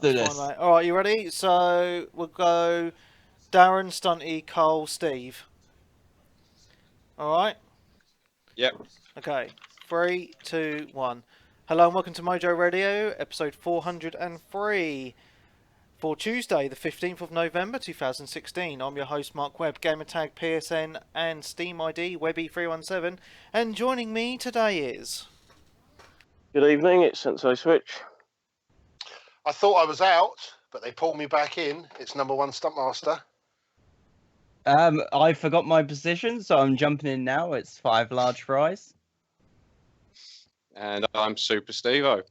do That's this. fine, mate. All right, you ready? So we'll go Darren, Stunty, Cole, Steve. All right. Yep. Okay. 3, 2, 1. Hello and welcome to Mojo Radio, episode 403 for Tuesday, the 15th of November 2016. I'm your host, Mark Webb, gamertag PSN and Steam ID Webby317, and joining me today is. Good evening, it's Sensei Switch. I thought I was out, but they pulled me back in. It's number one Stuntmaster. I forgot my position, so I'm jumping in now. It's 5 large fries. And I'm Super Steve-O.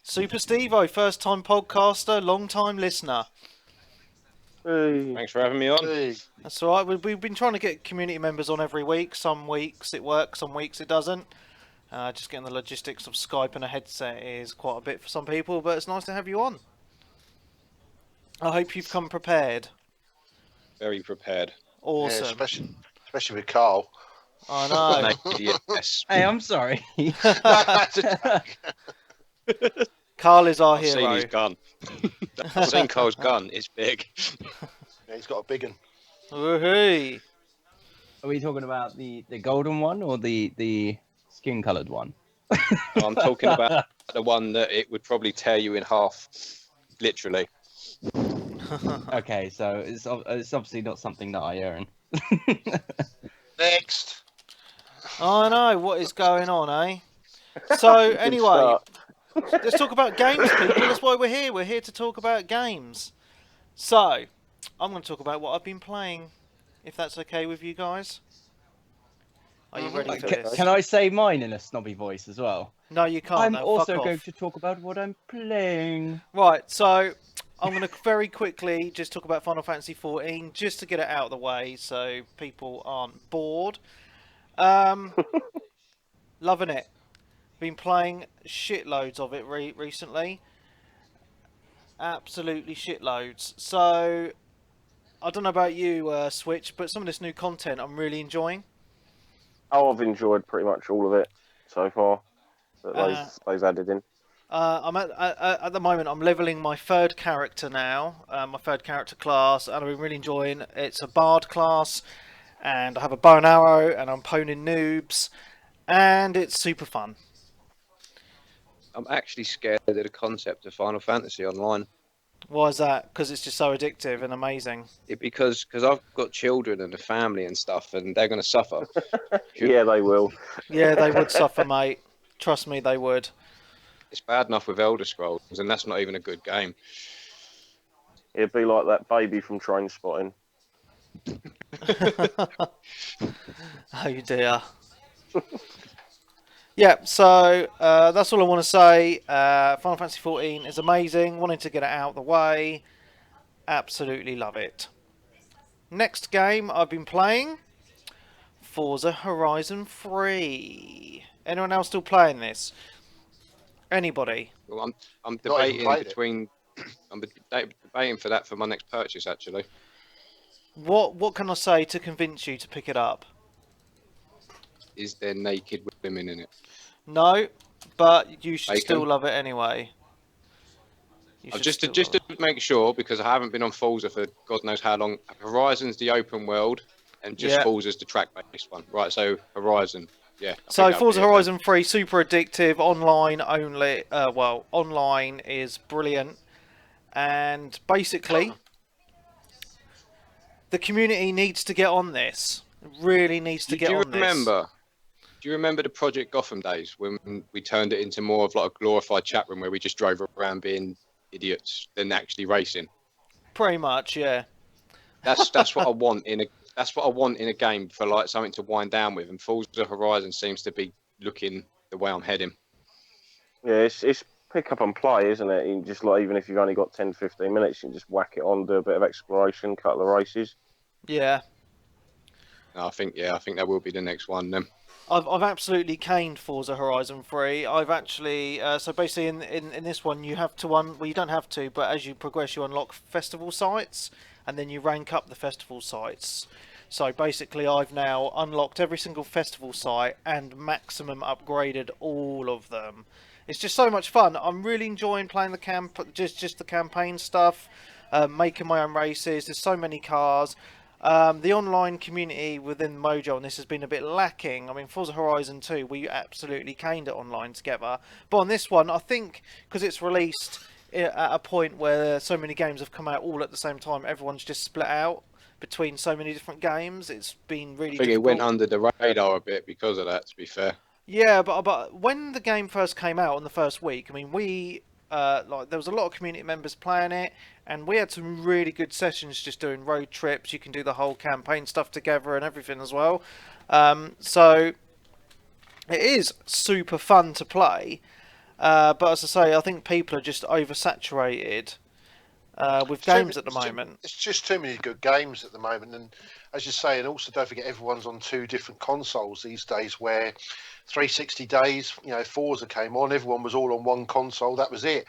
Super Steve-O, first time podcaster, long time listener. Hey. Thanks for having me on. Hey. That's all right. We've been trying to get community members on every week. Some weeks it works, some weeks it doesn't. Just getting the logistics of Skype and a headset is quite a bit for some people, but it's nice to have you on. I hope you've come prepared. Very prepared. Awesome. Yeah, especially with Carl. I know. An idiot, yes. Hey, I'm sorry. Carl is our I've seen hero. his gun. I've seen Cole's gun. It's big. Yeah, he's got a big one. Woohoo! Are we talking about the golden one or the skin coloured one? I'm talking about the one that it would probably tear you in half, literally. Okay, so it's obviously not something that I earn. Next. I know what is going on, eh? So Good anyway, start. let's talk about games, people. That's why we're here. We're here to talk about games. So I'm going to talk about what I've been playing, if that's okay with you guys. Are you ready for this? Can I say mine in a snobby voice as well? No, you can't. I'm no, also fuck going off. to talk about what I'm playing. Right, so I'm going to very quickly just talk about Final Fantasy XIV, just to get it out of the way so people aren't bored. Loving it. Been playing shitloads of it recently. Absolutely shitloads. So, I don't know about you, Switch, but some of this new content I'm really enjoying. Oh, I've enjoyed pretty much all of it so far that they've added in. I'm at the moment. I'm leveling my third character now, my third character class, and I've been really enjoying. It's a bard class, and I have a bow and arrow, and I'm poning noobs, and it's super fun. I'm actually scared of the concept of Final Fantasy Online. Why is that? Because it's just so addictive and amazing. Because I've got children and a family and stuff, and they're going to suffer. Yeah, they will. Yeah, they would suffer, mate. Trust me, they would. It's bad enough with Elder Scrolls, and that's not even a good game. It'd be like that baby from Train Spotting. Oh dear. Yeah, so that's all I want to say. Final Fantasy XIV is amazing. Wanted to get it out of the way. Absolutely love it. Next game I've been playing, Forza Horizon 3. Anyone else still playing this? Anybody? Well, I'm Not even debating played it. between. I'm debating for that for my next purchase, actually. What can I say to convince you to pick it up? Is there naked women in it? No, but you should Bacon? still love it anyway. You should Just to still love it. make sure, because I haven't been on Forza for God knows how long. Horizon's the open world, and just Yeah. Forza's the track-based one. Right, so Horizon, yeah. I So think that'd Forza be it Horizon 3, super addictive, online only. Well, online is brilliant, and basically, the community needs to get on this. It really needs to then. get Do you on remember? Do you remember the Project Gotham days when we turned it into more of like a glorified chat room where we just drove around being idiots than actually racing? this? Pretty much, yeah. That's what I want in a game for like something to wind down with, and Forza Horizon seems to be looking the way I'm heading. Yeah, it's pick up and play, isn't it? You just like, even if you've only got 10, 15 minutes, you can just whack it on, do a bit of exploration, couple of races. Yeah. I think that will be the next one then. I've absolutely caned Forza Horizon 3. I've actually so basically in this one you have to well, you don't have to, but as you progress you unlock festival sites and then you rank up the festival sites. So basically I've now unlocked every single festival site and maximum upgraded all of them. It's just so much fun. I'm really enjoying playing the just the campaign stuff, making my own races. There's so many cars. The online community within Mojo on this has been a bit lacking. I mean, Forza Horizon 2, we absolutely caned it online together. But on this one, I think because it's released at a point where so many games have come out all at the same time, everyone's just split out between so many different games. It's been really I think difficult. it went under the radar a bit because of that, to be fair. Yeah, but when the game first came out on the first week, I mean, we there was a lot of community members playing it, and we had some really good sessions just doing road trips. You can do the whole campaign stuff together and everything as well. So it is super fun to play. But as I say, I think people are just oversaturated with games at the moment. It's just too many good games at the moment, and as you say, and also don't forget everyone's on 2 different consoles these days. Where 360 days, Forza came on, everyone was all on one console. That was it.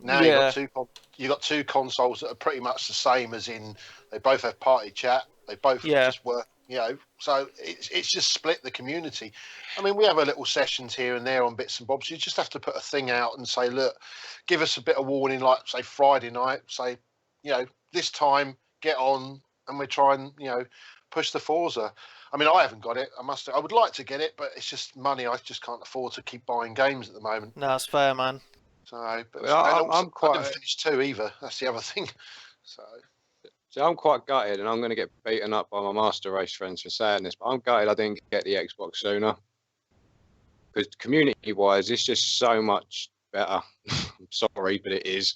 Now you got two consoles that are pretty much the same, as in they both have party chat. They both just work. So it's just split the community. I mean, we have a little sessions here and there on bits and bobs. You just have to put a thing out and say, look, give us a bit of warning, like say Friday night, say, this time get on, and we try and push the Forza. I mean, I haven't got it. I would like to get it, but it's just money. I just can't afford to keep buying games at the moment. No, that's fair, man. So, but Well, I'm quite. I didn't finish 2 either. That's the other thing. So I'm quite gutted, and I'm going to get beaten up by my Master Race friends for saying this, but I'm gutted I didn't get the Xbox sooner. Because community-wise, it's just so much better. I'm sorry, but it is.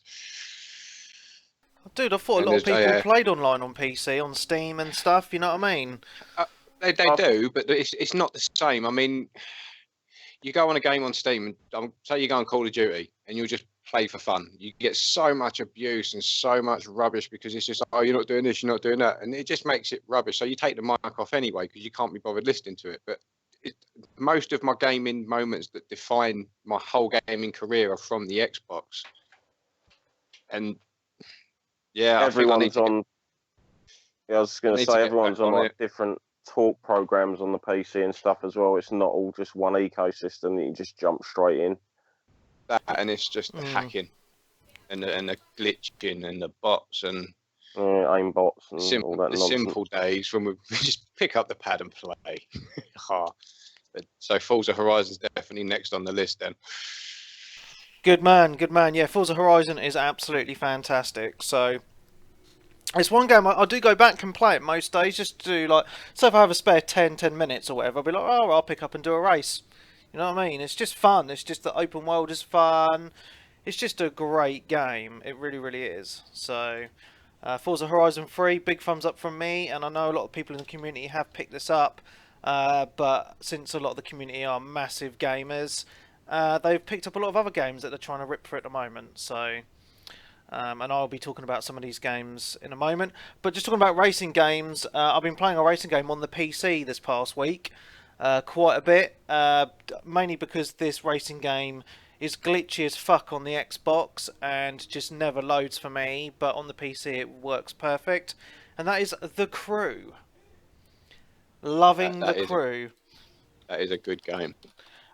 Dude, I thought a lot of people played online on PC, on Steam and stuff, you know what I mean? They do, but it's not the same. I mean, you go on a game on Steam, and say you go on Call of Duty, and you'll just play for fun. You get so much abuse and so much rubbish because it's just, oh, you're not doing this, you're not doing that. And it just makes it rubbish. So you take the mic off anyway because you can't be bothered listening to it. But most of my gaming moments that define my whole gaming career are from the Xbox. And yeah, everyone's on. Yeah, I was going to say everyone's on like different talk programs on the PC and stuff as well. It's not all just one ecosystem that you just jump straight in. That, and it's just the hacking and the glitching and the bots and aim bots and all that nonsense. Simple days when we just pick up the pad and play. So Forza Horizon's definitely next on the list then. Good man. Yeah, Forza Horizon is absolutely fantastic. So it's one game I do go back and play it most days, just to do so if I have a spare 10 minutes or whatever, I'll be like, oh, I'll pick up and do a race. You know what I mean? It's just fun. It's just the open world is fun. It's just a great game. It really, really is. So, Forza Horizon 3, big thumbs up from me. And I know a lot of people in the community have picked this up. But since a lot of the community are massive gamers, they've picked up a lot of other games that they're trying to rip for at the moment. So, and I'll be talking about some of these games in a moment. But just talking about racing games, I've been playing a racing game on the PC this past week. Quite a bit, mainly because this racing game is glitchy as fuck on the Xbox and just never loads for me, but on the PC it works perfect, and that is The Crew. Loving The Crew. That is a good game.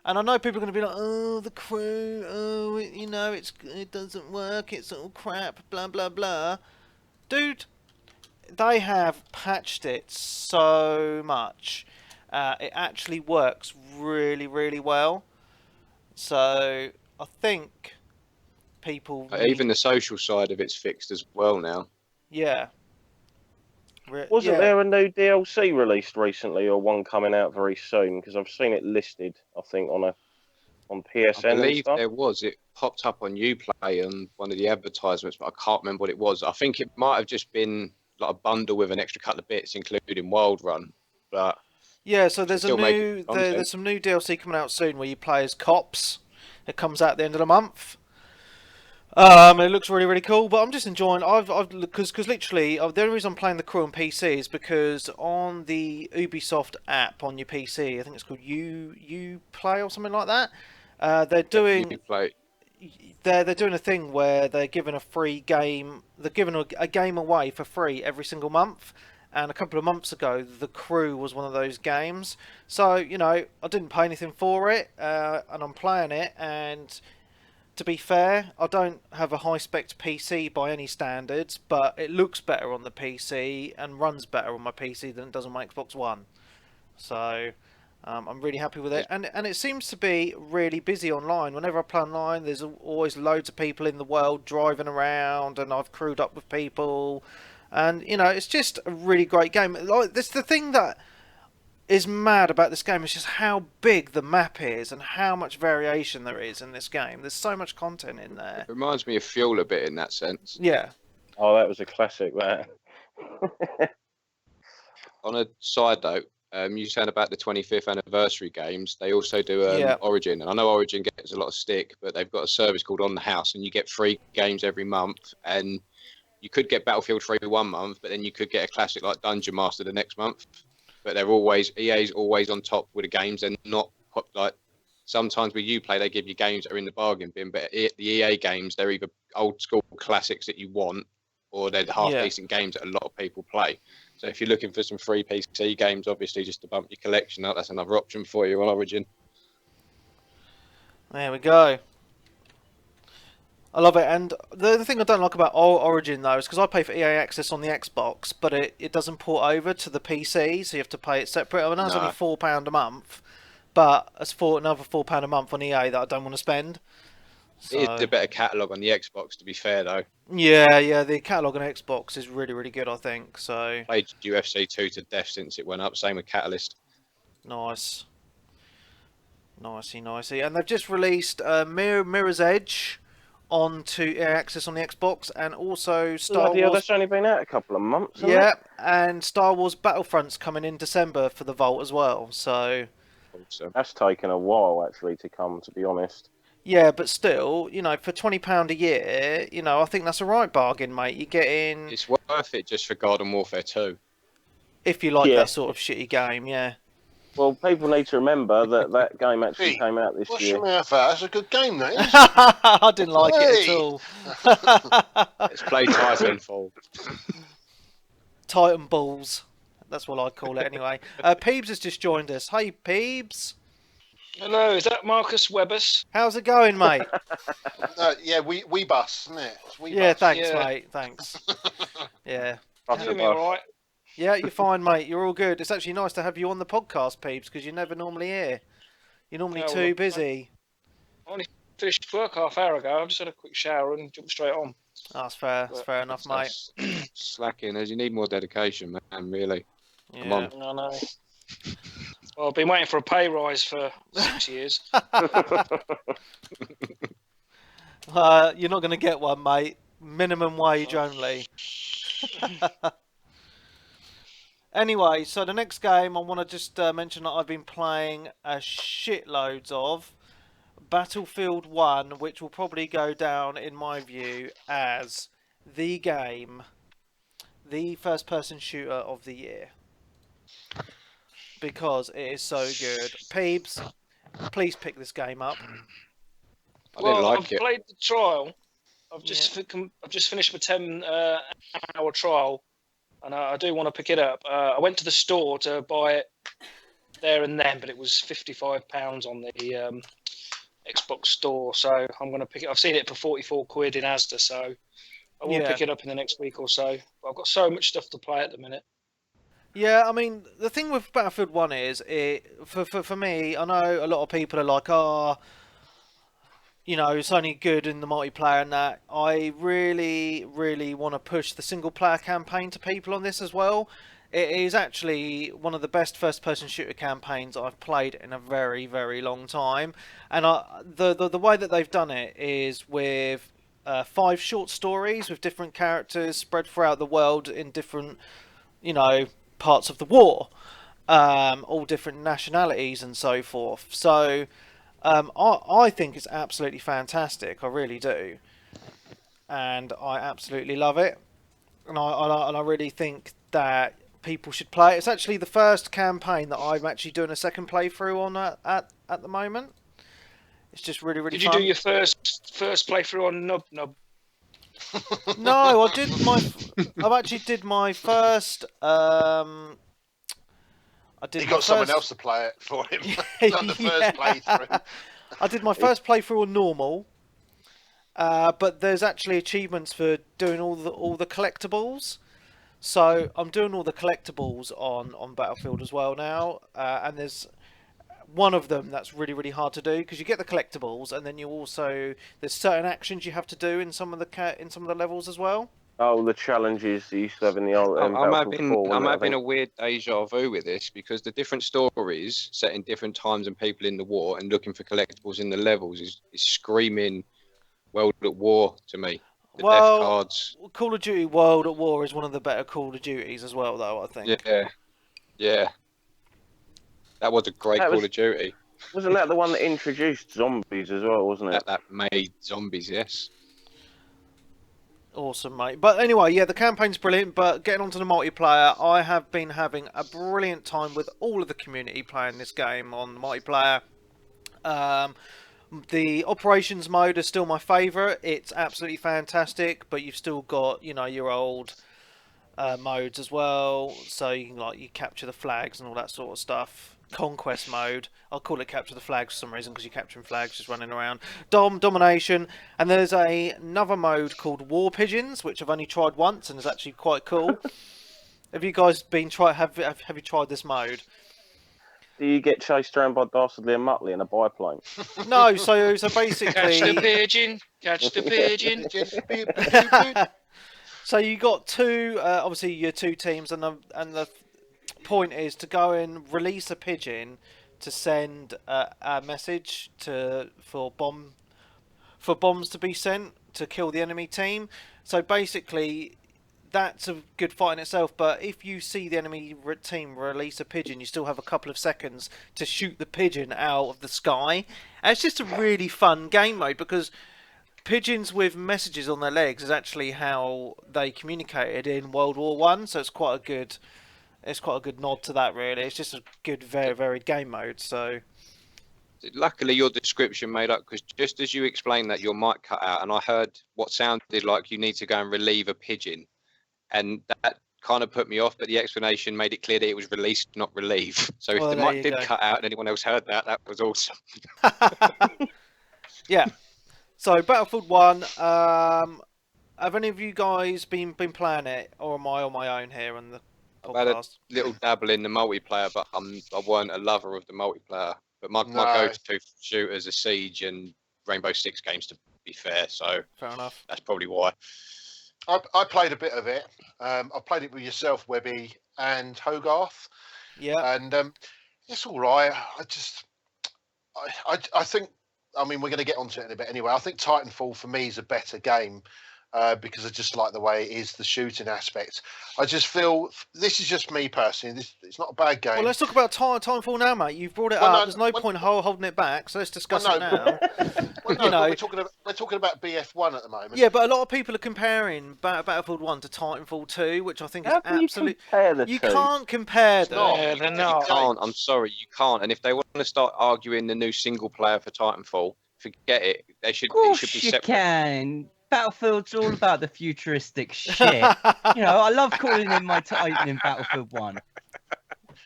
And I know people are going to be like, oh, The Crew, oh, it doesn't work, it's all crap, blah, blah, blah. Dude, they have patched it so much. It actually works really, really well. So I think people... Even the social side of it's fixed as well now. Yeah. Wasn't there a new DLC released recently, or one coming out very soon? Because I've seen it listed, I think, on PSN. I believe and stuff. there was. It popped up on Uplay and one of the advertisements, but I can't remember what it was. I think it might have just been like a bundle with an extra couple of bits, including Wild Run. But yeah, so there's some new DLC coming out soon where you play as cops. It comes out at the end of the month. It looks really, really cool, but I'm just enjoying. Because literally, the only reason I'm playing The Crew on PC is because on the Ubisoft app on your PC, I think it's called Uplay or something like that. They're doing they're doing a thing where they're giving a free game. They're giving a game away for free every single month. And a couple of months ago, The Crew was one of those games. So I didn't pay anything for it, and I'm playing it, and to be fair, I don't have a high-spec PC by any standards, but it looks better on the PC and runs better on my PC than it does on my Xbox One. So I'm really happy with it, and it seems to be really busy online. Whenever I play online, there's always loads of people in the world driving around, and I've crewed up with people, and it's just a really great game. Like, this the thing that is mad about this game is just how big the map is and how much variation there is in this game. There's so much content in there. It reminds me of Fuel a bit in that sense. Yeah. Oh, that was a classic, that. On a side note, you said about the 25th anniversary games. They also do Origin, and I know Origin gets a lot of stick, but they've got a service called On the House, and you get free games every month. And you could get Battlefield 3 one month, but then you could get a classic like Dungeon Master the next month. But EA's always on top with the games, and not like sometimes with Uplay they give you games that are in the bargain bin, but the EA games, they're either old school classics that you want, or they're half decent games that a lot of people play. So if you're looking for some free PC games, obviously just to bump your collection up, that's another option for you on Origin. There we go. I love it, and the thing I don't like about Origin though is because I pay for EA Access on the Xbox, but it doesn't port over to the PC, so you have to pay it separate. I mean, that's only £4 a month, but it's another £4 a month on EA that I don't want to spend. So... It is a better catalogue on the Xbox, to be fair though. Yeah, the catalogue on Xbox is really, really good, I think. So Played UFC 2 to death since it went up. Same with Catalyst. Nice. Nicey. And they've just released Mirror's Edge onto EA Access on the Xbox, and also Star Wars. That's only been out a couple of months. Yeah, and Star Wars Battlefront's coming in December for the Vault as well. So Awesome. That's taken a while actually to come, to be honest. yeah, but still, for £20 a year, I think that's a right bargain, mate. You get in It's worth it just for Garden Warfare 2. if you like that sort of shitty game. Yeah. Well, people need to remember that game actually came out this What's year. your mouth at? That's a good game, that is. I didn't like it at all. Let's play Titanfall. Titan Balls. That's what I call it anyway. Peebs has just joined us. Hey, Peebs. Hello, is that Marcus Webbers? How's it going, mate? Yeah, we bus, isn't it? It's Yeah, bus. thanks, Yeah. mate. Thanks. Yeah. That's You a hear me all bus. right? Yeah, you're fine, mate. You're all good. It's actually nice to have you on the podcast, Peebs, because you're never normally here. You're normally Yeah, too well, busy. I only finished work half hour ago. I've just had a quick shower and jumped straight on. Oh, that's fair. That's fair enough, mate. Slacking, as you need more dedication, man, really. Come on. Yeah. I know. Well, I've been waiting for a pay rise for 6 years. You're not going to get one, mate. Minimum wage only. Anyway, so the next game I want to just mention that I've been playing shitloads of Battlefield 1, which will probably go down, in my view, as the game, the first-person shooter of the year. Because it is so good. Peebs, please pick this game up. I didn't like I've it. played the trial. I've just finished my 10-hour trial, and I do want to pick it up. I went to the store to buy it there and then, but it was £55 on the Xbox store, so I'm going to pick it. I've seen it for 44 quid in Asda, so I will pick it up in the next week or so. But I've got so much stuff to play at the minute. Yeah, I mean, the thing with Battlefield 1 is, for me, I know a lot of people are like, it's only good in the multiplayer and that. I really, really want to push the single-player campaign to people on this as well. It is actually one of the best first-person shooter campaigns I've played in a very, very long time. And the way that they've done it is with 5 short stories with different characters spread throughout the world in different, parts of the war, all different nationalities and so forth. So I think it's absolutely fantastic. I really do, and I absolutely love it. And I really think that people should play it. It's actually the first campaign that I'm actually doing a second playthrough on at the moment. It's just really, really fun. Did you do your first playthrough on Nub? No, I actually did my first. He got someone else to play it for him. Not the first playthrough. I did my first playthrough on normal, But there's actually achievements for doing all the collectibles. So I'm doing all the collectibles on Battlefield as well now, and there's one of them that's really really hard to do because you get the collectibles, and then there's certain actions you have to do in some of the levels as well. Oh, the challenges you used to have in the old Battlefield 4. I'm having a weird deja vu with this because the different stories set in different times and people in the war and looking for collectibles in the levels is screaming World at War to me. The death cards. Call of Duty World at War is one of the better Call of Duties as well, though, I think. Yeah. That was a great Call of Duty. Wasn't that the one that introduced zombies as well, wasn't it? That made zombies, yes. Awesome, mate. But anyway, yeah, the campaign's brilliant, but getting onto the multiplayer, I have been having a brilliant time with all of the community playing this game on the multiplayer. The operations mode is still my favourite. It's absolutely fantastic, but you've still got, your old modes as well. So you can you capture the flags and all that sort of stuff. Conquest mode, I'll call it capture the flags for some reason because you're capturing flags just running around. Domination, and there's another mode called War Pigeons, which I've only tried once and is actually quite cool. Have you guys have you tried this mode? Do you get chased around by Dastardly and Muttley in a biplane? No, so basically... Catch the pigeon, catch the pigeon. So you got obviously your two teams, and the point is to go and release a pigeon to send a message for bombs to be sent to kill the enemy team. So basically, that's a good fight in itself, but if you see the enemy team release a pigeon, you still have a couple of seconds to shoot the pigeon out of the sky. And it's just a really fun game mode because pigeons with messages on their legs is actually how they communicated in World War One. So it's quite a good nod to that, really. It's just a good, very varied game mode. So luckily your description made up because just as you explained that, your mic cut out, and I heard what sounded like you need to go and relieve a pigeon. And that kind of put me off, but the explanation made it clear that it was released, not relieve. So if the mic did cut out and anyone else heard that, that was awesome. Yeah. So Battlefield 1, have any of you guys been playing it, or am I on my own here on the podcast? I've had a little dabble in the multiplayer, but I weren't a lover of the multiplayer. But my go-to shooters are Siege and Rainbow Six games, to be fair. So fair enough. That's probably why. I played a bit of it. I played it with yourself, Webby, and Hogarth. Yeah. And it's all right. I think, I mean, we're going to get onto it in a bit anyway. I think Titanfall for me is a better game because I just like the way it is, the shooting aspect. I just feel, this is just me personally, it's not a bad game. Well, let's talk about Titanfall now, mate. You've brought it up. There's no point holding it back, so let's discuss it now. We're talking about BF1 at the moment. Yeah, but a lot of people are comparing Battlefield 1 to Titanfall 2, which I think is absolutely... You can't compare them. Yeah, they're not. You can't. I'm sorry, you can't. And if they want to start arguing the new single player for Titanfall, forget it. It should be separate. You can. Battlefield's all about the futuristic shit. I love calling in my Titan in Battlefield 1.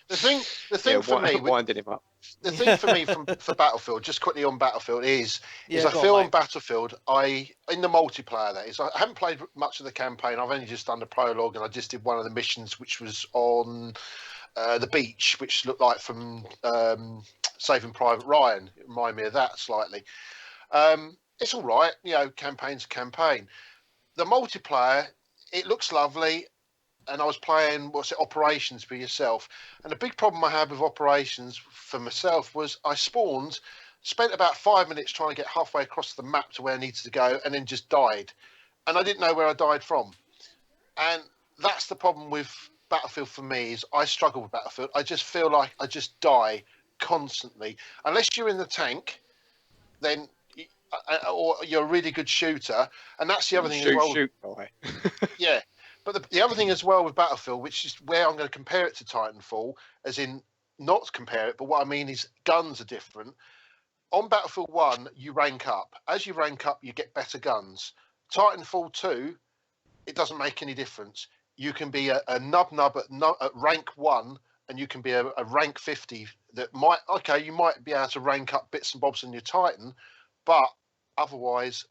The thing for me, winding him up. The thing for me for Battlefield, just quickly on Battlefield, is I feel on Battlefield, in the multiplayer, that is, I haven't played much of the campaign. I've only just done the prologue, and I just did one of the missions, which was on the beach, which looked like from Saving Private Ryan. It reminded me of that slightly. It's all right, campaign's a campaign. The multiplayer, it looks lovely. And I was playing, Operations for yourself. And the big problem I had with Operations for myself was I spawned, spent about 5 minutes trying to get halfway across the map to where I needed to go, and then just died. And I didn't know where I died from. And that's the problem with Battlefield for me, is I struggle with Battlefield. I just feel like I just die constantly. Unless you're in the tank, then... or you're a really good shooter. And that's the other thing as well. Shoot, boy. Yeah. But the other thing as well with Battlefield, which is where I'm going to compare it to Titanfall, as in not compare it, but what I mean is guns are different. On Battlefield 1, you rank up. As you rank up, you get better guns. Titanfall 2, it doesn't make any difference. You can be a nub at rank 1, and you can be a rank 50 that you might be able to rank up bits and bobs in your Titan, but otherwise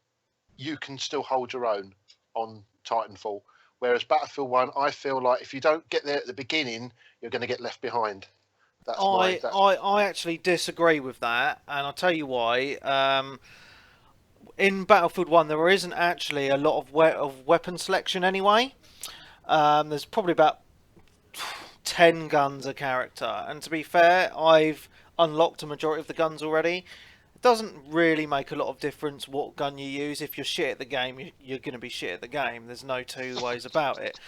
you can still hold your own on Titanfall. Whereas Battlefield 1, I feel like if you don't get there at the beginning, you're going to get left behind. I actually disagree with that, and I'll tell you why. In Battlefield 1, there isn't actually a lot of weapon selection anyway. There's probably about 10 guns a character, and to be fair, I've unlocked a majority of the guns already. It doesn't really make a lot of difference what gun you use. If you're shit at the game, you're going to be shit at the game. There's no two ways about it.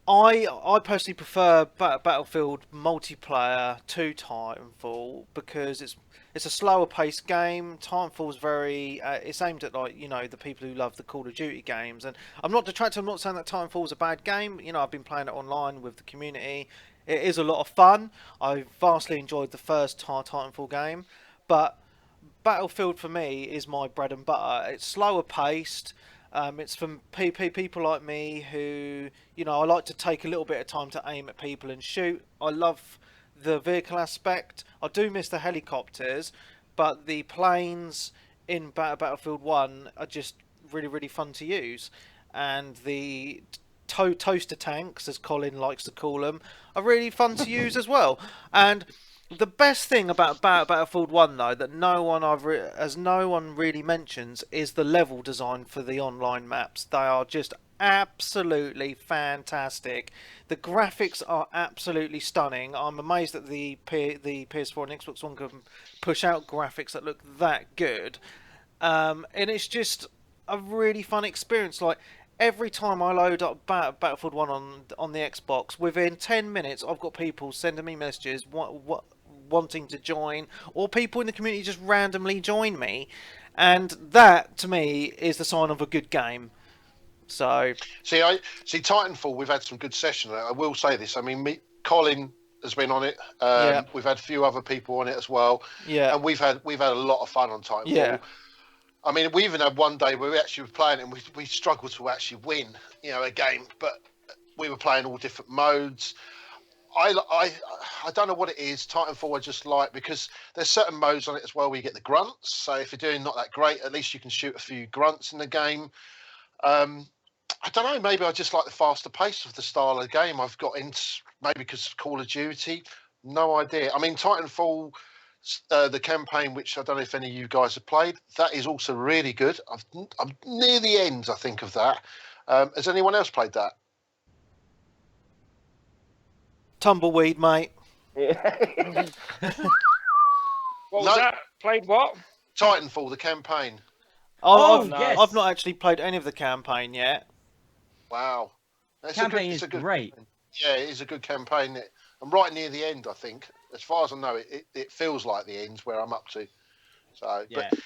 I personally prefer Battlefield multiplayer to Titanfall because it's a slower paced game. Titanfall's very it's aimed at the people who love the Call of Duty games, and I'm not detracting. I'm not saying that Titanfall's a bad game. I've been playing it online with the community. It is a lot of fun. I vastly enjoyed the first Titanfall game, but Battlefield for me is my bread and butter. It's slower paced. It's from people like me who, I like to take a little bit of time to aim at people and shoot. I love the vehicle aspect. I do miss the helicopters, but the planes in Battlefield 1 are just really, really fun to use. And the toaster tanks, as Colin likes to call them, are really fun to use as well. And the best thing about Battlefield 1, though, that no one really mentions, is the level design for the online maps. They are just absolutely fantastic. The graphics are absolutely stunning. I'm amazed that the PS4 and Xbox One can push out graphics that look that good. And it's just a really fun experience. Like, every time I load up Battlefield 1 on the Xbox, within 10 minutes I've got people sending me messages wanting to join, or people in the community just randomly join me, and that to me is the sign of a good game. So see Titanfall, we've had some good sessions. I will say this. I mean, Colin has been on it. We've had a few other people on it as well. Yeah. And we've had a lot of fun on Titanfall. Yeah. I mean, we even had one day where we actually were playing and we struggled to actually win, a game, but we were playing all different modes. I don't know what it is. Titanfall I just like because there's certain modes on it as well where you get the grunts. So if you're doing not that great, at least you can shoot a few grunts in the game. I don't know. Maybe I just like the faster pace of the style of the game I've got into. Maybe because Call of Duty. No idea. I mean, Titanfall, the campaign, which I don't know if any of you guys have played, that is also really good. I'm near the end, I think, of that. Has anyone else played that? Tumbleweed, mate. Yeah. What was that? Played what? Titanfall, the campaign. Yes. I've not actually played any of the campaign yet. Wow. Campaign is great. Campaign. Yeah, it is a good campaign. I'm right near the end, I think. As far as I know, it feels like the end's where I'm up to. So, Yeah. but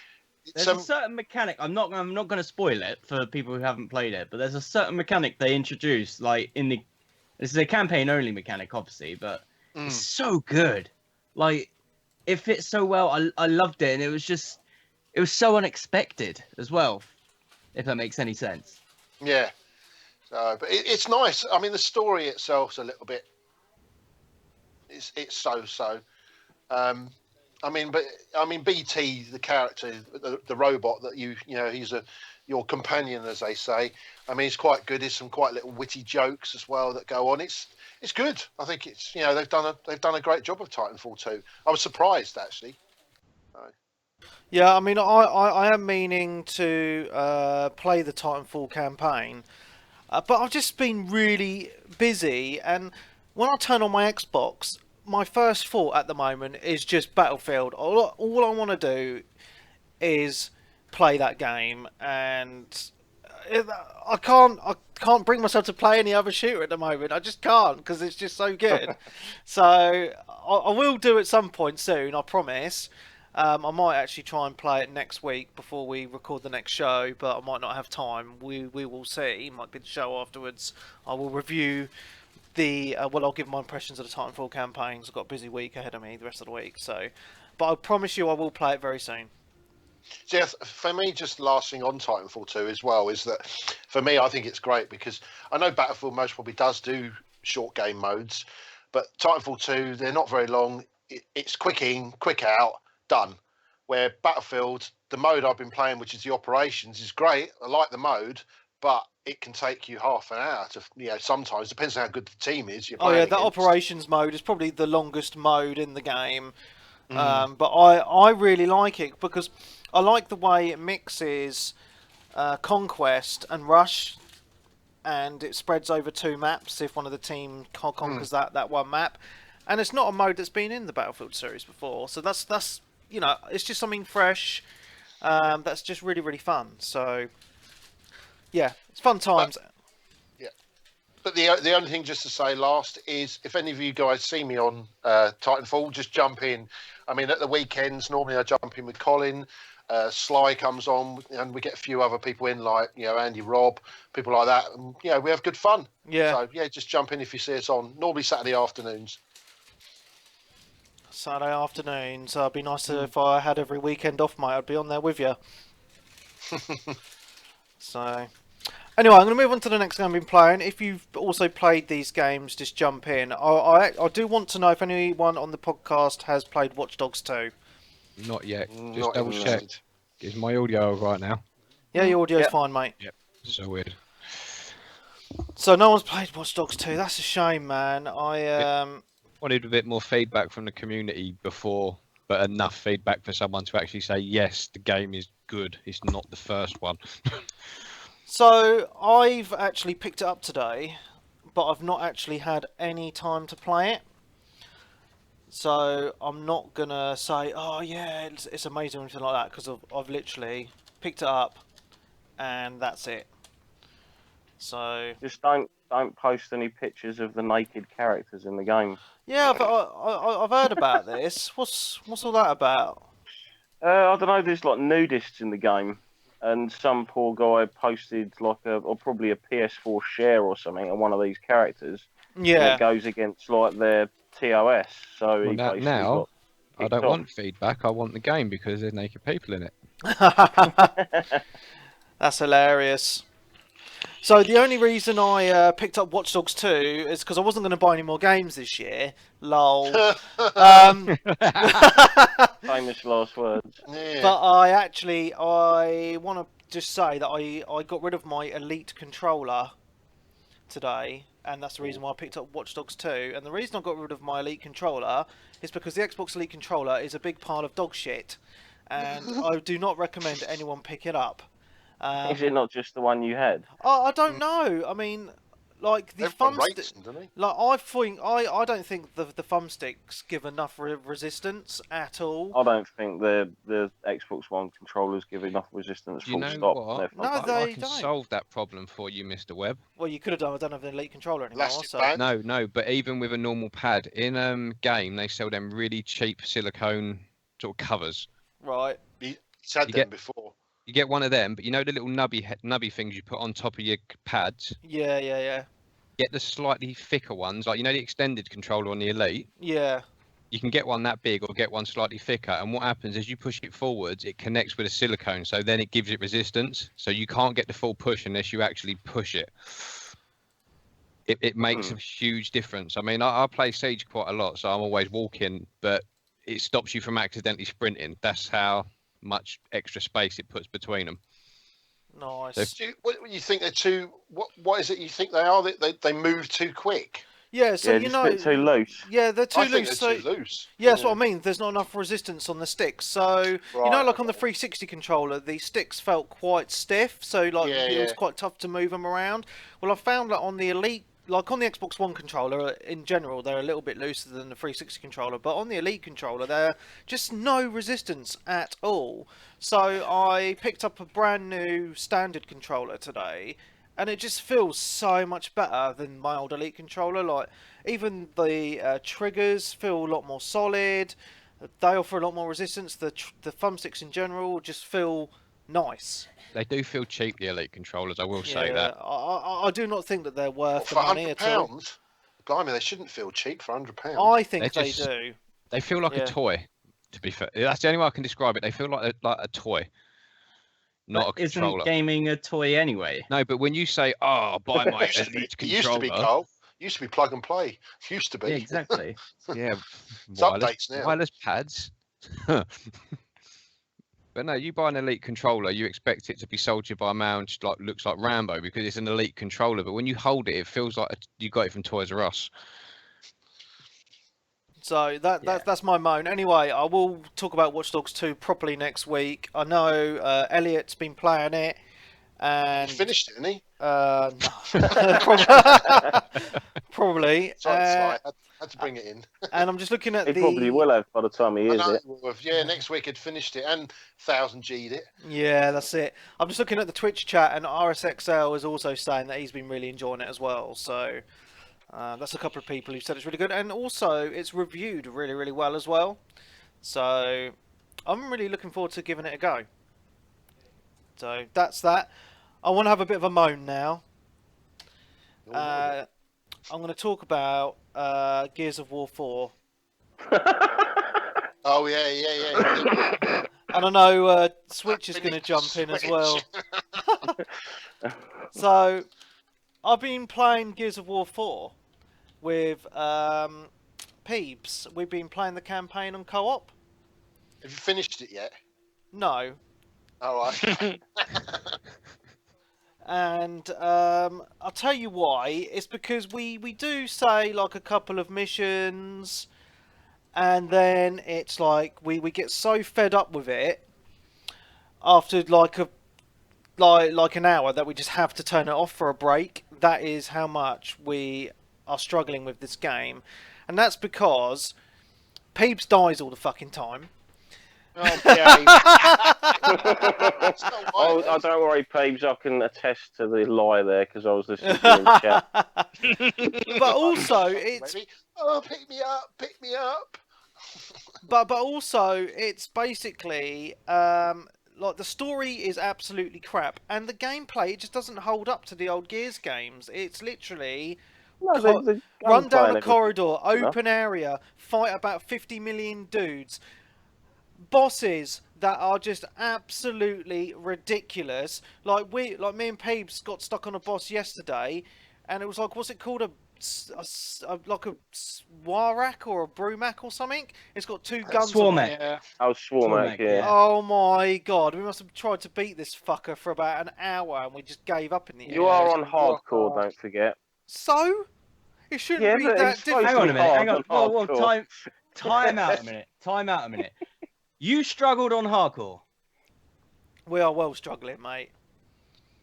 There's a certain mechanic. I'm not going to spoil it for people who haven't played it, but there's a certain mechanic they introduced, this is a campaign only mechanic, obviously, but it's so good. Like, it fits so well. I loved it, and it was so unexpected as well, if that makes any sense. Yeah. So, but it's nice. I mean, the story itself's a little bit. It's so. I mean, BT, the character, the robot that he's your companion, as they say. I mean, he's quite good. There's some quite little witty jokes as well that go on. It's good. I think it's they've done a great job of Titanfall 2. I was surprised actually. Yeah, I mean, I am meaning to play the Titanfall campaign, but I've just been really busy, and when I turn on my Xbox, my first thought at the moment is just Battlefield. All I want to do is play that game, and I can't bring myself to play any other shooter at the moment. I just can't because it's just so good. So I will do at some point soon, I promise. I might actually try and play it next week before we record the next show, but I might not have time. We will see. Might be the show afterwards. I will review I'll give my impressions of the Titanfall campaign. I've got a busy week ahead of me the rest of the week. But I promise you, I will play it very soon. Yeah, for me, just last thing on Titanfall 2 as well is that for me, I think it's great because I know Battlefield most probably does do short game modes, but Titanfall 2, they're not very long. It's quick in, quick out, done. Where Battlefield, the mode I've been playing, which is the operations, is great. I like the mode, but it can take you half an hour to, sometimes depends on how good the team is. You're playing that against. operations mode is probably the longest mode in the game. Mm. But I really like it because I like the way it mixes conquest and rush, and it spreads over 2 maps if one of the team conquers that one map. And it's not a mode that's been in the Battlefield series before, so that's it's just something fresh. That's just really, really fun. So yeah, it's fun times. But the only thing just to say last is, if any of you guys see me on Titanfall, just jump in. I mean, at the weekends, normally I jump in with Colin. Sly comes on, and we get a few other people in, like Andy, Rob, people like that. And, we have good fun. Yeah. So just jump in if you see us on. Normally Saturday afternoons. Saturday afternoons. It'd be nice if I had every weekend off, mate. I'd be on there with you. So, anyway, I'm going to move on to the next game I've been playing. If you've also played these games, just jump in. I do want to know if anyone on the podcast has played Watch Dogs 2. Not yet. Not Just double check. interested. Is my audio right now? Yeah, your audio's fine, mate. Yep. So weird. So no one's played Watch Dogs 2. That's a shame, man. I Wanted a bit more feedback from the community before, but enough feedback for someone to actually say, yes, the game is good. It's not the first one. So I've actually picked it up today, but I've not actually had any time to play it. So I'm not gonna say, oh yeah, it's amazing or anything like that, because I've literally picked it up, and that's it. So Just don't post any pictures of the naked characters in the game. yeah, I've heard about this. What's all that about? I don't know. There's like nudists in the game, and some poor guy posted probably a PS4 share or something of one of these characters. And Yeah. it goes against like their TOS. So he Well, basically now got I kicked don't off. want feedback. I want the game because there's naked people in it. That's hilarious. So the only reason I picked up Watch Dogs 2 is because I wasn't going to buy any more games this year. Lol. Famous last words. Yeah. But I want to just say that I got rid of my Elite controller today, and that's the reason why I picked up Watch Dogs 2. And the reason I got rid of my Elite controller is because the Xbox Elite controller is a big pile of dog shit, and I do not recommend anyone pick it up. Is it not just the one you had? I don't know. I mean, like the Everyone thumbstick. rates them, doesn't he? Like I don't think the thumbsticks give enough resistance at all. I don't think the Xbox One controllers give enough resistance. Do you Full know stop. what? No, I they can don't. solve that problem for you, Mr. Webb. Well, you could have done. I don't have an Elite controller anymore. Elastic So band. No, but even with a normal pad in game, they sell them really cheap silicone sort of covers. right. He's had You them get- before. You get one of them, but you know the little nubby things you put on top of your pads. Yeah. Get the slightly thicker ones, like the extended controller on the Elite. Yeah. You can get one that big or get one slightly thicker, and what happens is you push it forwards, it connects with a silicone, so then it gives it resistance. So you can't get the full push unless you actually push it. It makes a huge difference. I mean, I play Siege quite a lot, so I'm always walking, but it stops you from accidentally sprinting. That's how much extra space it puts between them. Nice. What you think they're too? What is it you think they are? They move too quick. Yeah. So Yeah, you just know. a bit too loose. Yeah, they're too I think loose. they're So too loose. yeah, that's what I mean. There's not enough resistance on the sticks. So you know, Right, like on the okay. 360 controller, the sticks felt quite stiff. So like Yeah, it was yeah. quite tough to move them around. Well, I found that on the Elite, like on the Xbox One controller, in general, they're a little bit looser than the 360 controller. But on the Elite controller, they're just no resistance at all. So I picked up a brand new standard controller today, and it just feels so much better than my old Elite controller. Like even the triggers feel a lot more solid. They offer a lot more resistance. The thumbsticks in general just feel nice. They do feel cheap, the Elite controllers, I will say that. I do not think that they're worth For the money £100, at all. blimey, they shouldn't feel cheap for £100. I think They're they just- do. They feel like Yeah. a toy, to be fair. That's the only way I can describe it. They feel like a toy, not a But isn't controller. gaming a toy anyway? No, but when you say, "Oh, buy my It used to be- Elite it used to be, controller," Carl. Used to be plug and play. Used to be. Yeah, exactly. yeah, It's updates now. wireless pads. but no, you buy an Elite controller, you expect it to be sold to you by a man just like looks like Rambo because it's an Elite controller. But when you hold it, it feels like you got it from Toys R Us. So that's my moan. Anyway, I will talk about Watch Dogs 2 properly next week. I know Elliot's been playing it, and He finished it, didn't he? no, probably. Sorry, I had to bring it in. And I'm just looking at He probably will have by the time he I hears know it. he will have. Yeah, next week he'd finished it and 1000G'd it. Yeah, that's it. I'm just looking at the Twitch chat, and RSXL is also saying that he's been really enjoying it as well. So that's a couple of people who said it's really good, and also it's reviewed really, really well as well. So I'm really looking forward to giving it a go. So that's that. I want to have a bit of a moan now. I'm going to talk about Gears of War 4. Oh yeah. And I know Switch is going to jump in as well. So I've been playing Gears of War 4 with Peeps. We've been playing the campaign on co-op. Have you finished it yet? No. All right. And I'll tell you why. It's because we do say like a couple of missions, and then it's like we get so fed up with it after like an hour that we just have to turn it off for a break. That is how much we are struggling with this game, and that's because Peeps dies all the fucking time. Okay. Oh, don't worry, Pabes. I can attest to the lie there because I was listening to you in chat. But also, it's pick me up. but also it's basically like the story is absolutely crap, and the gameplay, it just doesn't hold up to the old Gears games. It's literally The run gunplay down and a corridor, everything, open area, fight about 50 million dudes. Bosses that are just absolutely ridiculous. Like me and Peeps got stuck on a boss yesterday, and it was like, what's it called? Like a Swarak or a Brumac or something. It's got two guns. Swarmak. Yeah. Oh, Swarmak, yeah. Oh my god, we must have tried to beat this fucker for about an hour, and we just gave up in the end. You are on hardcore, don't forget. So it shouldn't be but that it's supposed difficult. Hang on a minute. Hang on. Hard Whoa, hardcore. time out a minute. Time out a minute. You struggled on hardcore. We are well struggling, mate.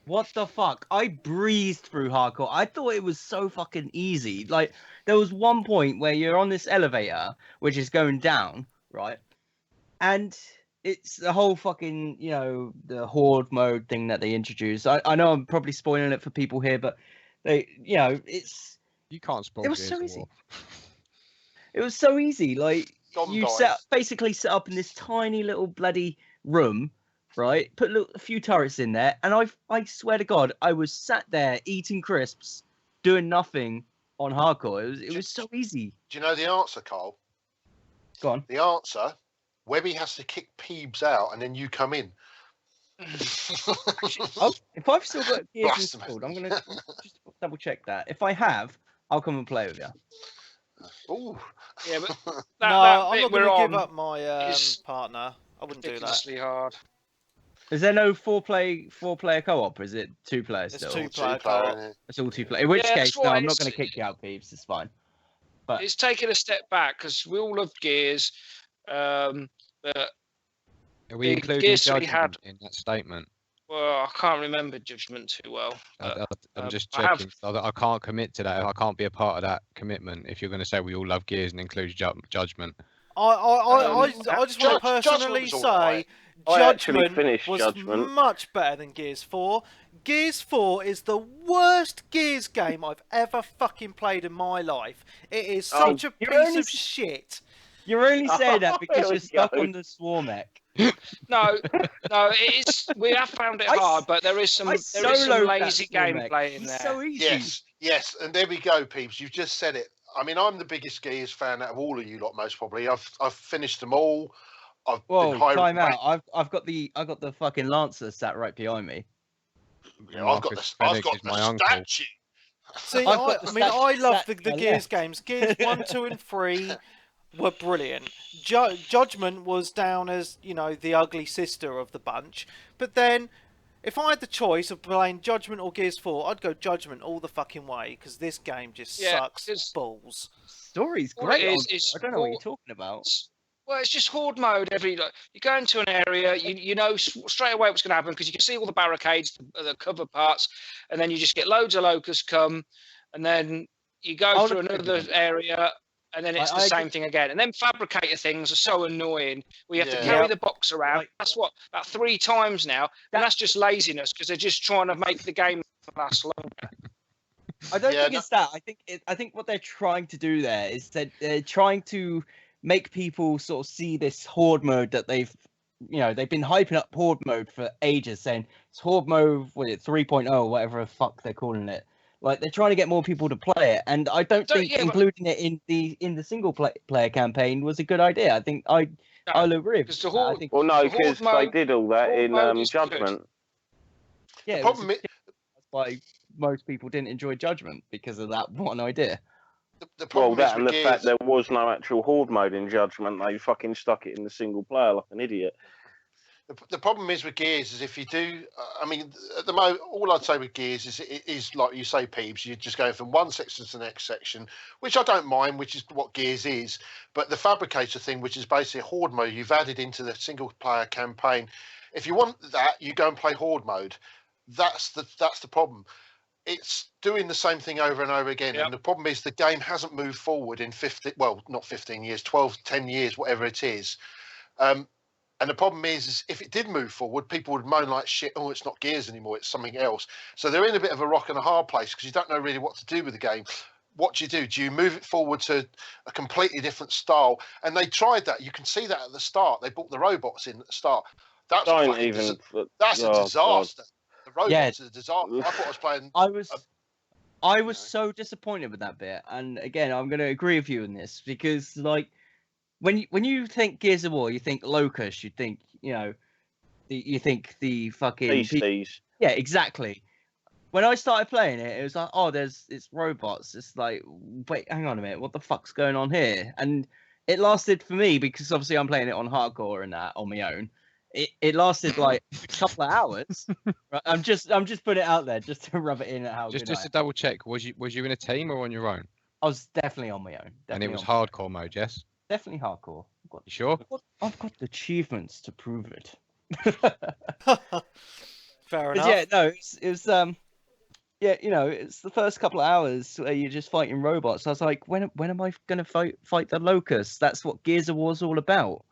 What the fuck? I breezed through hardcore. I thought it was so fucking easy. Like, there was one point where you're on this elevator, which is going down, right? And it's the whole fucking, the horde mode thing that they introduced. I know I'm probably spoiling it for people here, but they, it's... You can't spoil It was Gears so of easy. War. It was so easy. Like, you dies. basically set up in this tiny little bloody room, right? Put a few turrets in there, and I swear to God, I was sat there eating crisps, doing nothing on hardcore. It was so easy. Do you know the answer, Carl? Go on. The answer: Webby has to kick Peebs out, and then you come in. If I've still got Gears Blast him. installed, I'm gonna just double check that. If I have, I'll come and play with you. Ooh. Yeah, but No, that I'm bit not we're going to on give up my is partner. I wouldn't do that. ridiculously hard. Is there no four player co-op? Or is it 2 players It's still? 2-player co-op. It's all 2 player. In which Yeah, that's case, no, why I'm not it's- going to kick you out, Peeps. It's fine. But It's taken a step back because we all loved Gears. But Are we The including Gears 3 judgment had- in that statement? well, I can't remember Judgment too well. I'm just I have- checking. I can't commit to that. I can't be a part of that commitment if you're going to say we all love Gears and include Judgment. I just want to Judgment personally was all say right. I actually Judgment finished was Judgment. much better than Gears 4. Gears 4 is the worst Gears game I've ever fucking played in my life. It is such a you're piece only of shit. you're only saying that because There we you're stuck go. on the Swarmek. No, it is. We have found it I hard, but there is some lazy gameplay in It's there. so easy. Yes, and there we go, Peeps. You've just said it. I mean, I'm the biggest Gears fan out of all of you lot, most probably. I've finished them all. I've Whoa, been high time out. I've got the fucking Lancer sat right behind me. Yeah, I've got the statue. See, I've got the I love stat- the on Gears left. games. Gears 1, 2, and 3. were brilliant. Judgment was down as, the ugly sister of the bunch. But then, if I had the choice of playing Judgment or Gears 4, I'd go Judgment all the fucking way, because this game just sucks balls. Story's All great. it is I don't know what you're talking about. Well, it's just horde mode. You go into an area, you know straight away what's going to happen because you can see all the barricades, the cover parts, and then you just get loads of locusts come, and then you go through another area, and then it's the same thing again. And then fabricator things are so annoying. We have to carry the box around. That's about 3 times now, and that's just laziness because they're just trying to make the game last longer. I don't think it's that. I think what they're trying to do there is that they're trying to make people sort of see this horde mode that they've been hyping up horde mode for ages, saying it's horde mode 3.0, whatever the fuck they're calling it. Like, they're trying to get more people to play it, and I don't think including it in the single player campaign was a good idea. I think I'll agree. Because they did all that in Judgment. Yeah, the problem is that's why most people didn't enjoy Judgment, because of that one idea. The problem is and the fact there was no actual horde mode in Judgment, they fucking stuck it in the single player like an idiot. The problem is with Gears is if you do, at the moment, all I'd say with Gears is it is like you say, Peeps, you're just going from one section to the next section, which I don't mind, which is what Gears is. But the Fabricator thing, which is basically a horde mode, you've added into the single player campaign. If you want that, you go and play horde mode. That's the problem. It's doing the same thing over and over again. Yep. And the problem is the game hasn't moved forward in 15 years, 12, 10 years, whatever it is. And the problem is if it did move forward, people would moan like shit, oh, it's not Gears anymore, it's something else. So they're in a bit of a rock and a hard place because you don't know really what to do with the game. What do you do? Do you move it forward to a completely different style? And they tried that. You can see that at the start. They brought the robots in at the start. That's a disaster. God. The robots are a disaster. I thought I was playing... I was so disappointed with that bit. And again, I'm going to agree with you on this because, like, when you think Gears of War, you think Locust, you think, you think the fucking... Beasties. Yeah, exactly. When I started playing it, it was like, it's robots. It's like, wait, hang on a minute, what the fuck's going on here? And it lasted for me, because obviously I'm playing it on hardcore and that on my own. It lasted like a couple of hours. Right? I'm just putting it out there just to rub it in at how just to double check, was you in a team or on your own? I was definitely on my own. And it was hardcore mode, yes? Definitely hardcore. You sure? I've got the achievements to prove it. Fair enough. Yeah, no, it was it's the first couple of hours where you're just fighting robots. I was like, when am I going to fight the Locusts? That's what Gears of War's all about.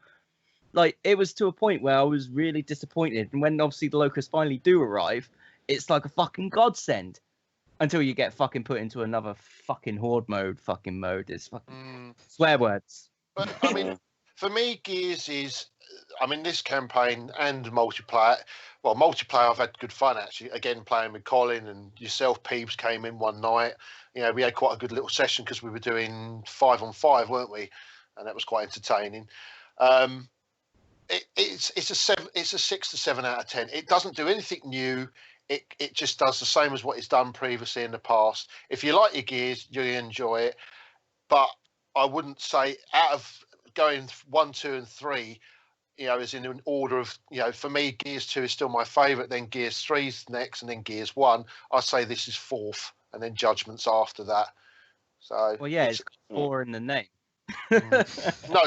Like, it was to a point where I was really disappointed. And when obviously the Locusts finally do arrive, it's like a fucking godsend. Until you get fucking put into another fucking horde mode. It's fucking swear words. But I mean, for me, Gears is, this campaign and multiplayer. Well, multiplayer, I've had good fun actually. Again, playing with Colin and yourself, Peeps came in one night. We had quite a good little session because we were doing 5-on-5, weren't we? And that was quite entertaining. It's a 6 to 7 out of 10. It doesn't do anything new. It just does the same as what it's done previously in the past. If you like your Gears, you enjoy it. But I wouldn't say out of going 1, 2, and 3, as in an order of, for me, Gears 2 is still my favourite. Then Gears 3's next, and then Gears 1. I'd say this is 4th, and then Judgment's after that. So well, yeah, it's 4 in the name. No,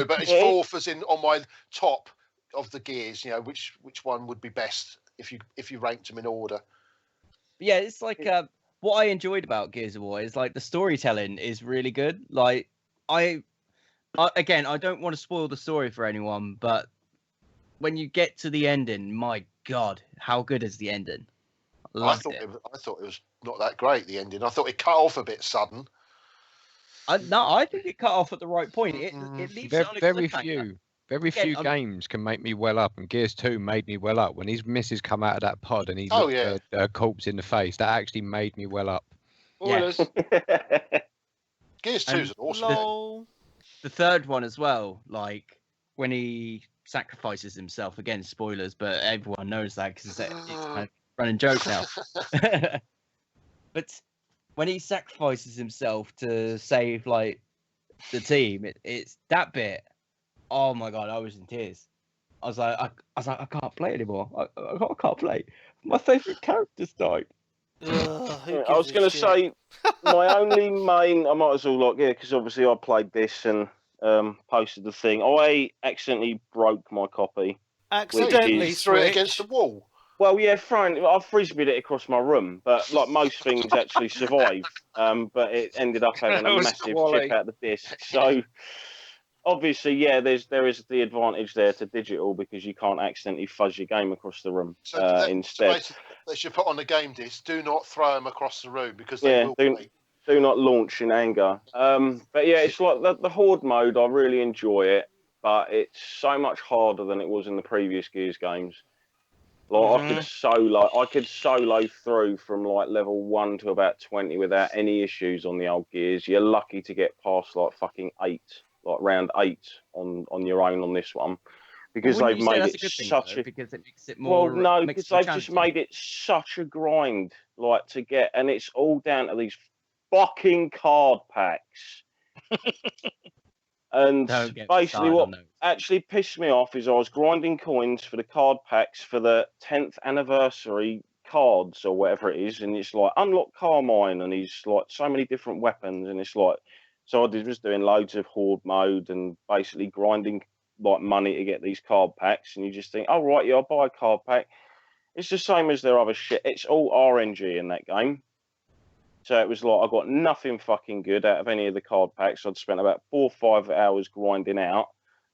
but it's 4th as in on my top of the Gears. Which one would be best if you ranked them in order? Yeah, it's like what I enjoyed about Gears of War is like the storytelling is really good. Like I don't want to spoil the story for anyone, but when you get to the ending, my God, how good is the ending? I thought it was not that great, the ending. I thought it cut off a bit sudden. I think it cut off at the right point. It leaves it on a cliffhanger. Very few games can make me well up, and Gears 2 made me well up. When his missus come out of that pod and he looked a corpse in the face, that actually made me well up. Spoilers. Gears 2 is an awesome. The third one as well, like when he sacrifices himself, again, spoilers, but everyone knows that because it's kind of running joke now. But when he sacrifices himself to save like the team. It's that bit. Oh my god, I was in tears. I was like, I can't play anymore. I can't play. My favourite character's died. I was going to say, my only main, I might as well because obviously I played this and posted the thing. I accidentally broke my copy. Accidentally threw it against the wall. Well, yeah, I frisbeed it across my room, but like most things, actually survived. But it ended up having a massive chip out the disc. So obviously, yeah, there is the advantage there to digital because you can't accidentally fuzz your game across the room. Instead, they should put on the game disc. Do not throw them across the room because they will break. Do not launch in anger. But yeah, it's like the horde mode. I really enjoy it, but it's so much harder than it was in the previous Gears games. Like I could solo through from like level 1 to about 20 without any issues on the old Gears. You're lucky to get past like fucking 8, like round 8 on your own on this one, because they've made it such because it makes it more. Well, no, because they've just made it such a grind, like to get, and it's all down to these fucking card packs. And basically, what actually pissed me off is I was grinding coins for the card packs for the 10th anniversary cards or whatever it is, and it's like unlock Carmine, and he's like so many different weapons, and it's like, so I was doing loads of horde mode and basically grinding like money to get these card packs, and you just think, oh right, yeah, I'll buy a card pack. It's the same as their other shit. It's all RNG in that game. So it was like I got nothing fucking good out of any of the card packs. I'd spent about 4 or 5 hours grinding out.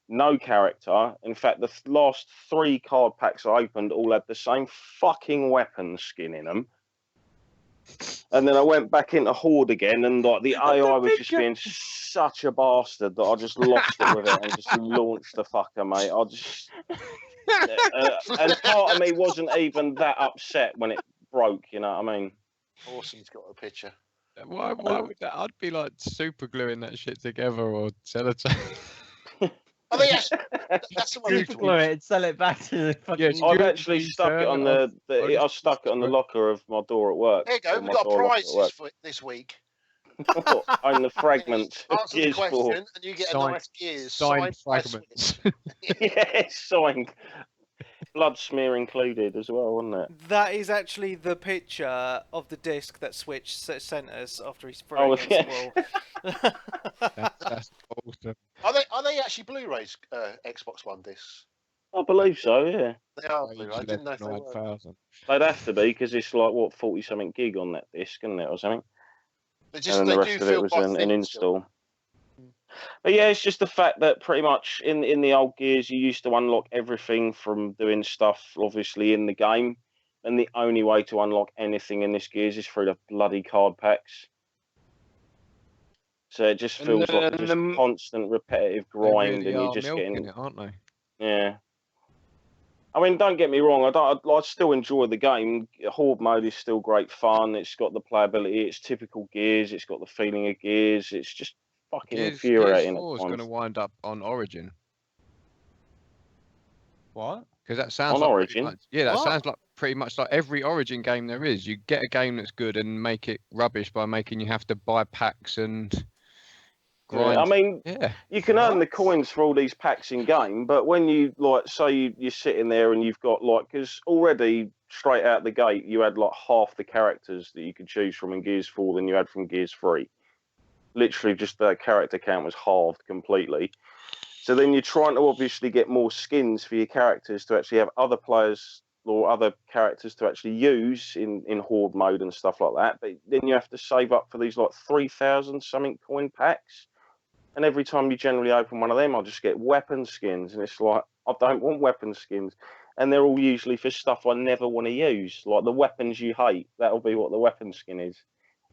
No character. In fact, the last 3 card packs I opened all had the same fucking weapon skin in them. And then I went back into Horde again, and like the AI was just being such a bastard that I just lost it with it and just launched the fucker, mate. I just and part of me wasn't even that upset when it broke. You know what I mean? Awesome's got a picture. Why would that? I'd be like super gluing that shit together or sellotape. I think that's the one. Super glue it and sell it back to the fucking. I've actually stuck it on I stuck it on the locker of my door at work. There you go. We've got prizes for this week. Own the fragment. Answer the question, and you get a nice Gears signed fragments. Yeah, signed. Blood smear included as well, wasn't it? That is actually the picture of the disc that Switch sent us after he threw it against the wall. That's awesome. Are they actually Blu-rays Xbox One discs? I believe so, yeah. They are Blu-ray. I didn't know if they were. They'd have to be, because it's like, what, 40-something gig on that disc, isn't it, or something? And then the rest of it was an install. But yeah, it's just the fact that pretty much in the old Gears, you used to unlock everything from doing stuff, obviously, in the game. And the only way to unlock anything in this Gears is through the bloody card packs. So it just feels like just constant repetitive grind, and you're just getting it, aren't they? Yeah. I mean, don't get me wrong. I still enjoy the game. Horde mode is still great fun. It's got the playability. It's typical Gears. It's got the feeling of Gears. It's just fucking infuriating. Gears 4 is going to wind up on Origin. What? Because that sounds on like Origin. Sounds like pretty much like every Origin game there is. You get a game that's good and make it rubbish by making you have to buy packs and grind. Yeah, I mean, you can earn the coins for all these packs in game, but when you like say you're sitting there and you've got like, because already straight out the gate you had like half the characters that you could choose from in Gears 4 than you had from Gears 3. Literally, just the character count was halved completely. So then you're trying to obviously get more skins for your characters to actually have other players or other characters to actually use in Horde mode and stuff like that. But then you have to save up for these like 3,000 something coin packs. And every time you generally open one of them, I'll just get weapon skins. And it's like, I don't want weapon skins. And they're all usually for stuff I never want to use. Like the weapons you hate, that'll be what the weapon skin is.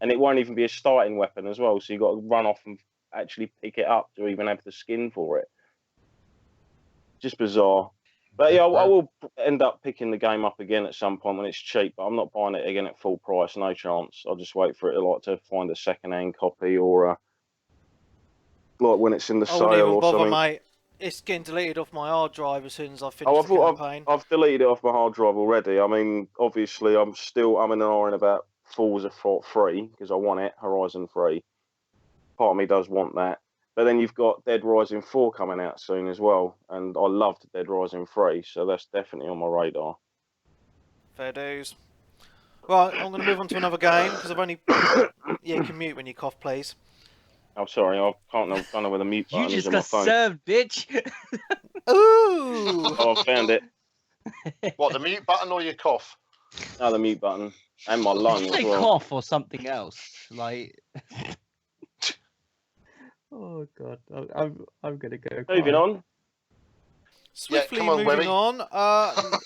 And it won't even be a starting weapon as well. So you've got to run off and actually pick it up to even have the skin for it. Just bizarre. But yeah, I will end up picking the game up again at some point when it's cheap. But I'm not buying it again at full price. No chance. I'll just wait for it to find a second-hand copy or like when it's in the sale or something. Mate. It's getting deleted off my hard drive as soon as I finish the campaign. I've deleted it off my hard drive already. I mean, obviously, I'm in an iron about Forza 3 because I want it, Horizon 3. Part of me does want that. But then you've got Dead Rising 4 coming out soon as well, and I loved Dead Rising 3, so that's definitely on my radar. Fair dues. Right, I'm going to move on to another game because I've only. Yeah, you can mute when you cough, please. I'm sorry, I don't know where the mute button You is just on my got phone. served, bitch. Ooh! Oh, I found it. What, the mute button or your cough? No, the mute button. And my lung Did as you say well. cough or something else? Like. Oh god, I'm gonna go. Moving on. Swiftly come on, moving Webby. on.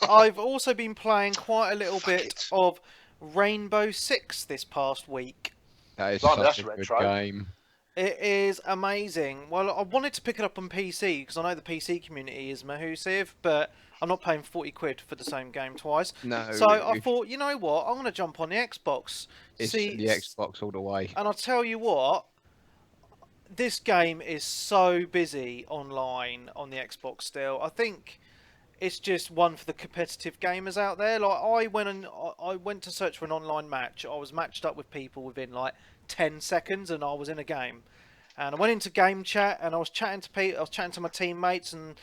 I've also been playing quite a little bit of Rainbow Six this past week. That is Blimey, such that's a good retro. game. It is amazing. Well, I wanted to pick it up on PC because I know the PC community is massive, but I'm not paying 40 quid for the same game twice. No. So I thought, you know what? I'm going to jump on the Xbox. It's the Xbox all the way. And I'll tell you what, this game is so busy online on the Xbox still. I think it's just one for the competitive gamers out there. Like I went to search for an online match. I was matched up with people within like 10 seconds, and I was in a game. And I went into game chat, and I was chatting to people. I was chatting to my teammates, and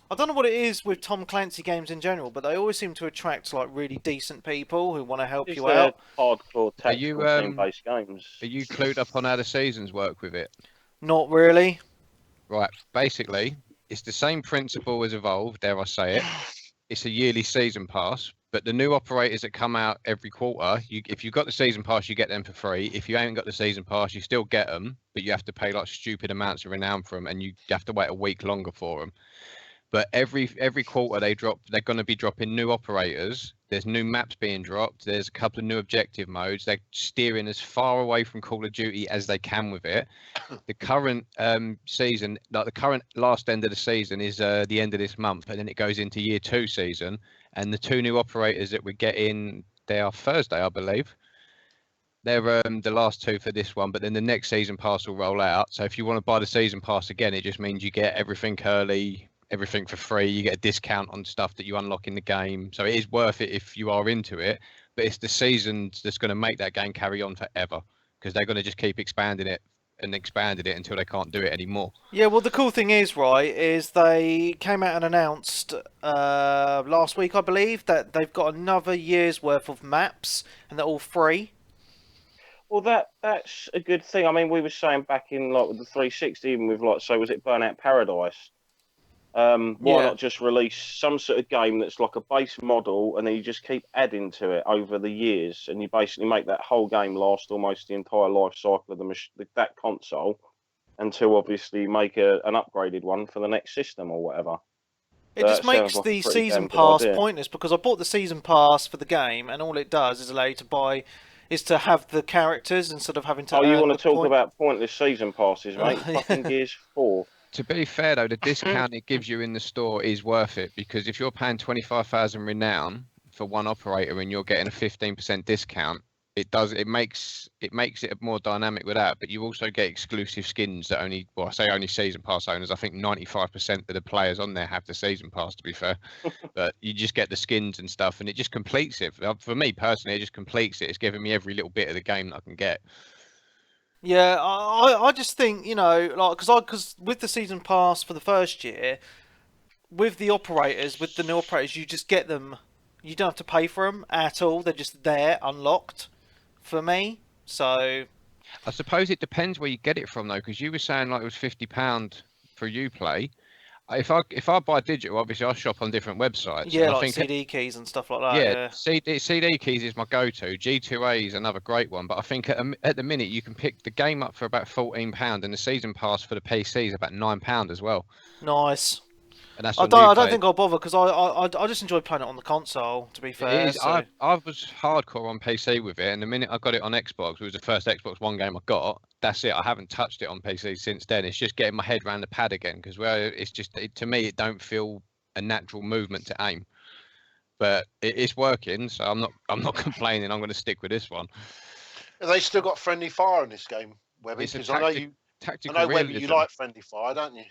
I don't know what it is with Tom Clancy games in general, but they always seem to attract like really decent people who want to help you out. Hardcore tactical team-based games. Are you clued up on how the seasons work with it? Not really. Right. Basically, it's the same principle as Evolve, dare I say it. It's a yearly season pass, but the new operators that come out every quarter, if you've got the season pass, you get them for free. If you ain't got the season pass, you still get them, but you have to pay like stupid amounts of renown for them, and you have to wait a week longer for them. But every quarter they're going to be dropping new operators. There's new maps being dropped. There's a couple of new objective modes. They're steering as far away from Call of Duty as they can with it. The current season, like the current last end of the season, is the end of this month, and then it goes into year 2 season. And the 2 new operators that we're getting, they are Thursday, I believe. They're the last 2 for this one, but then the next season pass will roll out. So if you want to buy the season pass again, it just means you get everything early. Everything for free. You get a discount on stuff that you unlock in the game, so it is worth it if you are into it. But it's the seasons that's going to make that game carry on forever, because they're going to just keep expanding it and expanding it until they can't do it anymore. Yeah, well, the cool thing is, right, is they came out and announced last week, I believe, that they've got another year's worth of maps, and they're all free. Well, that's a good thing. I mean, we were saying back in like with the 360, even with like, so was it Burnout Paradise? Why not just release some sort of game that's like a base model, and then you just keep adding to it over the years, and you basically make that whole game last almost the entire life cycle of that console, until obviously you make an upgraded one for the next system or whatever. It just makes the season pass pointless, because I bought the season pass for the game, and all it does is allow you to have the characters instead of having to. Oh, you want to talk about pointless season passes, mate? Fucking Gears 4. To be fair, though, the discount it gives you in the store is worth it, because if you're paying 25,000 renown for one operator and you're getting a 15% discount, it makes it more dynamic with that. But you also get exclusive skins that only season pass owners. I think 95% of the players on there have the season pass, to be fair. But you just get the skins and stuff, and it just completes it. For me personally, it just completes it. It's giving me every little bit of the game that I can get. Yeah, I just think, like, because with the season pass for the first year, with the new operators, you just get them. You don't have to pay for them at all. They're just there, unlocked, for me. So, I suppose it depends where you get it from, though, because you were saying like it was £50 for Uplay. If I buy digital, obviously I shop on different websites. Yeah, and like I think CD keys and stuff like that. Yeah. CD keys is my go-to. G2A is another great one, but I think at the minute you can pick the game up for about £14, and the season pass for the PC is about £9 as well. Nice. And that's I don't think I'll bother, because I just enjoy playing it on the console, to be fair. I was hardcore on PC with it, and the minute I got it on Xbox, it was the first Xbox One game I got. That's it. I haven't touched it on PC since then. It's just getting my head around the pad again, because it's just to me it don't feel a natural movement to aim. But it's working, so I'm not complaining. I'm going to stick with this one. Have they still got friendly fire in this game, Webby? Because I know Webby, you like friendly fire, don't you?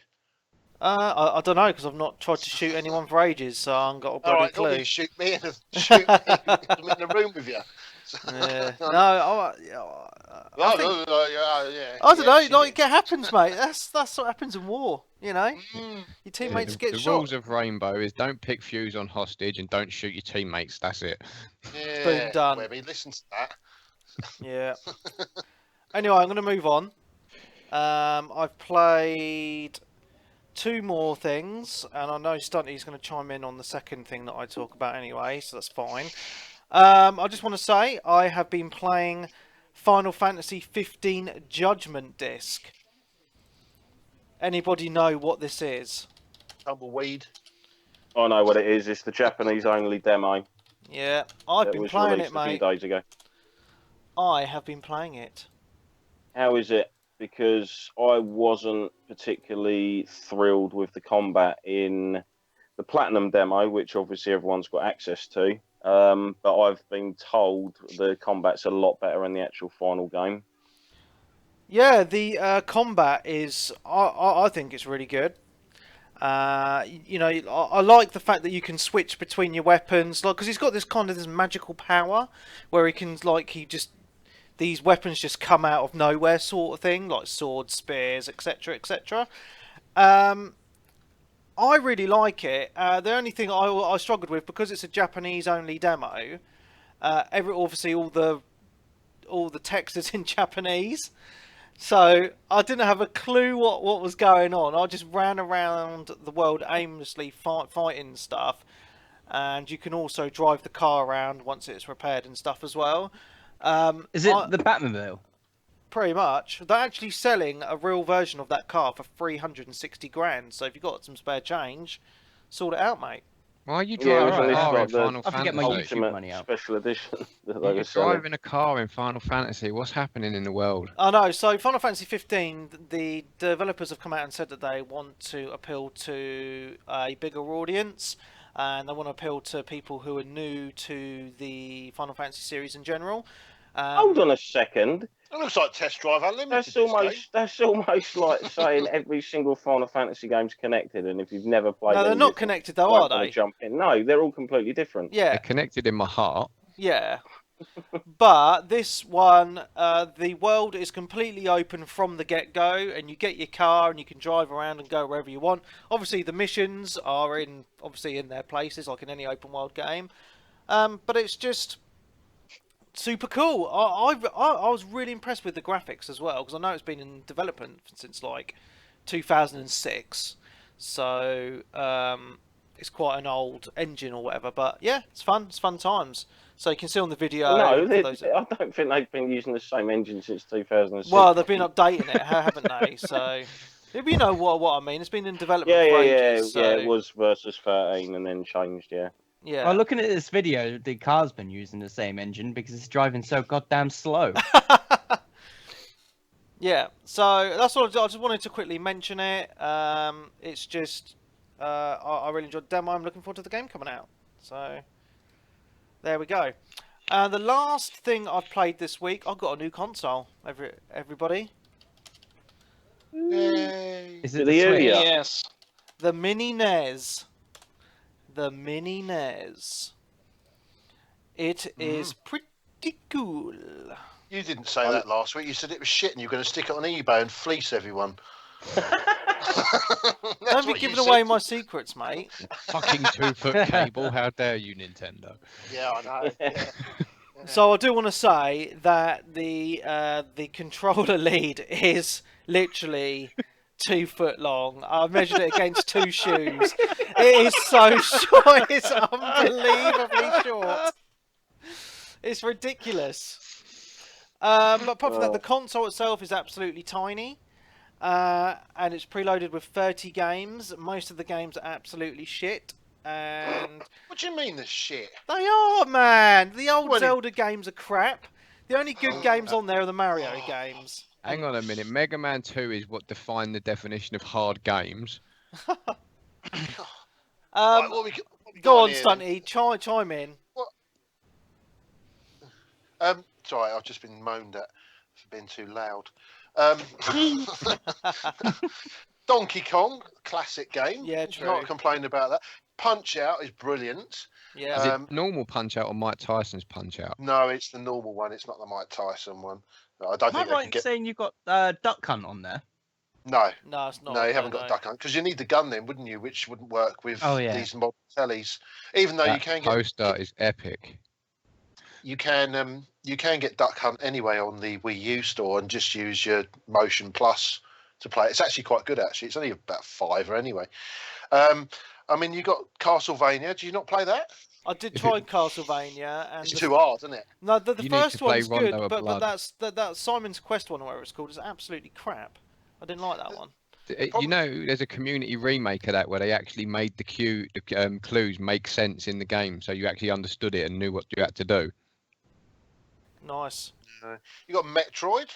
I don't know, because I've not tried to shoot anyone for ages, so I haven't got a bloody clue. You shoot me and shoot me in the room with you. Yeah. No, I think, yeah. I don't know. she Like did. it happens, mate. That's what happens in war. You know, Mm. your teammates the get the shot. rules of Rainbow is don't pick Fuse on hostage and don't shoot your teammates. That's it. Yeah, done. Webby, listen to that. Yeah. Anyway, I'm going to move on. I've played 2 more things, and I know Stunty's going to chime in on the second thing that I talk about anyway, so that's fine. I just want to say I have been playing Final Fantasy 15 Judgment Disc. Anybody know what this is? Tumbleweed. I know what it is. It's the Japanese only demo. Yeah, I've that been was playing released it, a few mate. days ago. I have been playing it. How is it? Because I wasn't particularly thrilled with the combat in the Platinum demo, which obviously everyone's got access to. But I've been told the combat's a lot better in the actual final game. Yeah, the combat is. I think it's really good. You know, I like the fact that you can switch between your weapons, like because he's got this kind of this magical power where these weapons just come out of nowhere, sort of thing, like swords, spears, etc., etc. I really like it. The only thing I struggled with, because it's a Japanese only demo, obviously all the text is in Japanese. So I didn't have a clue what was going on. I just ran around the world aimlessly fighting stuff, and you can also drive the car around once it's repaired and stuff as well. Is it the Batmobile? Pretty much. They're actually selling a real version of that car for 360 grand. So if you've got some spare change, sort it out, mate. Why are you Yeah, driving a alright, car in like the Final I forget my Fantasy? YouTube money Ultimate out. special edition that they You're were selling. driving a car in Final Fantasy. What's happening in the world? I know. So Final Fantasy 15, the developers have come out and said that they want to appeal to a bigger audience, and they want to appeal to people who are new to the Final Fantasy series in general. Hold on a second. It looks like Test Drive Unlimited. That's almost like saying every single Final Fantasy game's connected, and if you've never played, No, they're them, not you connected though, won't are wanna they? jump in. No, they're all completely different. Yeah, They're connected in my heart. yeah. But this one, the world is completely open from the get-go, and you get your car and you can drive around and go wherever you want. Obviously, the missions are in their places, like in any open world game. But it's just super cool. I was really impressed with the graphics as well, because I know it's been in development since like 2006, so it's quite an old engine or whatever. But yeah, it's fun. It's fun times. So you can see on the video. No, for those I don't think they've been using the same engine since 2006. well, they've been updating it, haven't they? So you know what I mean. It's been in development for ages. So, yeah. It was versus 13 and then changed. Yeah. yeah. Well, looking at this video, the car's been using the same engine because it's driving so goddamn slow. Yeah, so that's all. I just wanted to quickly mention it. It's just I really enjoyed the demo. I'm looking forward to the game coming out. So there we go. The last thing I've played this week, I've got a new console. Everybody, Yay. Is Did it they the hear Switch? you? Yes. the Mini NES. The Mini NES. It is pretty cool. You didn't say that last week. You said it was shit and you were going to stick it on eBay and fleece everyone. Don't be giving away my secrets, mate. Fucking 2-foot cable. How dare you, Nintendo? Yeah, I know. Yeah. So I do want to say that the controller lead is literally 2 foot long. I measured it against 2 shoes. It is so short. It's unbelievably short. It's ridiculous. But apart from that, the console itself is absolutely tiny. And it's preloaded with 30 games. Most of the games are absolutely shit. And What do you mean this shit? they are, man. The old Well, Zelda games are crap. The only good games on there are the Mario games. Hang on a minute. Mega Man 2 is what defined the definition of hard games. Right, what we Go got on, here Stunty. Chime in. then? Sorry, I've just been moaned at for being too loud. Donkey Kong, classic game. Yeah, Can't true. complain about that. Punch Out is brilliant. Yeah. Is it normal Punch Out or Mike Tyson's Punch Out? No, it's the normal one. It's not the Mike Tyson one. I don't Am I think they right can in get. saying you've got Duck Hunt on there? No, No, it's not. no, you haven't no. got Duck Hunt because you need the gun then, wouldn't you? Which wouldn't work with Oh, yeah. these modern tellies. Even though That you can poster is epic. you can get Duck Hunt anyway on the Wii U store and just use your Motion Plus to play. It's actually quite good. Actually, it's only about £5 anyway. I mean, you got Castlevania. Do you not play that? I did try Castlevania, and It's too hard, isn't it? no, the You need first to play one's good, Rondo of but Blood. that Simon's Quest one, or whatever it's called, is absolutely crap. I didn't like that one. You know, there's a community remake of that where they actually made the clues make sense in the game, so you actually understood it and knew what you had to do. Nice. You got Metroid.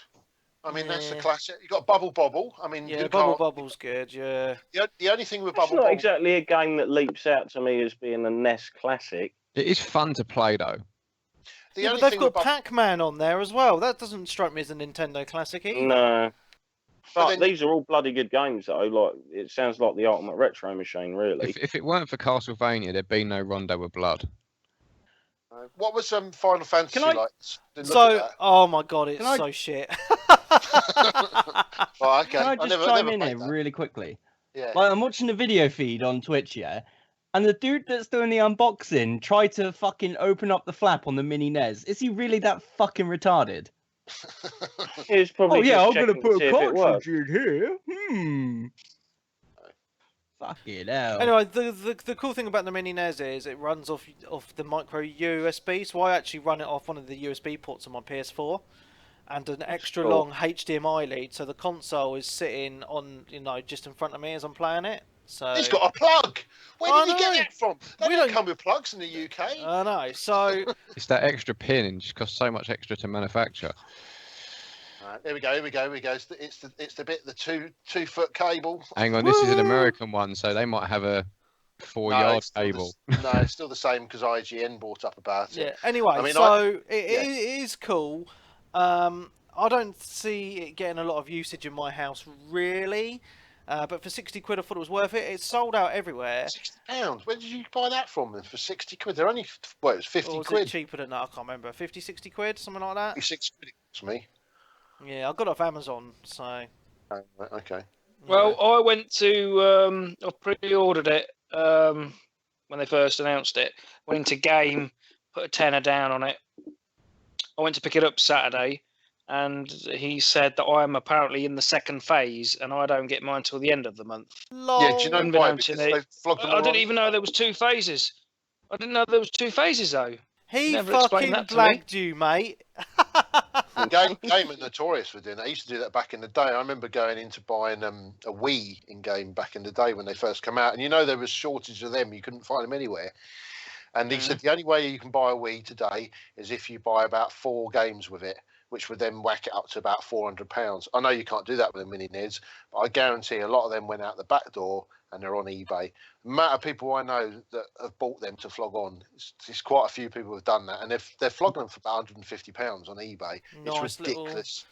I mean, that's the Yeah. classic. You got Bubble Bobble. I mean, Yeah, who Bubble can't- Bubble's good. Yeah. The only thing with It's Bubble not Bobble, exactly a game that leaps out to me as being a NES classic. It is fun to play though. the Yeah, only but they've thing got with Bubble, Pac-Man on there as well. That doesn't strike me as a Nintendo classic either. No. But then- these are all bloody good games, though. Like, it sounds like the ultimate retro machine, really. If it weren't for Castlevania, there'd be no Rondo of Blood. what was Final Fantasy Can I- like? Didn't look So, at oh my god, it's Can I- so shit. that. Well, okay. Can I just never chime in played here that. really quickly? Yeah. Like, I'm watching the video feed on Twitch, yeah, and the dude that's doing the unboxing tried to fucking open up the flap on the mini NES. Is he really that fucking retarded? It's probably Oh yeah, just I'm gonna checking put to see a if it works. cartridge in here. Fucking hell. Anyway, the cool thing about the mini NES is it runs off the micro USB, so I actually run it off one of the USB ports on my PS4, and an extra cool. long HDMI lead, so the console is sitting on, just in front of me as I'm playing it. So He's got a plug. Where I did you get know. that from? They We don't don't- come with plugs in the UK. I know. So It's that extra pin and just costs so much extra to manufacture. Right, here we go. It's the bit, the 2-foot cable. Hang on, this is an Woo! American one, so they might have a 4-yard it's still cable. no, it's still the same because IGN brought up about yeah. it. Anyway, I mean, it is cool. I don't see it getting a lot of usage in my house really. But for £60, I thought it was worth it. It's sold out everywhere. £60. Where did you buy that from then? For £60? They're only, well, it was 50 Or was quid. it cheaper than that? I can't remember. 50, 60 quid, something like that. 56 quid it cost me. Yeah, I got it off Amazon, so. Oh, right, okay. Well, I went to I pre-ordered it when they first announced it. Went into Game, put a tenner down on it. I went to pick it up Saturday, and he said that I am apparently in the second phase, and I don't get mine till the end of the month. Lol. Yeah, do you know why? Unbeknownst Because to me. they've flogged them I all didn't on. even know there was 2 phases. I didn't know there was 2 phases though. He Never fucking explained that to me. blagged you, mate. Game are notorious for doing that. I used to do that back in the day. I remember going into buying a Wii in Game back in the day when they first come out, and there was shortage of them. You couldn't find them anywhere. And he said the only way you can buy a Wii today is if you buy about 4 games with it, which would then whack it up to about £400. I know you can't do that with a mini NES, but I guarantee a lot of them went out the back door and they're on eBay. The amount of people I know that have bought them to flog on, it's quite a few people have done that, and they're flogging them for about £150 on eBay. Nice It's ridiculous.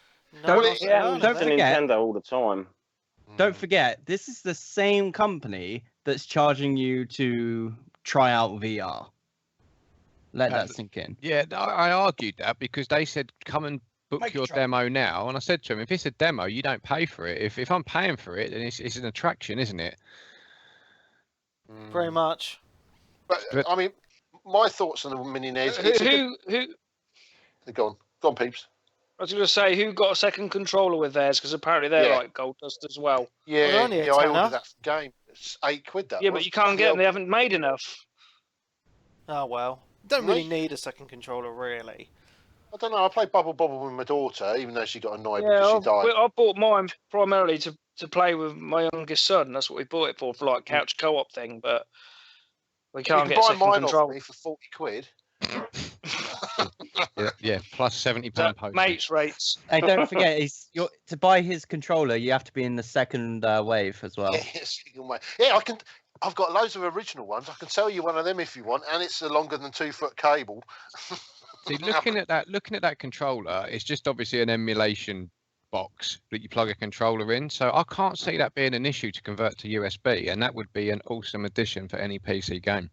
Don't- nice Yeah, little- it's don't for forget- Nintendo all the time. Don't forget, this is the same company that's charging you to try out VR. Let that sink in. Yeah, I argued that because they said come and book Make a your try. demo now, and I said to him, if it's a demo, you don't pay for it. If I'm paying for it, then it's an attraction, isn't it? Very much. But I mean, my thoughts on the mini NES. Who? Go on, peeps. I was going to say who got a second controller with theirs because apparently they're Yeah. like gold dust as well. Yeah, only a yeah, I tenner. ordered that from Game. It's £8 that Yeah, was. but you can't get them. They Yeah. haven't made enough. Oh well. Don't No. really need a second controller, really. I don't know. I played Bubble Bobble with my daughter, even though she got annoyed Yeah, because she I, died. I bought mine primarily to play with my youngest son. That's what we bought it for like couch co-op thing. But we You can't can get a buy second mine off controller. me for £40. Yeah, plus £70 That postage. mates rates. Hey, don't forget, to buy his controller, you have to be in the second wave as well. Yeah, I can. I've got loads of original ones. I can sell you one of them if you want, and it's a longer than 2-foot cable. See, looking at that controller, it's just obviously an emulation box that you plug a controller in. So I can't see that being an issue to convert to USB, and that would be an awesome addition for any PC game.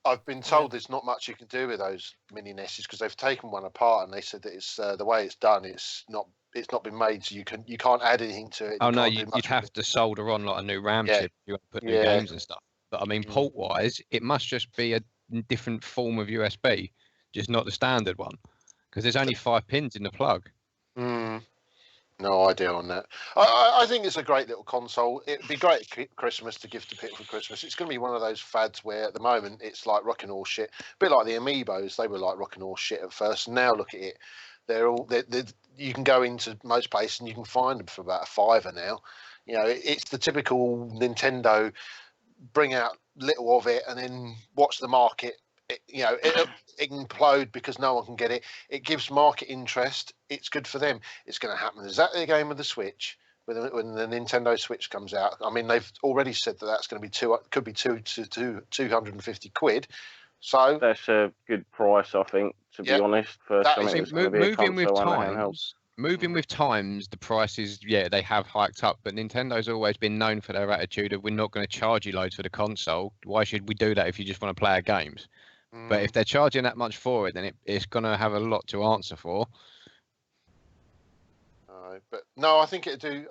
I've been told there's not much you can do with those mini NESs because they've taken one apart and they said that it's the way it's done. It's not been made, so you can't add anything to it. Oh no, you'd have to solder on like a new RAM chip. You want to put new games and stuff. But I mean, port-wise, it must just be a different form of USB, just not the standard one, because there's only 5 pins in the plug. No idea on that. I think it's a great little console. It'd be great at Christmas to gift a pit for Christmas. It's going to be one of those fads where at the moment it's like rocking horse shit. A bit like the Amiibos, they were like rocking horse shit at first. Now look at it. They're you can go into most places and you can find them for about $5 now. You know, it's the typical Nintendo, bring out little of it and then watch the market. It implode because no one can get it. It gives market interest. It's good for them. It's going to happen exactly the game with the Switch when the Nintendo Switch comes out. I mean, they've already said that that's going to be could be 250 quid. So that's a good price, I think, to be honest. For something that's going to be a console and a handheld. Moving with times, the prices, they have hiked up, but Nintendo's always been known for their attitude of we're not going to charge you loads for the console. Why should we do that if you just want to play our games? But if they're charging that much for it, then it's going to have a lot to answer for. But no, I think it'd do.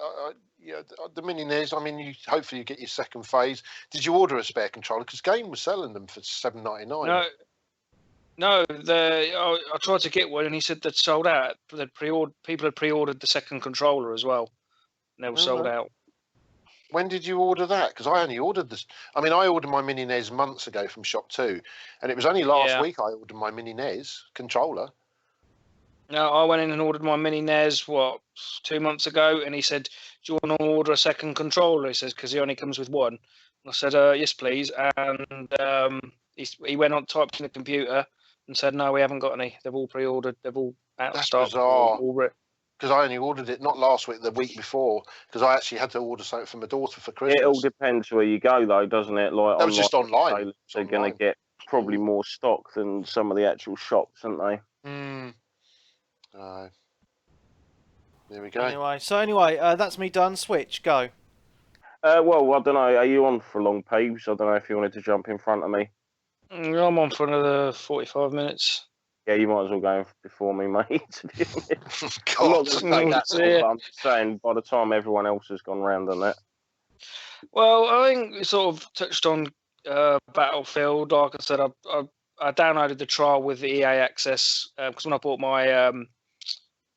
The mini NES. I mean, hopefully you get your second phase. Did you order a spare controller? Because Game was selling them for $7.99. No. I tried to get one, and he said they'd sold out. People had pre-ordered the second controller as well, and they were sold out. When did you order that? Because I only ordered this. I mean, I ordered my mini NES months ago from Shop 2, and it was only last week I ordered my mini NES controller. No, I went in and ordered my mini NES 2 months ago, and he said, "Do you want to order a second controller?" He says because he only comes with one. And I said, "Yes, please." And he went on, typed in the computer, and said, "No, we haven't got any. They've all pre-ordered. They've all out of stock." That's bizarre. Because I only ordered it not last week, the week before, because I actually had to order something for my daughter for Christmas. It all depends where you go, though, doesn't it? Like that was just online. They're going to get probably more stock than some of the actual shops, aren't they? There we go. Anyway, that's me done. Switch, go. Well, I don't know. Are you on for long, Peeves? I don't know if you wanted to jump in front of me. I'm on for another 45 minutes. Yeah, you might as well go before me, mate. To be honest. God, I'm not going to take that long, but I'm just saying by the time everyone else has gone round on it. Well, I think we sort of touched on Battlefield. Like I said, I downloaded the trial with the EA Access because when I bought my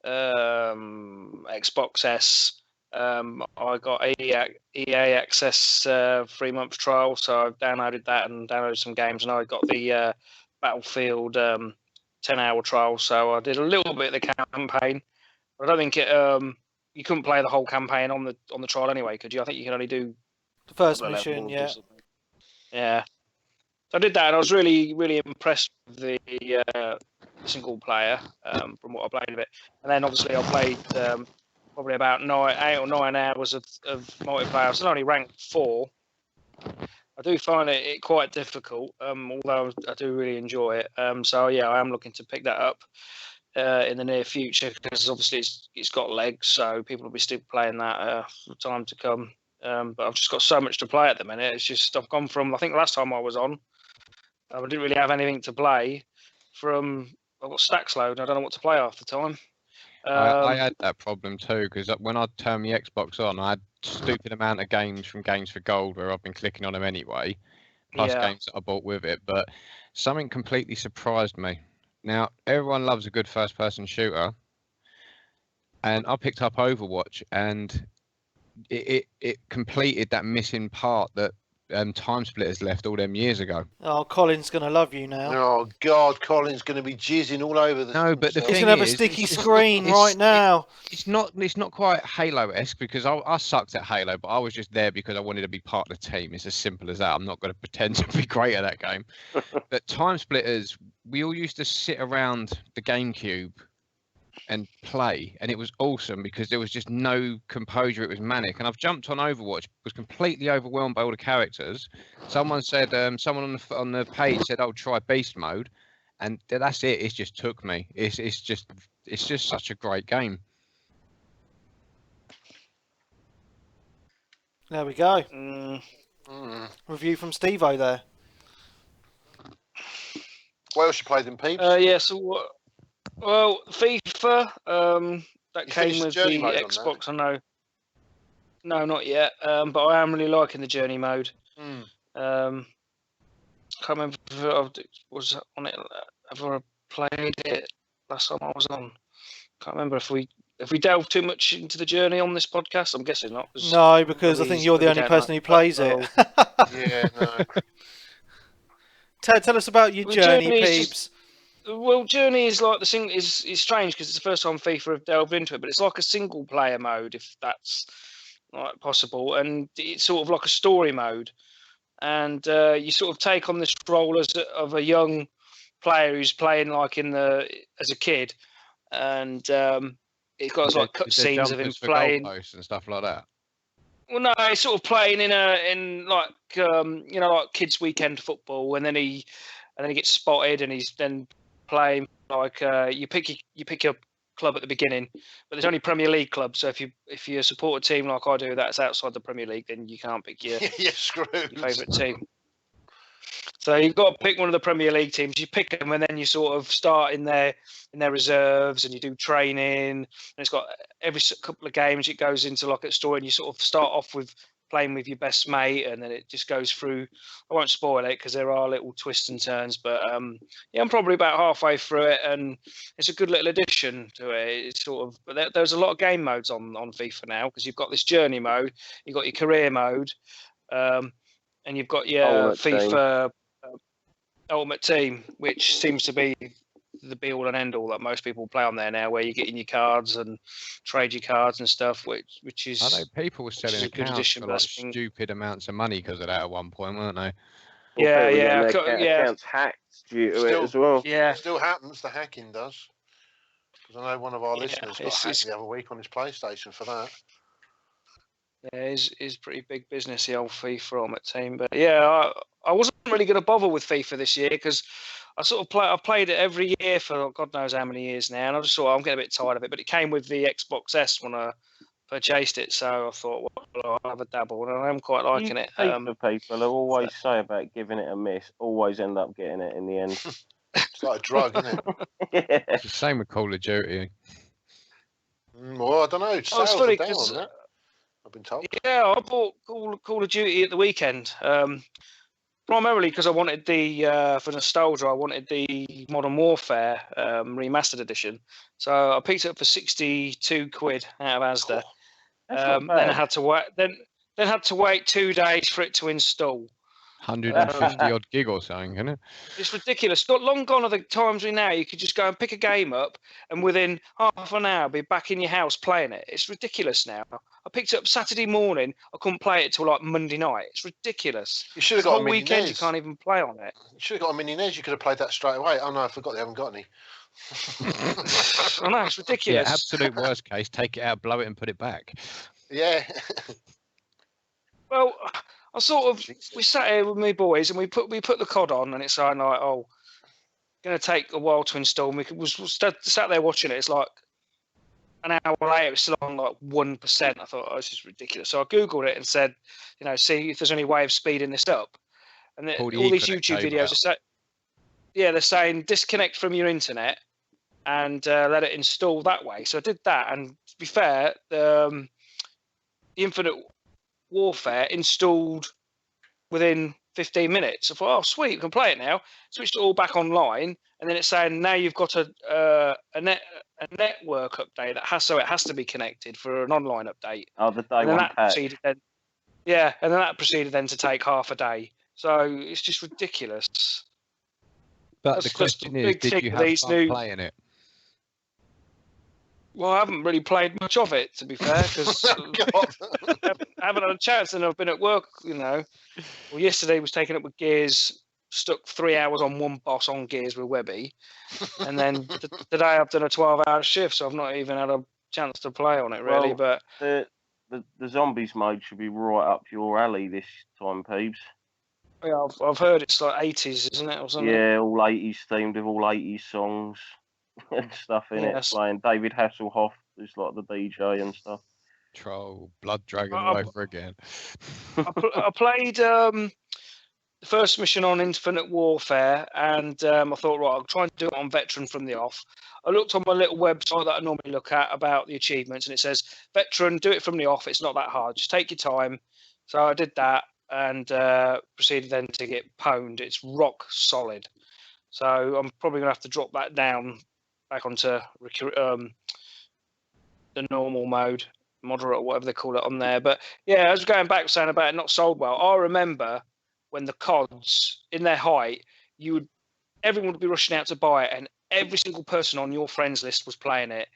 Xbox S, I got EA Access 3-month trial, so I downloaded that and downloaded some games, and I got the Battlefield 10-hour trial, so I did a little bit of the campaign. But I don't think you couldn't play the whole campaign on the trial anyway, could you? I think you can only do the first mission, yeah. Yeah. So I did that, and I was really, really impressed with the single player from what I played of it. And then obviously I played probably about 8 or 9 hours of multiplayer. I was only ranked 4. I do find it quite difficult, although I do really enjoy it. So yeah, I am looking to pick that up in the near future because obviously it's got legs, so people will be still playing that for time to come. But I've just got so much to play at the minute. It's just I've gone from, I think last time I was on, I didn't really have anything to play. I've got stacks load. I don't know what to play half the time. I had that problem too because when I turned my Xbox on, I had a stupid amount of games from Games for Gold where I've been clicking on them anyway, plus games that I bought with it. But something completely surprised me. Now, everyone loves a good first-person shooter, and I picked up Overwatch, and it completed that missing part that Time Splitters left all them years ago. Oh, Colin's going to love you now. Oh, God, Colin's going to be jizzing all over the... No, but the thing he's going to have a sticky screen right now. It's not quite Halo-esque because I sucked at Halo, but I was just there because I wanted to be part of the team. It's as simple as that. I'm not going to pretend to be great at that game. But Time Splitters, we all used to sit around the GameCube and play, and it was awesome because there was just no composure. It was manic, and I've jumped on Overwatch, was completely overwhelmed by all the characters. Someone said, someone on the page said, "Oh, try beast mode," and that's it. It just took me. It's just such a great game. There we go. Review from Steve-O there. What else you played in, Peeps? Yeah. So what? Well, FIFA. That You came finished with Journey the mode on Xbox. I know. No, not yet. But I am really liking the Journey mode. Can't remember if I was on it. Have I played it last time I was on? Can't remember if we delved too much into the Journey on this podcast. I'm guessing not. No, because I think you're the only person who plays it. Yeah, no. Tell us about your Well, Journey, Journey is Peeps. Well, Journey is like the thing is strange because it's the first time FIFA have delved into it, but it's like a single player mode if that's like possible, and it's sort of like a story mode, and you sort of take on this role of a young player who's playing like as a kid, and it got like cutscenes of him playing goalposts and stuff like that. Well, no, he's sort of playing in like like kids' weekend football, and then he gets spotted, and he's then playing like you pick your club at the beginning, but there's only Premier League clubs. So if you support a team like I do that's outside the Premier League, then you can't pick your favourite team. So you've got to pick one of the Premier League teams. You pick them, and then you sort of start in their reserves, and you do training. And it's got every couple of games it goes into like a story, and you sort of start off with playing with your best mate, and then it just goes through. I won't spoil it because there are little twists and turns, but yeah, I'm probably about halfway through it, and it's a good little addition to it. It's sort of, but there's a lot of game modes on FIFA now because you've got this journey mode, you've got your career mode, and you've got your Ultimate FIFA. Ultimate Team, which seems to be the be all and end all that most people play on there now, where you get in your cards and trade your cards and stuff, which is. I know people were selling accounts for like stupid amounts of money because of that at one point, weren't they? Yeah. Accounts hacked due to it as well. Yeah, it still happens. The hacking does. Because I know one of our listeners got hacked the other week on his PlayStation for that. Yeah, it's pretty big business, the old FIFA Ultimate Team. But yeah, I wasn't really going to bother with FIFA this year because I've played it every year for God knows how many years now, and I just thought I'm getting a bit tired of it. But it came with the Xbox S when I purchased it, so I thought, well, I'll have a dabble, and I'm quite liking it. FIFA people who always say about giving it a miss always end up getting it in the end. It's like a drug, isn't it? Yeah. It's the same with Call of Duty. Well, I don't know. Sales are down on that. I've been told. Yeah, I bought Call of Duty at the weekend, primarily because I wanted for nostalgia, I wanted the Modern Warfare remastered edition. So I picked it up for £62 out of Asda. Then I had to wait. Then had to wait 2 days for it to install. 150 odd gig or something, isn't it? It's ridiculous. Not long gone are the times now you could just go and pick a game up and within half an hour be back in your house playing it. It's ridiculous now. I picked it up Saturday morning. I couldn't play it till like Monday night. It's ridiculous. You should have got a mini weekend. NES. You can't even play on it. You should have got a mini NES. You could have played that straight away. Oh no, I forgot they haven't got any. I know, it's ridiculous. Yeah, absolute worst case, take it out, blow it, and put it back. Yeah. Well, we sat here with my boys and we put the COD on, and it's like, oh, going to take a while to install. And we sat there watching it. It's like an hour later, it's still on like 1%. I thought, oh, this is ridiculous. So I googled it and said, see if there's any way of speeding this up. And all these YouTube videos they're saying disconnect from your internet and let it install that way. So I did that, and to be fair, the Infinite Warfare installed within 15 minutes. I thought, oh sweet, we can play it now. Switched it all back online, and then it's saying now you've got a network update it has to be connected for an online update. Oh, the day one patch. And then that proceeded then to take half a day. So it's just ridiculous. But the question is, did you have fun playing it? Well, I haven't really played much of it, to be fair, because I haven't had a chance, and I've been at work, Well, yesterday was taken up with Gears, stuck 3 hours on one boss on Gears with Webby, and then today I've done a 12-hour shift, so I've not even had a chance to play on it, really. Well, but the zombies mode should be right up your alley this time, Peeps. Yeah, I've heard it's like 80s, isn't it, or something? Yeah, all 80s themed with all 80s songs and stuff in it. Playing David Hasselhoff is like the DJ and stuff. Troll, Blood Dragon I- all I- over again. I played the first mission on Infinite Warfare, and I thought, right, I'll try and do it on Veteran from the off. I looked on my little website that I normally look at about the achievements, and it says, Veteran, do it from the off. It's not that hard. Just take your time. So I did that and proceeded then to get pwned. It's rock solid. So I'm probably going to have to drop that down back onto the normal mode, moderate, or whatever they call it on there. But yeah, I was going back saying about it not sold well. I remember when the CODs in their height, everyone would be rushing out to buy it, and every single person on your friends list was playing it.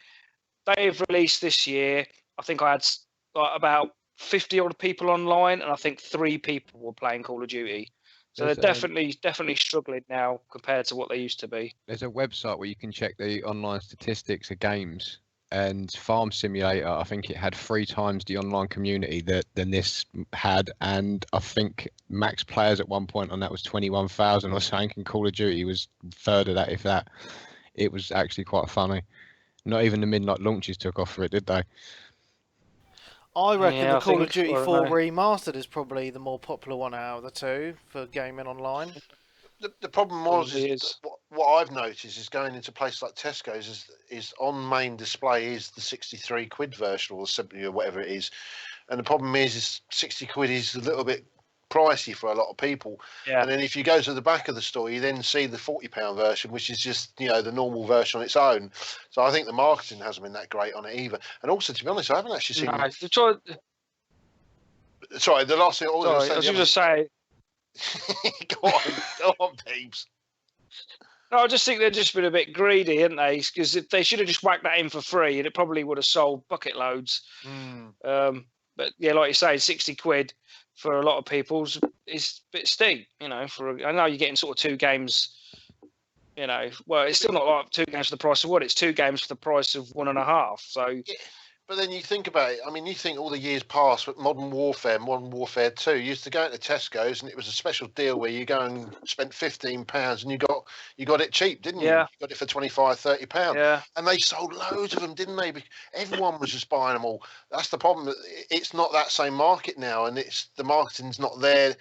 They've released this year. I think I had about 50 odd people online, and I think 3 people were playing Call of Duty. So There's, they're definitely struggling now compared to what they used to be. There's a website where you can check the online statistics of games, and Farm Simulator, I think it had 3 times the online community than this had, and I think max players at one point on that was 21,000 or something, and Call of Duty was third of that, if that. It was actually quite funny. Not even the midnight launches took off for it, did they? I reckon Yeah, the I Call of think- Duty I don't 4 know. Remastered is probably the more popular one out of the two for gaming online. The problem was Probably is is. what I've noticed is going into places like Tesco's is on main display is the 63 quid version or simply or whatever it is, and the problem is 60 quid is a little bit pricey for a lot of people. Yeah. And then if you go to the back of the store, you then see the £40 version, which is just the normal version on its own. So I think the marketing hasn't been that great on it either. And also, to be honest, I haven't actually seen. No, Sorry, the last thing I was I going was to going to say. go on, Peeps. No, I just think they've just been a bit greedy, haven't they? Because if they should have just whacked that in for free, and it probably would have sold bucket loads. But yeah, like you say, 60 quid for a lot of people is a bit steep. I know you're getting sort of 2 games. Well, it's still not like 2 games for the price of what? It's 2 games for the price of 1.5. So. Yeah. But then you think about it. I mean, you think all the years past with Modern Warfare 2, you used to go into Tesco's and it was a special deal where you go and spent £15 and you got it cheap, didn't you? Yeah. You got it for £25-30. Yeah. And they sold loads of them, didn't they? Everyone was just buying them all. That's the problem. It's not that same market now, and the marketing's not there.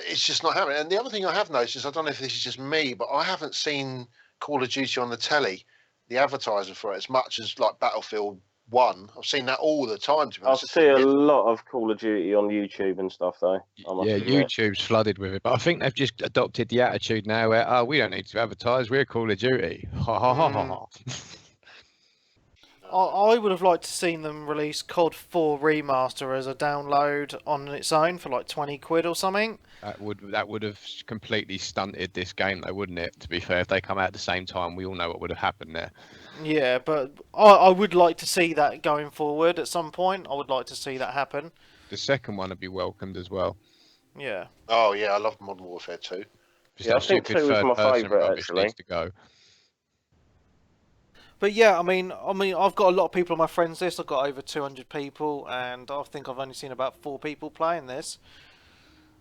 It's just not happening. And the other thing I have noticed is, I don't know if this is just me, but I haven't seen Call of Duty on the telly, the advertising for it, as much as like Battlefield 1. I've seen that all the time. To be I honest. see a lot of Call of Duty on YouTube and stuff, though. Yeah, YouTube's flooded with it, but I think they've just adopted the attitude now where, we don't need to advertise, we're Call of Duty. Ha ha ha ha ha. I would have liked to seen them release COD 4 Remaster as a download on its own for like 20 quid or something. That would have completely stunted this game, though, wouldn't it? To be fair, if they come out at the same time, we all know what would have happened there. Yeah, but I would like to see that going forward at some point. I would like to see that happen. The second one would be welcomed as well. Yeah. Oh yeah, I love Modern Warfare 2. Yeah, I think 2 was my favourite, actually. Needs to go. But yeah, I mean, I've got a lot of people on my friends list. I've got over 200 people, and I think I've only seen about 4 people playing this.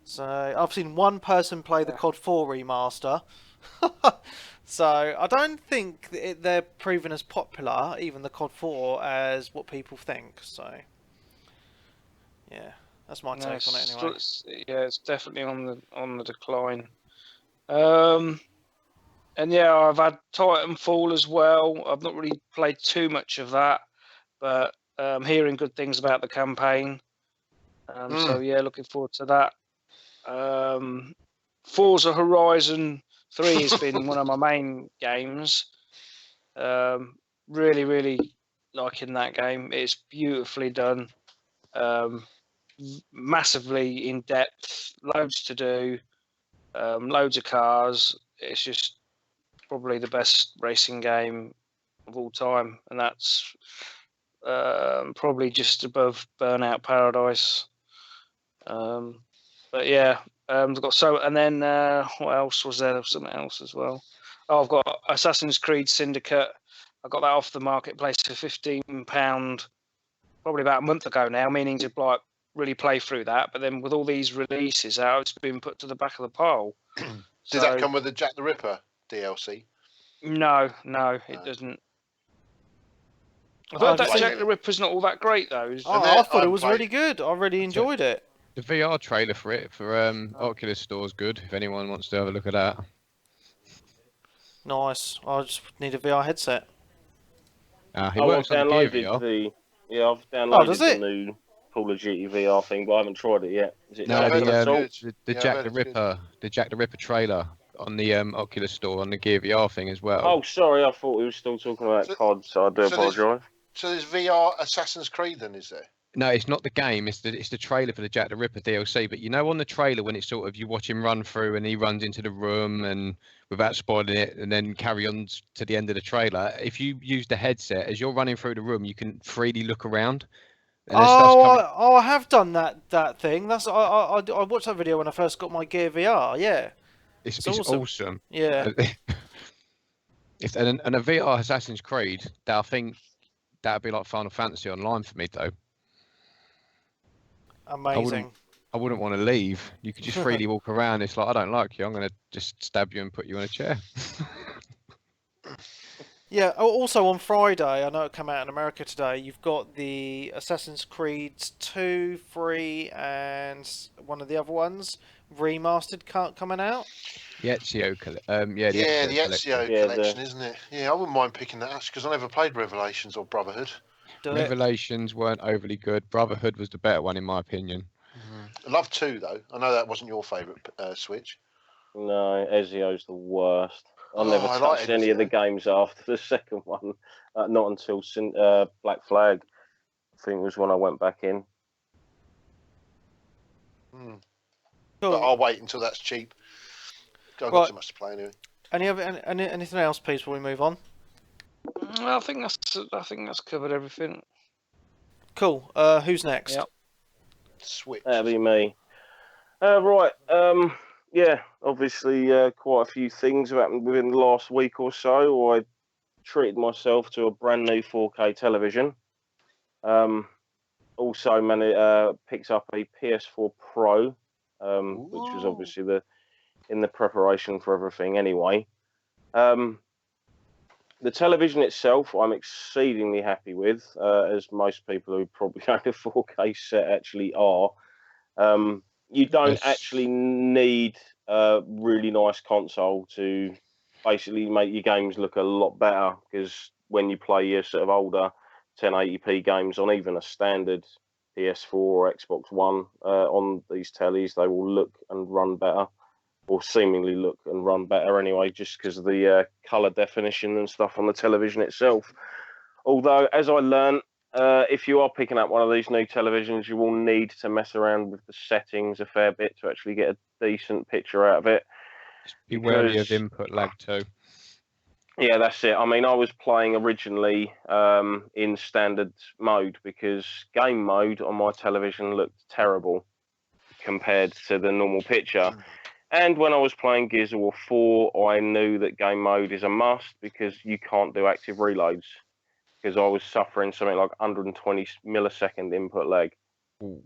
So I've seen 1 person play the COD 4 remaster. So I don't think they're proven as popular, even the COD 4, as what people think. So yeah, that's my take on it anyway. Yeah, it's definitely on the decline. And yeah, I've had Titanfall as well. I've not really played too much of that, but hearing good things about the campaign. So yeah, looking forward to that. Forza Horizon 3 has been one of my main games. Really, really liking that game. It's beautifully done. Massively in depth, loads to do, loads of cars. It's just probably the best racing game of all time, and that's probably just above Burnout Paradise. But yeah, I've got and then what else was there? There was something else as well. Oh, I've got Assassin's Creed Syndicate. I got that off the marketplace for £15, probably about a month ago now, meaning to like really play through that. But then with all these releases out, it's been put to the back of the pile. Did that come with the Jack the Ripper DLC? No, it doesn't. I thought that I've Jack seen- the Ripper's not all that great though. I that thought it I was played- really good. I really enjoyed it. The VR trailer for it for Oculus Store is good. If anyone wants to have a look at that. Nice. I just need a VR headset. He I've works on the Gear downloaded VR. I've Oh, downloaded does the it? new Call of Duty VR thing, but I haven't tried it yet. Is it No, I've heard Jackson it's Assault? good. the Yeah, I've Jack heard the it's good. Ripper, the Jack the Ripper trailer on the Oculus Store on the Gear VR thing as well. Oh, sorry, I thought we were still talking about So- COD, so I do so there's- apologise. So there's VR Assassin's Creed then, is there? No, it's not the game. It's the trailer for the Jack the Ripper DLC. But you know, on the trailer when it's sort of you watch him run through and he runs into the room and without spoiling it, and then carry on to the end of the trailer. If you use the headset as you're running through the room, you can freely look around. And there's stuff coming. I have done that thing. That's I watched that video when I first got my Gear VR. Yeah, It's awesome. awesome. yeah. And a VR Assassin's Creed, that I think that'd be like Final Fantasy Online for me though. Amazing. I wouldn't want to leave. You could just freely walk around. It's like, I don't like you. I'm going to just stab you and put you in a chair. Yeah. Also on Friday, I know it came out in America today. You've got the Assassin's Creed 2, 3, and one of the other ones remastered coming out. The Ezio collection. The Ezio Yeah, collection, isn't it? Yeah, I wouldn't mind picking that because I never played Revelations or Brotherhood. Do it. Revelations weren't overly good. Brotherhood was the better one in my opinion. I love 2 though. I know that wasn't your favourite Switch. No, Ezio's the worst. I Oh, never I like touched any of the Ezio. games after the second one. Not until Black Flag, I think, was when I went back in. But Cool. I'll wait until that's cheap. I've Right. got too much to play anyway. Anything else, please, before we move on? I think that's covered everything. Cool. Who's next? Yep. Switch. That'd be me. Right. Yeah, obviously, quite a few things have happened within the last week or so. I treated myself to a brand new 4K television. Also, picked up a PS4 Pro, which was obviously in the preparation for everything anyway. The television itself, I'm exceedingly happy with, as most people who probably own a 4K set actually are. You don't Yes. actually need a really nice console to basically make your games look a lot better, because when you play your sort of older 1080p games on even a standard PS4 or Xbox One on these tellies, they will look and run better, or seemingly look and run better anyway, just because of the color definition and stuff on the television itself. Although, as I learned, if you are picking up one of these new televisions, you will need to mess around with the settings a fair bit to actually get a decent picture out of it. Be wary of Because- input lag too. Yeah, that's it. I mean, I was playing originally in standard mode because game mode on my television looked terrible compared to the normal picture. And when I was playing Gears of War 4, I knew that game mode is a must because you can't do active reloads, because I was suffering something like 120 millisecond input lag, Ooh.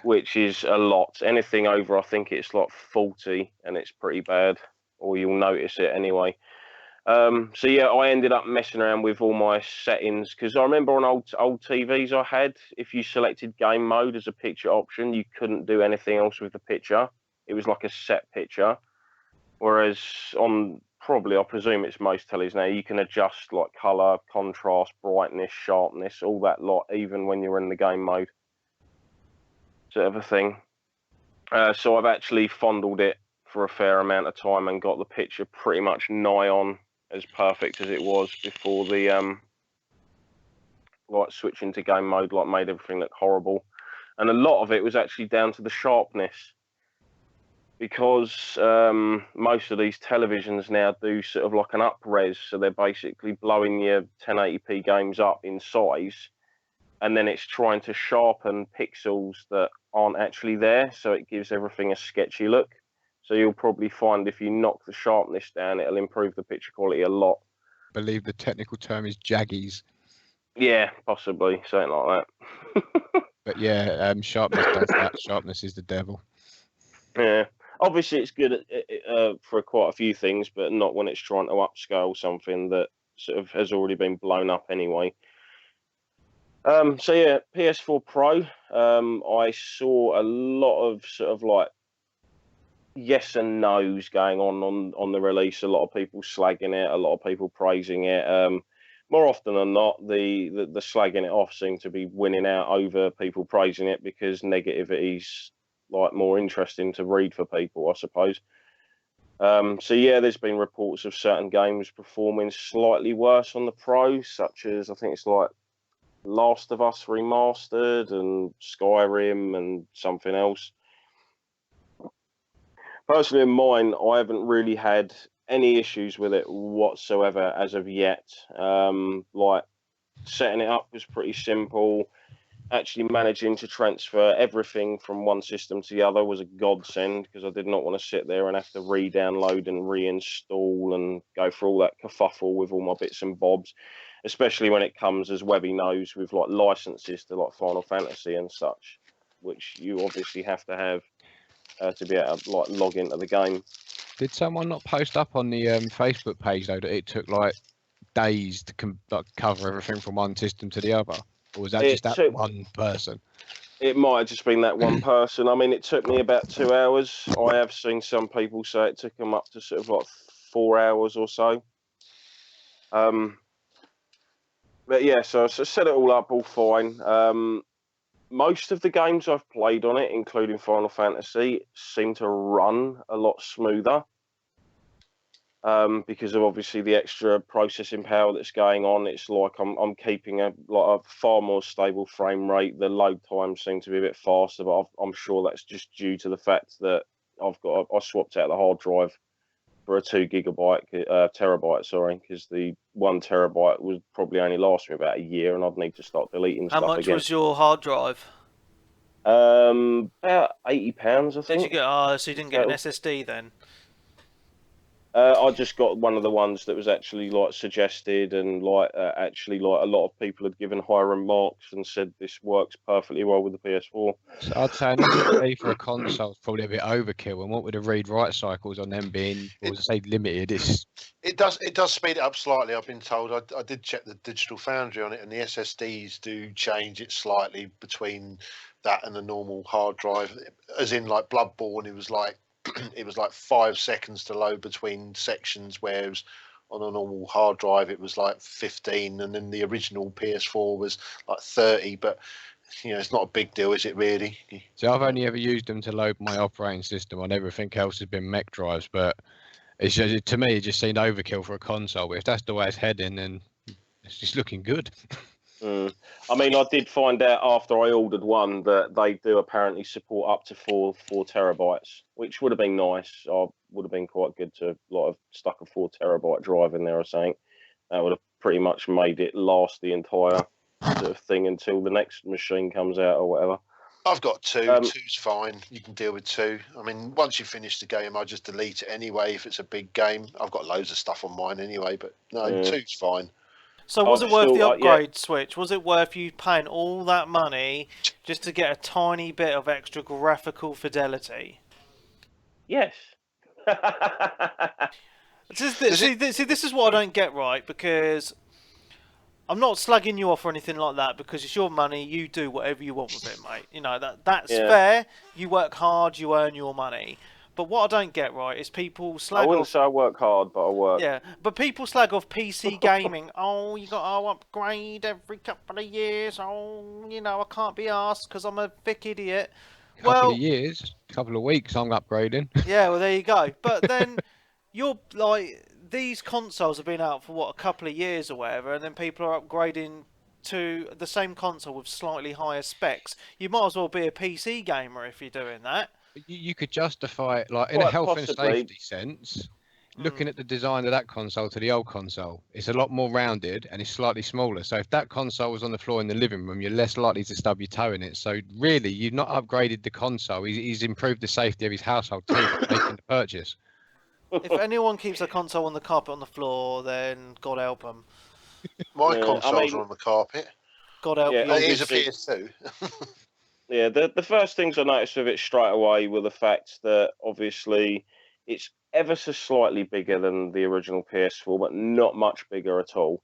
which is a lot. Anything over, I think it's like 40, and it's pretty bad, or you'll notice it anyway. So yeah, I ended up messing around with all my settings, because I remember on old TVs I had, if you selected game mode as a picture option, you couldn't do anything else with the picture. It was like a set picture. Whereas on probably, I presume it's most tellies now, you can adjust like color, contrast, brightness, sharpness, all that lot, even when you're in the game mode, sort of a thing. So I've actually fondled it for a fair amount of time and got the picture pretty much nigh on as perfect as it was before the like switching to game mode like made everything look horrible. And a lot of it was actually down to the sharpness, because most of these televisions now do sort of like an up-res, so they're basically blowing your 1080p games up in size, and then it's trying to sharpen pixels that aren't actually there, so it gives everything a sketchy look. So you'll probably find if you knock the sharpness down, it'll improve the picture quality a lot. I believe the technical term is jaggies. Yeah, possibly, something like that. But yeah, sharpness does that. Sharpness is the devil. Yeah. Obviously, it's good for quite a few things, but not when it's trying to upscale something that sort of has already been blown up anyway. So yeah, PS4 Pro. I saw a lot of sort of like yes and no's going on the release. A lot of people slagging it, a lot of people praising it. More often than not, the slagging it off seem to be winning out over people praising it because negativity's like more interesting to read for people, I suppose. So yeah, there's been reports of certain games performing slightly worse on the Pro, such as I think it's like Last of Us Remastered and Skyrim and something else. Personally, in mine, I haven't really had any issues with it whatsoever as of yet. Like setting it up was pretty simple. Actually managing to transfer everything from one system to the other was a godsend because I did not want to sit there and have to re-download and reinstall and go through all that kerfuffle with all my bits and bobs, especially when it comes, as Webby knows, with like licenses to like Final Fantasy and such, which you obviously have to have to be able to like log into the game. Did someone not post up on the Facebook page though that it took like days to like, cover everything from one system to the other, or was that just that one person? It might have just been that one person. I mean, it took me about 2 hours. I have seen some people say it took them up to sort of like 4 hours or so. But yeah, so I set it all up, all fine. Most of the games I've played on it, including Final Fantasy, seem to run a lot smoother. Because of obviously the extra processing power that's going on. It's like I'm keeping a far more stable frame rate. The load times seem to be a bit faster, but I'm sure that's just due to the fact that I swapped out the hard drive for a 2 terabyte, sorry, because the 1 terabyte would probably only last me about a year, and I'd need to start deleting stuff again. How much was your hard drive? About £80, I think. Did you get? So you didn't get an SSD then? I just got one of the ones that was actually like suggested, and actually like a lot of people had given high remarks and said this works perfectly well with the PS4. So I'd say an SSD for a console is probably a bit overkill. And what with the read-write cycles on them being, limited, it does speed it up slightly. I've been told. I did check the Digital Foundry on it, and the SSDs do change it slightly between that and the normal hard drive. As in, like Bloodborne, it was like 5 seconds to load between sections, whereas on a normal hard drive it was like 15, and then the original PS4 was like 30. But it's not a big deal, is it really? So I've only ever used them to load my operating system on. Everything else has been mech drives, but it's just, to me, it just seemed overkill for a console. But if that's the way it's heading, then it's just looking good. I mean, I did find out after I ordered one that they do apparently support up to 4 terabytes, which would have been nice. I would have been quite good to have stuck a 4 terabyte drive in there or something. That would have pretty much made it last the entire sort of thing until the next machine comes out or whatever. I've got 2. 2's fine. You can deal with 2. I mean, once you finish the game, I just delete it anyway if it's a big game. I've got loads of stuff on mine anyway, but no, 2's fine. So was it worth the upgrade, Switch? Was it worth you paying all that money just to get a tiny bit of extra graphical fidelity? Yes. See, this is what I don't get right, because I'm not slugging you off or anything like that, because it's your money. You do whatever you want with it, mate. That's fair. You work hard, you earn your money. But what I don't get right is people slag off... I wouldn't say I work hard, but I work. Yeah, but people slag off PC gaming. Oh, you got to upgrade every couple of years. Oh, I can't be asked because I'm a thick idiot. Couple of years, couple of weeks, I'm upgrading. Yeah, well, there you go. But then you're like, these consoles have been out for a couple of years or whatever, and then people are upgrading to the same console with slightly higher specs. You might as well be a PC gamer if you're doing that. You could justify it, like in a health and safety sense, looking at the design of that console to the old console. It's a lot more rounded and it's slightly smaller. So if that console was on the floor in the living room, you're less likely to stub your toe in it. So really, you've not upgraded the console. He's improved the safety of his household too, making the purchase. If anyone keeps a console on the carpet on the floor, then God help them. My consoles are on the carpet. God help you. It is a PS2. Yeah, the first things I noticed with it straight away were the fact that obviously it's ever so slightly bigger than the original PS4, but not much bigger at all.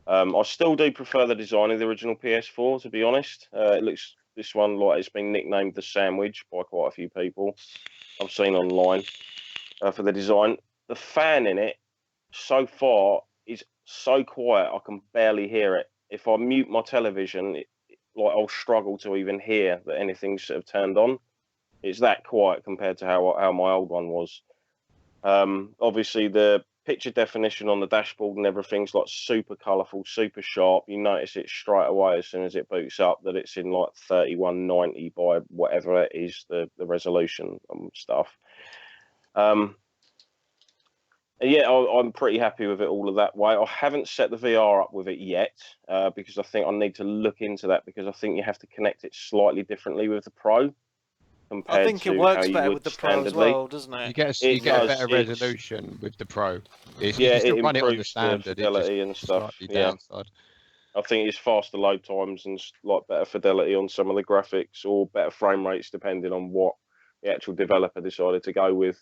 I still do prefer the design of the original PS4, to be honest. It looks, this one, like, it's been nicknamed the Sandwich by quite a few people I've seen online for the design. The fan in it so far is so quiet I can barely hear it. If I mute my television, like, I'll struggle to even hear that anything's sort of turned on. It's that quiet compared to how my old one was. Obviously, the picture definition on the dashboard and everything's like super colourful, super sharp. You notice it straight away as soon as it boots up that it's in like 3190 by whatever it is, the resolution and stuff. Yeah, I'm pretty happy with it all of that way. I haven't set the VR up with it yet because I think I need to look into that, because I think you have to connect it slightly differently with the Pro compared I think to it works how you better would with the Pro as standardly. well, doesn't You it? get It you get a does, better it's- resolution with the Pro. You Yeah, can still it run it on the improves the standard. It just fidelity and stuff. slightly Yeah. downside. I think it's faster load times and like better fidelity on some of the graphics, or better frame rates depending on what the actual developer decided to go with.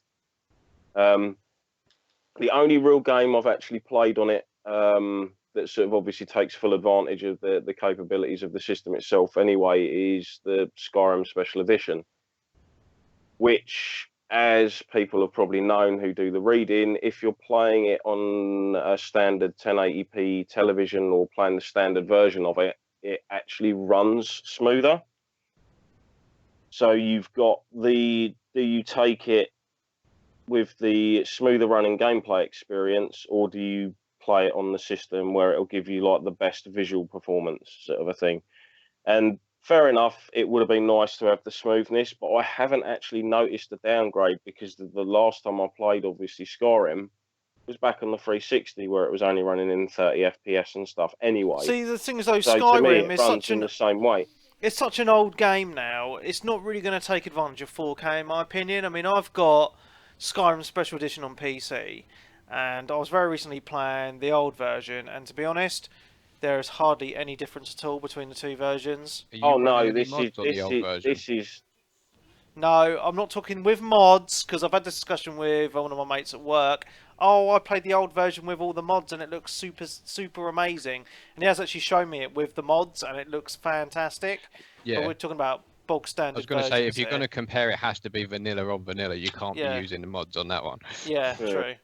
The only real game I've actually played on it that sort of obviously takes full advantage of the capabilities of the system itself anyway is the Skyrim Special Edition, which, as people have probably known who do the reading, if you're playing it on a standard 1080p television or playing the standard version of it, it actually runs smoother. So you've got do you take it with the smoother running gameplay experience, or do you play it on the system where it'll give you like the best visual performance sort of a thing? And fair enough, it would have been nice to have the smoothness, but I haven't actually noticed the downgrade, because the last time I played, obviously, Skyrim was back on the 360 where it was only running in 30 FPS and stuff anyway. See, the thing is, though, So to me, Skyrim it is runs such in an the same way. it's such an old game now. It's not really going to take advantage of 4K, in my opinion. I mean, I've got Skyrim Special Edition on PC, and I was very recently playing the old version, and to be honest, there is hardly any difference at all between the two versions. Are you Oh no, running any this is mods on the old version? this is No, I'm not talking with mods, because I've had this discussion with one of my mates at work. Oh, I played the old version with all the mods and it looks super amazing. And he has actually shown me it with the mods and it looks fantastic. Yeah. But we're talking about bog standard I was going to say, if you're versions going to here. compare, it has to be vanilla on vanilla. You can't Yeah. be using the mods on that one. Yeah, Yeah. true.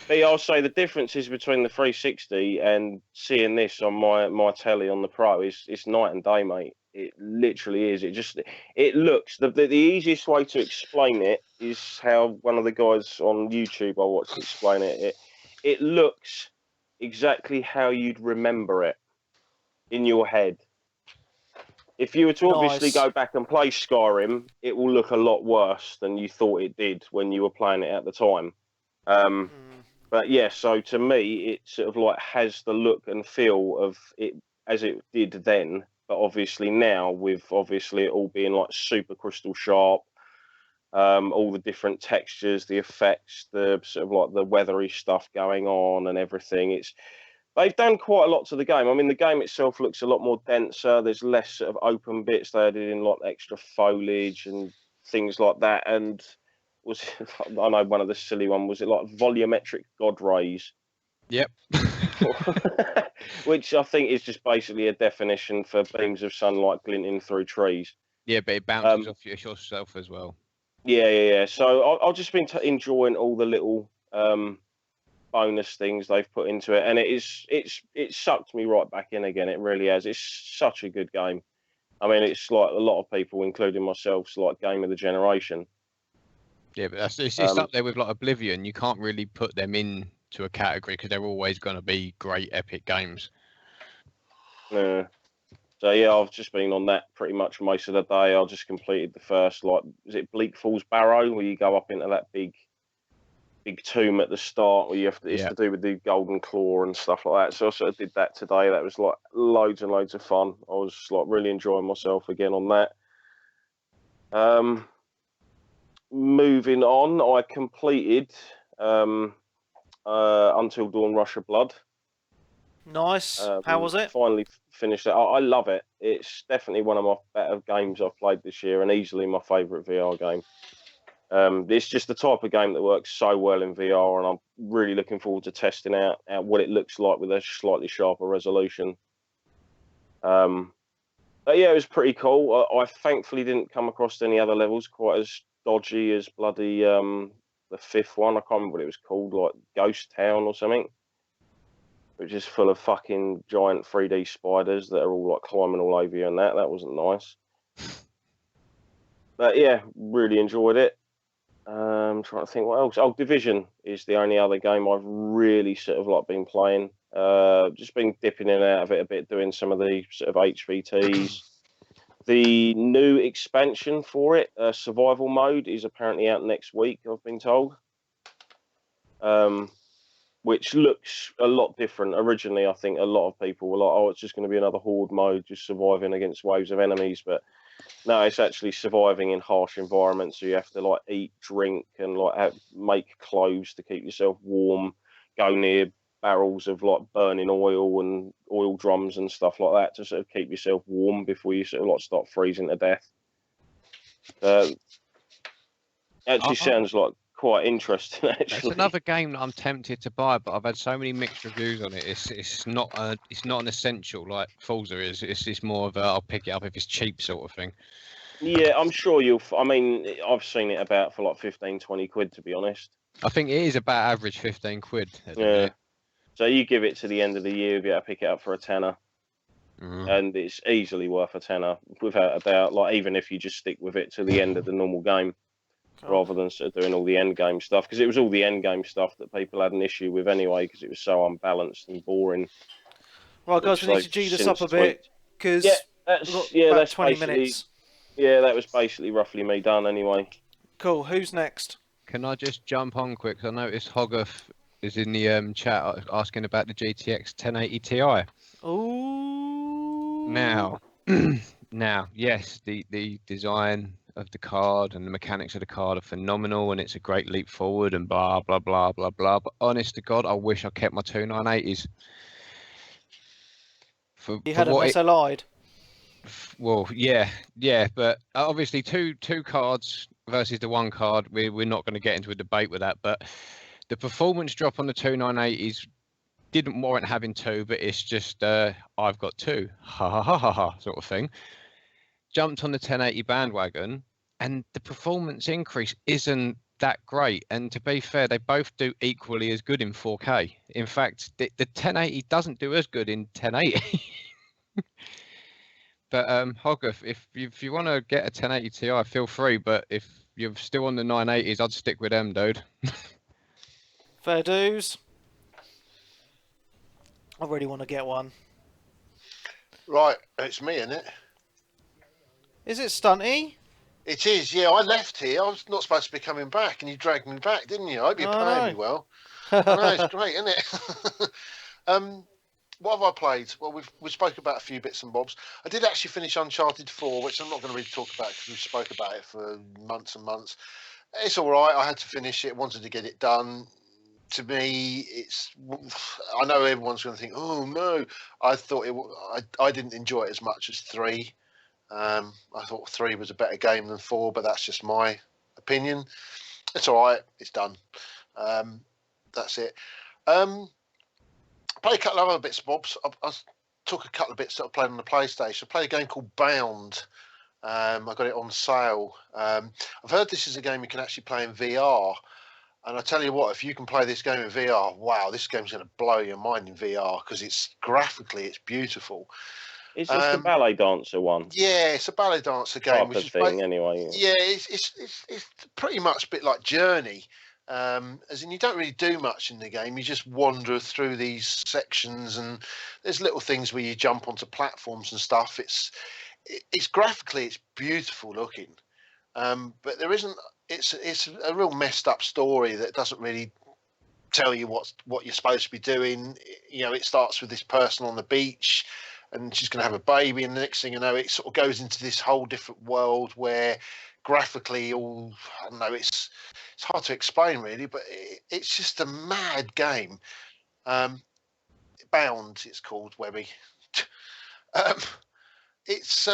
But yeah, I'll say the differences between the 360 and seeing this on my telly on the Pro is it's night and day, mate. It literally is. It looks the easiest way to explain it is how one of the guys on YouTube I watched explain it. It looks exactly how you'd remember it in your head. If you were to obviously Nice. go back and play Skyrim, it will look a lot worse than you thought it did when you were playing it at the time. But yeah, so to me, it sort of like has the look and feel of it as it did then, but obviously now with obviously it all being like super crystal sharp, all the different textures, the effects, the sort of like the weathery stuff going on and everything. They've done quite a lot to the game. I mean, the game itself looks a lot more denser. There's less sort of open bits. They added in like extra foliage and things like that. And I know one of the silly one was it like volumetric god rays. Yep. Which I think is just basically a definition for beams of sunlight glinting through trees. Yeah, but it bounces off yourself as well. Yeah. So I've just been enjoying all the little bonus things they've put into it, and it's sucked me right back in again. It really has. It's such a good game. I mean, it's like a lot of people, including myself, it's like game of the generation. Yeah, but it's up there with like Oblivion. You can't really put them into a category because they're always going to be great epic games. Yeah. So yeah, I've just been on that pretty much most of the day. I just completed the first, like, is it Bleak Falls Barrow, where you go up into that big tomb at the start, where you have to, it's to do with the golden claw and stuff like that. So I sort of did that today. That was like loads and loads of fun. I was like really enjoying myself again on that. Moving on, I completed Until Dawn Rush of Blood. Nice. How was it? Finally finished it. I love it. It's definitely one of my better games I've played this year, and easily my favourite VR game. It's just the type of game that works so well in VR, and I'm really looking forward to testing out what it looks like with a slightly sharper resolution. But yeah, it was pretty cool. I thankfully didn't come across any other levels quite as dodgy as bloody the fifth one. I can't remember what it was called, like Ghost Town or something, which is full of fucking giant 3D spiders that are all like climbing all over you, and that wasn't nice. But yeah, really enjoyed it. Trying to think what else. Oh, Division is the only other game I've really sort of like been playing. Just been dipping in and out of it a bit, doing some of the sort of HVTs. The new expansion for it, survival mode, is apparently out next week, I've been told. Which looks a lot different. Originally, I think a lot of people were like, oh, it's just going to be another horde mode, just surviving against waves of enemies. But no, it's actually surviving in harsh environments. So you have to like eat, drink, and like make clothes to keep yourself warm. Go near barrels of like burning oil and oil drums and stuff like that to sort of keep yourself warm before you sort of like start freezing to death. Actually, sounds like quite interesting. Actually, it's another game that I'm tempted to buy, but I've had so many mixed reviews on it. It's not an essential like Forza is. It's more of a I'll pick it up if it's cheap sort of thing. Yeah, I'm sure I mean, I've seen it about for like 15, 20 quid, to be honest. I think it is about average 15 quid. Yeah. So you give it to the end of the year, you'll be able to pick it up for a tenner. And it's easily worth a tenner without a doubt. Like, even if you just stick with it to the end of the normal game, rather than sort of doing all the end game stuff, because it was all the end game stuff that people had an issue with anyway, because it was so unbalanced and boring. Right, guys, we need to G this up a bit because that's 20 minutes. Yeah, that was basically roughly me done anyway. Cool. Who's next? Can I just jump on quick? I noticed Hogarth is in the chat asking about the GTX 1080 Ti. Ooh. Now, yes, the design of the card and the mechanics of the card are phenomenal, and it's a great leap forward and blah blah blah blah blah. But honest to God, I wish I kept my 2980s. You had an SLI'd. Well, yeah, but obviously two cards versus the one card, we're not going to get into a debate with that. But the performance drop on the 2980s didn't warrant having two, but it's just I've got two, ha ha ha ha ha sort of thing. Jumped on the 1080 bandwagon, and the performance increase isn't that great. And to be fair, they both do equally as good in 4K. In fact, the 1080 doesn't do as good in 1080. But Hogarth, if you want to get a 1080 Ti, feel free. But if you're still on the 980s, I'd stick with them, dude. Fair dues. I really want to get one. Right, it's me, isn't it? Is it Stunty? It is, yeah. I left here. I was not supposed to be coming back, and you dragged me back, didn't you? I hope you're paying me well. I know, it's great, isn't it? What have I played? Well, we spoke about a few bits and bobs. I did actually finish Uncharted 4, which I'm not going to really talk about because we've spoke about it for months and months. It's all right. I had to finish it. Wanted to get it done. To me, I know everyone's going to think, oh no. I thought I didn't enjoy it as much as 3. I thought 3 was a better game than 4, but that's just my opinion. It's all right. It's done. That's it. Play a couple of other bits and bobs. I took a couple of bits that I played on the PlayStation. I played a game called Bound. I got it on sale. I've heard this is a game you can actually play in VR. And I tell you what, if you can play this game in VR, wow, this game's going to blow your mind in VR because it's beautiful. Is this the ballet dancer one? Yeah, it's a ballet dancer game. Which is thing, anyway. Yeah, it's pretty much a bit like Journey. As in, you don't really do much in the game. You just wander through these sections, and there's little things where you jump onto platforms and stuff. It's graphically, it's beautiful looking, but there isn't. It's a real messed up story that doesn't really tell you what you're supposed to be doing. You know, it starts with this person on the beach, and she's going to have a baby, and the next thing you know, it sort of goes into this whole different world where graphically, I don't know, it's hard to explain really, but it's just a mad game. Bound, it's called, Webby. It's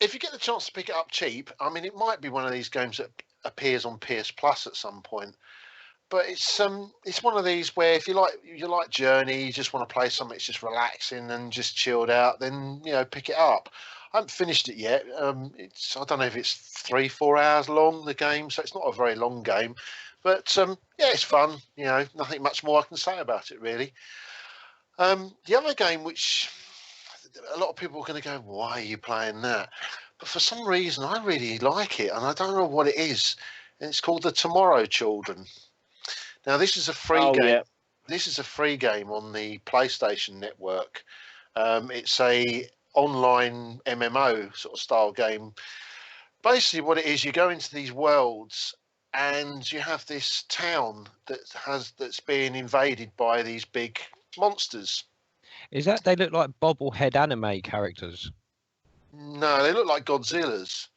if you get the chance to pick it up cheap, I mean, it might be one of these games that appears on PS Plus at some point. But it's one of these where if you like Journey, you just want to play something that's just relaxing and just chilled out, then pick it up. I haven't finished it yet. I don't know if it's 3-4 hours long, the game, so it's not a very long game. But it's fun. Nothing much more I can say about it really. The other game, which a lot of people are going to go, why are you playing that? But for some reason, I really like it, and I don't know what it is. And it's called The Tomorrow Children. Now, this is a free game. Yeah. This is a free game on the PlayStation Network. It's a online MMO sort of style game. Basically, what it is, you go into these worlds, and you have this town that's being invaded by these big monsters. Is that they look like bobblehead anime characters? No, they look like Godzillas.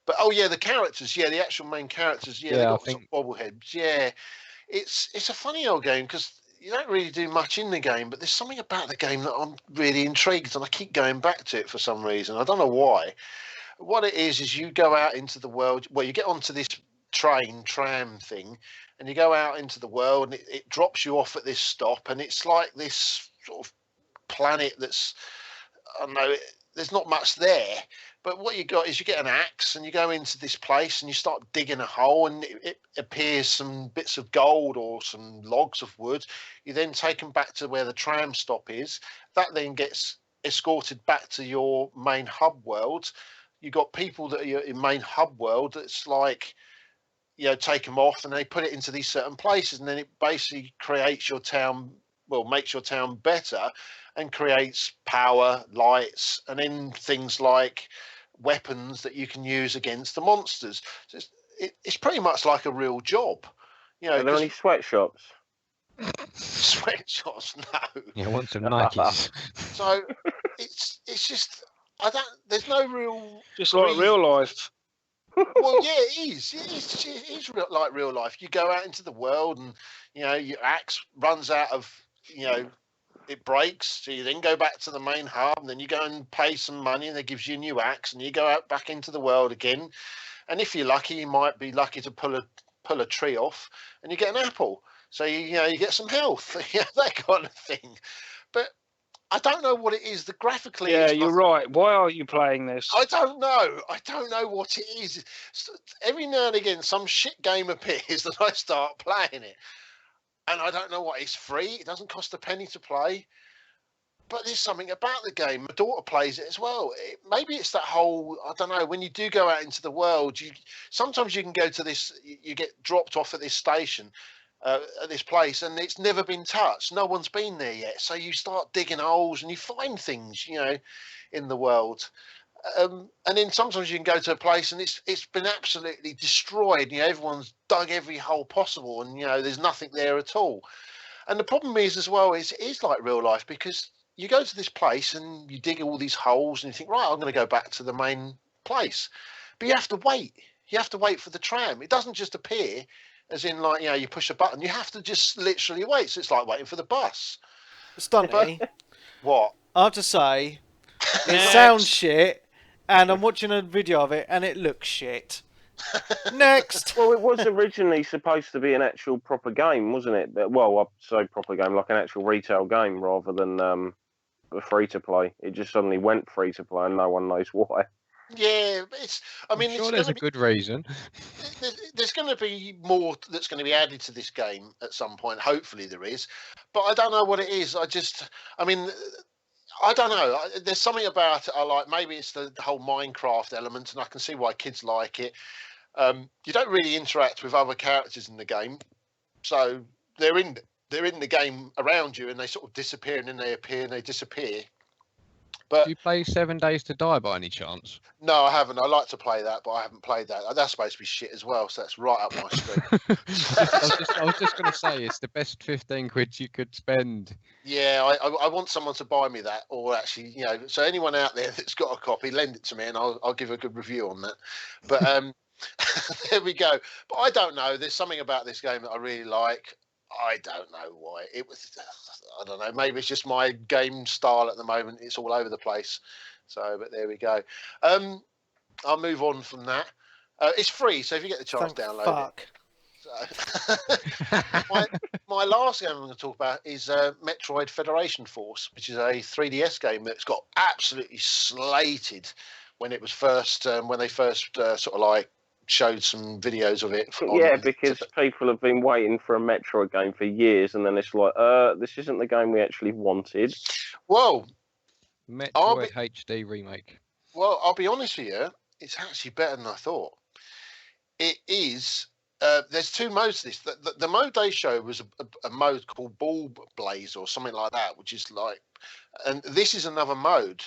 But the characters, the actual main characters, they got sort of bobbleheads, It's a funny old game because you don't really do much in the game, but there's something about the game that I'm really intrigued, and I keep going back to it for some reason. I don't know why. What it is you go out into the world. Well, you get onto this tram thing, and you go out into the world, and it drops you off at this stop, and it's like this sort of planet that's, I don't know, there's not much there. But what you got is you get an axe and you go into this place and you start digging a hole, and it appears some bits of gold or some logs of wood. You then take them back to where the tram stop is. That then gets escorted back to your main hub world. You've got people that are in main hub world that's like, take them off and they put it into these certain places, and then it basically creates your town, makes your town better and creates power, lights, and then things like weapons that you can use against the monsters. So it's pretty much like a real job. Are there any sweatshops? Sweatshops? No. Yeah, I want some Nikes. So it's just there's no real, just like real life. Well, yeah, it is. It is like real life. You go out into the world, and your axe runs out of it breaks, so you then go back to the main hub, and then you go and pay some money, and they gives you a new axe, and you go out back into the world again. And if you're lucky, you might be lucky to pull a tree off, and you get an apple. So you get some health, that kind of thing. But I don't know what it is. The graphically, yeah, you're right. Why are you playing this? I don't know. I don't know what it is. Every now and again, some shit game appears, and I start playing it. And I don't know what. It's free. It doesn't cost a penny to play. But there's something about the game. My daughter plays it as well. Maybe it's that whole, I don't know, when you do go out into the world, sometimes you can go to this, you get dropped off at this station, at this place, and it's never been touched. No one's been there yet. So you start digging holes and you find things, in the world. And then sometimes you can go to a place and it's been absolutely destroyed. Everyone's dug every hole possible, and there's nothing there at all. And the problem is as well, it is like real life, because you go to this place and you dig all these holes and you think, right, I'm going to go back to the main place, but you have to wait. You have to wait for the tram. It doesn't just appear, as in like you push a button. You have to just literally wait. So it's like waiting for the bus. Stunty. What? I have to say, it sounds shit. And I'm watching a video of it, and it looks shit. Next. Well, it was originally supposed to be an actual proper game, wasn't it? Well, I'd say proper game, like an actual retail game, rather than a free-to-play. It just suddenly went free-to-play, and no one knows why. Yeah, it's. I mean, sure, there's a good reason. There's going to be more that's going to be added to this game at some point. Hopefully, there is, but I don't know what it is. I don't know. There's something about it I like. Maybe it's the whole Minecraft element, and I can see why kids like it. You don't really interact with other characters in the game, so they're in the game around you, and they sort of disappear, and then they appear, and they disappear. But do you play 7 Days to Die by any chance? No, I haven't. I like to play that, but I haven't played that. That's supposed to be shit as well, so that's right up my street. I was just going to say, it's the best 15 quid you could spend. Yeah, I want someone to buy me that, or actually, so anyone out there that's got a copy, lend it to me, and I'll give a good review on that. But there we go. But I don't know. There's something about this game that I really like. I don't know why. I don't know. Maybe it's just my game style at the moment. It's all over the place. So, but there we go. I'll move on from that. It's free, so if you get the chance, Thank download fuck. it. So, my last game I'm going to talk about is Metroid Federation Force, which is a 3DS game that's got absolutely slated when it was first when they first sort of like showed some videos of it. Yeah, because people have been waiting for a Metroid game for years, and then it's like, this isn't the game we actually wanted. Well, Metroid HD remake. Well, I'll be honest with you, it's actually better than I thought. It is. There's two modes to this. The mode they showed was a mode called Ball Blaze or something like that, which is like, and this is another mode,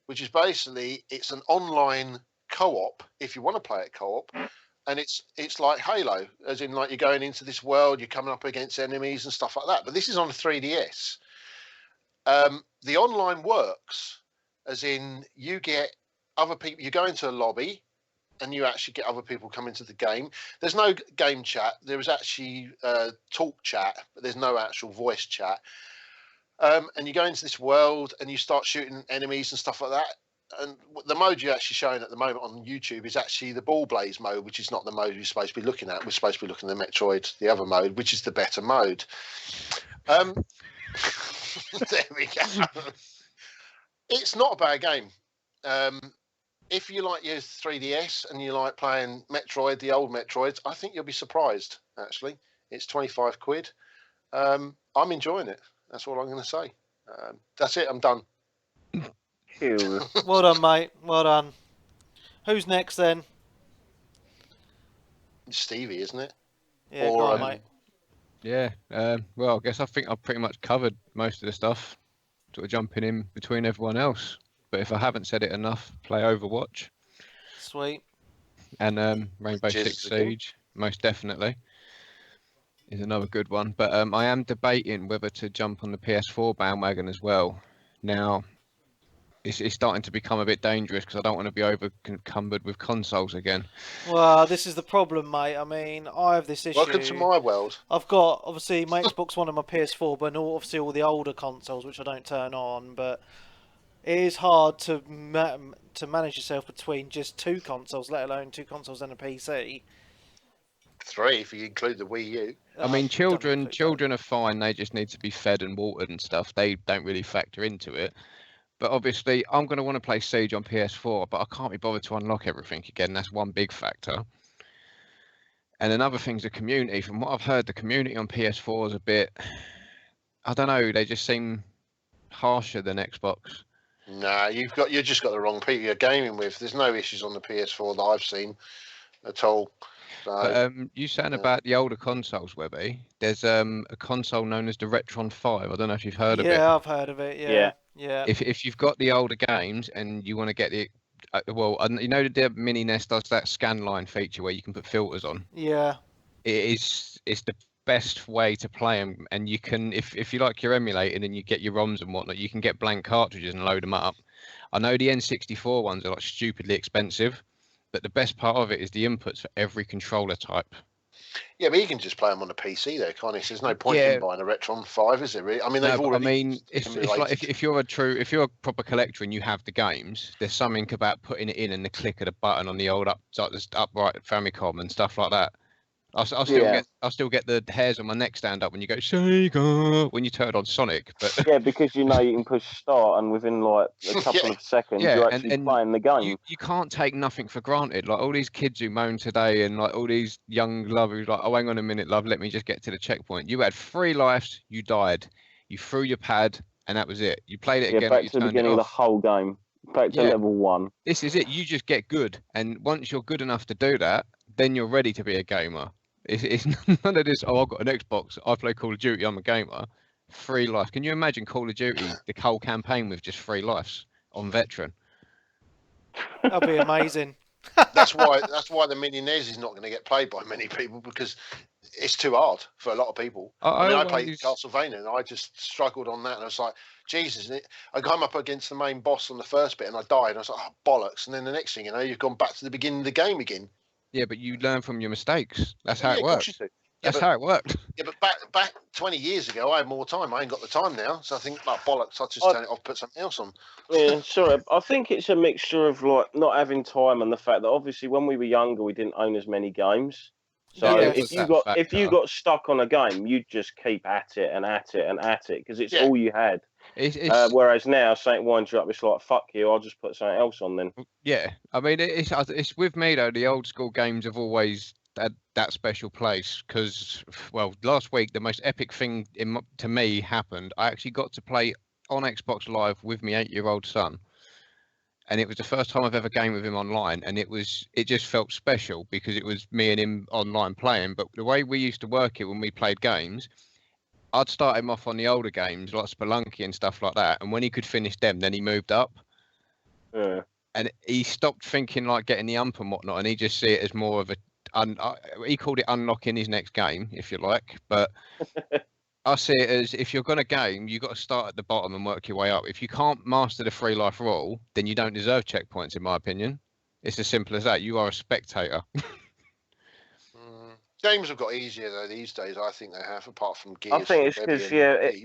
which is basically it's an online co-op if you want to play it co-op, and it's like Halo, as in like you're going into this world, you're coming up against enemies and stuff like that. But this is on a 3DS. The online works, as in you get other people. You go into a lobby, and you actually get other people come into the game. There's no game chat. There is actually talk chat, but there's no actual voice chat. And you go into this world and you start shooting enemies and stuff like that. And the mode you're actually showing at the moment on YouTube is actually the Ball Blaze mode, which is not the mode you're supposed to be looking at. We're supposed to be looking at the Metroid, the other mode, which is the better mode. There we go. It's not a bad game. If you like your 3DS and you like playing Metroid, the old Metroids, I think you'll be surprised, actually. It's 25 quid. I'm enjoying it. That's all I'm going to say. That's it. I'm done. Well done, mate. Well done. Who's next, then? Stevie, isn't it? Yeah, go on, mate. Yeah. Well, I guess I think I've pretty much covered most of the stuff, sort of jumping in between everyone else. But if I haven't said it enough, play Overwatch. Sweet. And Rainbow Six Siege, most definitely, is another good one. But I am debating whether to jump on the PS4 bandwagon as well. Now, it's starting to become a bit dangerous because I don't want to be over-encumbered with consoles again. Well, this is the problem, mate. I mean, I have this issue. Welcome to my world. I've got, obviously, my Xbox One and my PS4, but obviously all the older consoles, which I don't turn on, but it is hard to manage yourself between just two consoles, let alone two consoles and a PC. 3 if you include the Wii U. I mean, children are fine. They just need to be fed and watered and stuff. They don't really factor into it. But obviously, I'm going to want to play Siege on PS4, but I can't be bothered to unlock everything again. That's one big factor. And another thing's the community. From what I've heard, the community on PS4 is a bit, I don't know, they just seem harsher than Xbox. Nah, you just got the wrong people you're gaming with. There's no issues on the PS4 that I've seen at all. So, but, you saying about the older consoles, Webby? There's a console known as the Retron 5. I don't know if you've heard of it. Yeah, I've heard of it. Yeah. If you've got the older games and you want to get the you know the Mini NES does that scan line feature where you can put filters on. Yeah. It's the best way to play them, and you can if you like your emulating and you get your ROMs and whatnot, you can get blank cartridges and load them up. I know the N64 ones are like stupidly expensive, but the best part of it is the inputs for every controller type. Yeah, but you can just play them on a PC though, can't you? There's no point in buying a Retron 5, is there really? I mean, they've already. I mean, it's like if you're a proper collector and you have the games, there's something about putting it in and the click of the button on the old upright Famicom and stuff like that. I'll still get the hairs on my neck stand up when you go Sega when you turn on Sonic. But yeah, because you know you can push start and within like a couple of seconds you're actually playing the game. You can't take nothing for granted. Like all these kids who moan today and like all these young lovers like, oh, hang on a minute, love, let me just get to the checkpoint. You had 3 lives, you died. You threw your pad and that was it. You played it again. Back to the beginning of the whole game. Back to level 1. This is it. You just get good. And once you're good enough to do that, then you're ready to be a gamer. It's none of this, oh, I've got an Xbox, I play Call of Duty, I'm a gamer. 3 lives. Can you imagine Call of Duty, the whole campaign with just 3 lives on Veteran? That'd be amazing. That's why the Mini NES is not going to get played by many people, because it's too hard for a lot of people. I played Castlevania and I just struggled on that, and I was like, Jesus, I come up against the main boss on the first bit and I died, and I was like, oh, bollocks. And then the next thing you know, you've gone back to the beginning of the game again. Yeah, but you learn from your mistakes. That's how it works. That's how it worked. Yeah, but back 20 years ago, I had more time. I ain't got the time now, so I think, like, bollocks, I'll just turn it off, put something else on. Yeah, sorry. I think it's a mixture of like not having time and the fact that obviously when we were younger we didn't own as many games. So Yeah, if you got stuck on a game, you'd just keep at it and at it and at it because it's all you had. Whereas now, something winds you up, it's like fuck you. I'll just put something else on then. Yeah, I mean it's with me though. The old school games have always had that special place because, well, last week the most epic thing to me happened. I actually got to play on Xbox Live with my 8-year-old son, and it was the first time I've ever gamed with him online, and it just felt special because it was me and him online playing. But the way we used to work it when we played games, I'd start him off on the older games like Spelunky and stuff like that, and when he could finish them, then he moved up. Yeah. And he stopped thinking like getting the ump and whatnot, and he just see it as more of a. He called it unlocking his next game, if you like. But I see it as if you're going to game, you've got to start at the bottom and work your way up. If you can't master the free life rule, then you don't deserve checkpoints, in my opinion. It's as simple as that. You are a spectator. Games have got easier though these days. I think they have, apart from Gears. I think it's because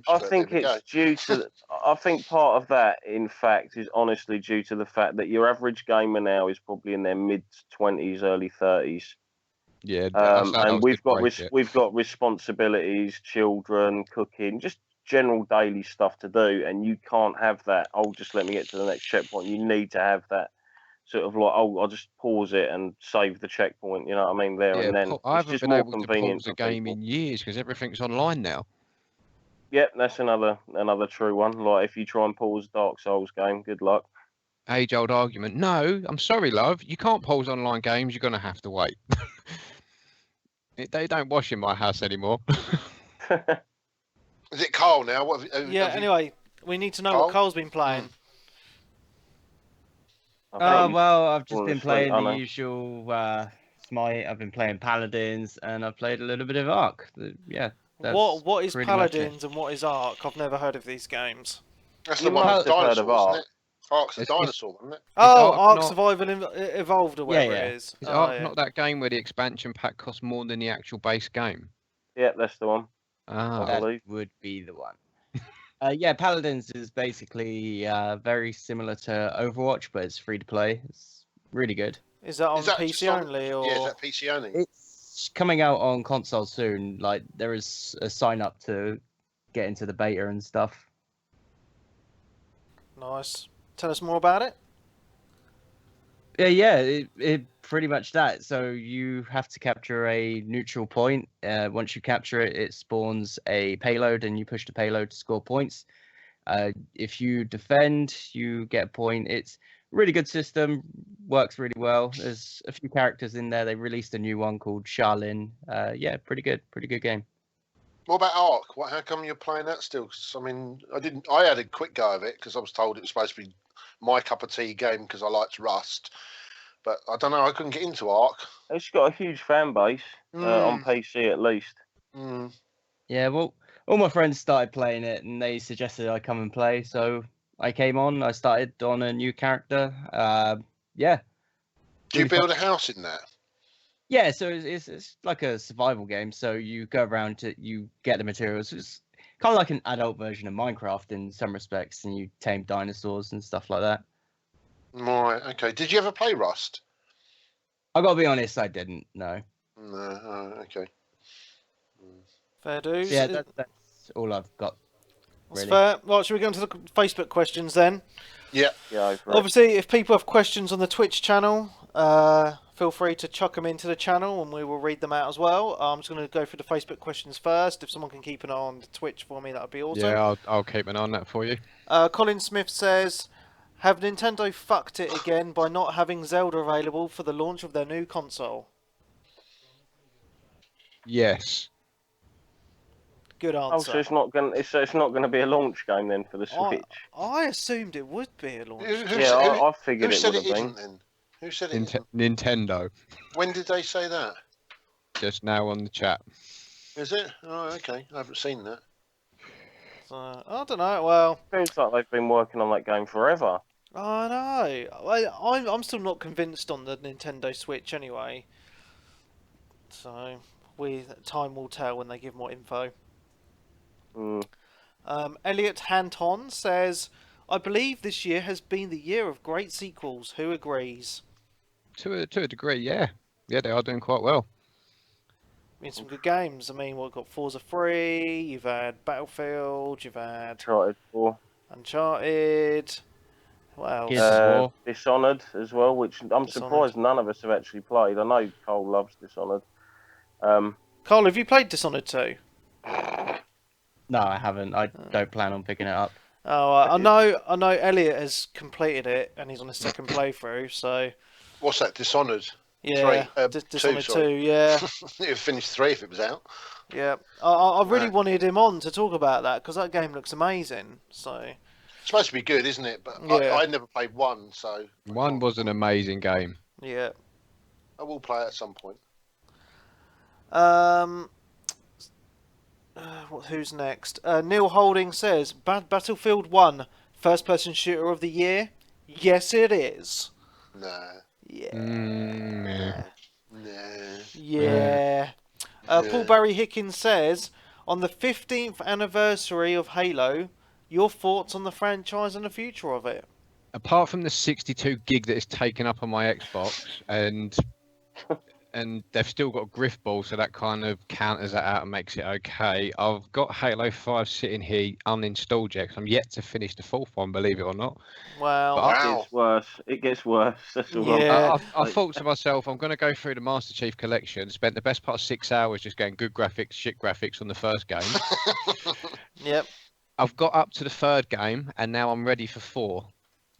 I think it's due to. I think part of that, in fact, is honestly due to the fact that your average gamer now is probably in their mid-20s, early 30s. Yeah, and we've got responsibilities, children, cooking, just general daily stuff to do, and you can't have that. Oh, just let me get to the next checkpoint. You need to have that. Sort of like, I'll just pause it and save the checkpoint. You know what I mean? And then I haven't been able to convenient pause a game in years because everything's online now. Yep, that's another true one. Like if you try and pause Dark Souls game, good luck. Age-old argument. No, I'm sorry, love. You can't pause online games. You're going to have to wait. They don't wash in my house anymore. Is it Carl now? Anyway, we need to know what Carl's been playing. Well, I've just been playing the usual Smite. I've been playing Paladins, and I've played a little bit of Ark. Yeah. What is Paladins and what is Ark? I've never heard of these games. That's the one with dinosaurs, isn't it? Ark's a dinosaur, wasn't it? Oh, Ark Survival Evolved or whatever it is. Is Ark not that game where the expansion pack costs more than the actual base game? Yeah, that's the one. That would be the one. Yeah, Paladins is basically very similar to Overwatch, but it's free to play. It's really good. Is that on PC only? Or... Yeah, is that PC only? It's coming out on console soon. Like, there is a sign up to get into the beta and stuff. Nice. Tell us more about it. Yeah, it pretty much that. So you have to capture a neutral point. Once you capture it, it spawns a payload, and you push the payload to score points. If you defend, you get a point. It's a really good system. Works really well. There's a few characters in there. They released a new one called Charlene. Yeah, pretty good game. What about Ark? How come you're playing that still? 'Cause, I mean, I had a quick go of it because I was told it was supposed to be my cup of tea game because I liked Rust, but I don't know. I couldn't get into Ark. It's got a huge fan base on PC at least. Yeah, well, all my friends started playing it, and they suggested I come and play. So I came on. I started on a new character. Yeah. Do you build a house in that? Yeah, so it's like a survival game. So you go around you get the materials. It's kind of like an adult version of Minecraft in some respects, and you tame dinosaurs and stuff like that. Right. Okay. Did you ever play Rust? I gotta be honest, I didn't. No. No. Oh, okay. Fair dues. Yeah, that's all I've got. That's fair. Right, should we go into the Facebook questions then? Yeah. Obviously, if people have questions on the Twitch channel, feel free to chuck them into the channel and we will read them out as well. I'm just going to go through the Facebook questions first. If someone can keep an eye on the Twitch for me, that would be awesome. Yeah, I'll keep an eye on that for you. Colin Smith says, have Nintendo fucked it again by not having Zelda available for the launch of their new console? Yes. Good answer. Oh, so it's not going to be a launch game then for the Switch. I assumed it would be a launch. I figured it would have been. Then? Who said it? Nintendo. When did they say that? Just now on the chat. Is it? Oh, okay. I haven't seen that. So, I don't know. Well, seems like they've been working on that game forever. I know. I'm still not convinced on the Nintendo Switch anyway. So time will tell when they give more info. Mm. Elliot Hanton says, I believe this year has been the year of great sequels. Who agrees? To a degree, yeah. Yeah, they are doing quite well. I mean, some good games. I mean, we've got Forza 3, you've had Battlefield, you've had Uncharted 4. Uncharted. What else? Gears of War. Dishonored as well, which I'm Dishonored. surprised none of us have actually played. I know Cole loves Dishonored. Cole, have you played Dishonored 2? No, I haven't. I don't plan on picking it up. Oh, I know Elliot has completed it and he's on his second playthrough, so... What's that? Dishonored? Yeah, Dishonored 2, yeah. You'd finished 3 if it was out. Yeah. I really wanted him on to talk about that, because that game looks amazing, so... It's supposed to be good, isn't it? But Yeah. I never played 1, so... 1 was an amazing game. Yeah. I will play it at some point. Who's next? Neil Holding says, Battlefield 1, first-person shooter of the year? Yes, it is. Nah. Yeah. Yeah. Nah. Yeah. Paul Barry Hickins says, on the 15th anniversary of Halo, your thoughts on the franchise and the future of it? Apart from the 62 gig that is taken up on my Xbox, and they've still got Griffball, so that kind of counters that out and makes it okay. I've got Halo 5 sitting here uninstalled yet, 'cause I'm yet to finish the 4th one, believe it or not. Well, Wow. It gets worse. That's all. Yeah. I thought to myself, I'm going to go through the Master Chief Collection. Spent the best part of 6 hours just getting good graphics, shit graphics on the first game. Yep. I've got up to the 3rd game, and now I'm ready for 4.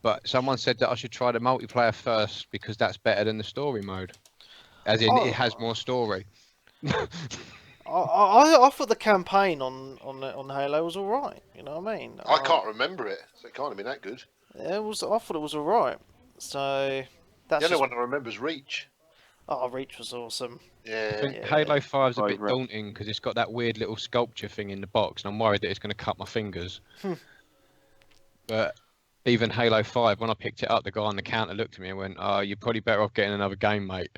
But someone said that I should try the multiplayer first because that's better than the story mode. As in, it has more story. I thought the campaign on Halo was all right. You know what I mean? I can't remember it, so it can't have been that good. It was. I thought it was all right. So that's The only just... one I remember is Reach. Oh, Reach was awesome. I Yeah. think Halo 5's a bit Favourite. daunting because it's got that weird little sculpture thing in the box, and I'm worried that it's going to cut my fingers. But even Halo 5, when I picked it up, the guy on the counter looked at me and went, "Oh, you're probably better off getting another game, mate."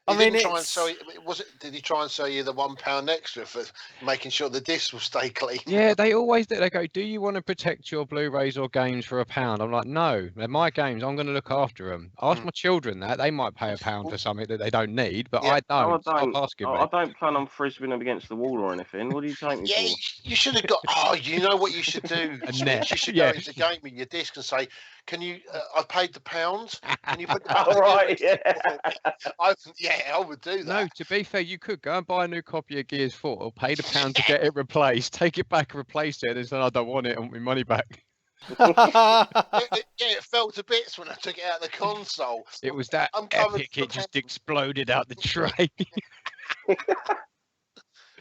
He mean, didn't try and it's- sell you, did he try and sell you the £1 extra for making sure the discs will stay clean? Yeah, they always do. They go, "Do you want to protect your Blu-rays or games for £1?" I'm like, "No, they're my games. I'm going to look after them." Ask my children that. They might pay £1 for something that they don't need, but Yeah. I don't. I Stop asking me. I don't plan on frisbeeing them against the wall or anything. What do you take me Yeah, for? you should have got. Oh, you know what you should do? A Switch? net, You should yeah. go into the game with your disc and say, "Can you? I paid the £1. Can you put the All right, yeah. I would do that. No, to be fair, you could go and buy a new copy of Gears 4, pay the £1 to get it replaced, take it back and replace it, and then I don't want it, I want my money back. It fell to bits when I took it out of the console. It was that I'm covered epic, for it just pounds. exploded out the tray.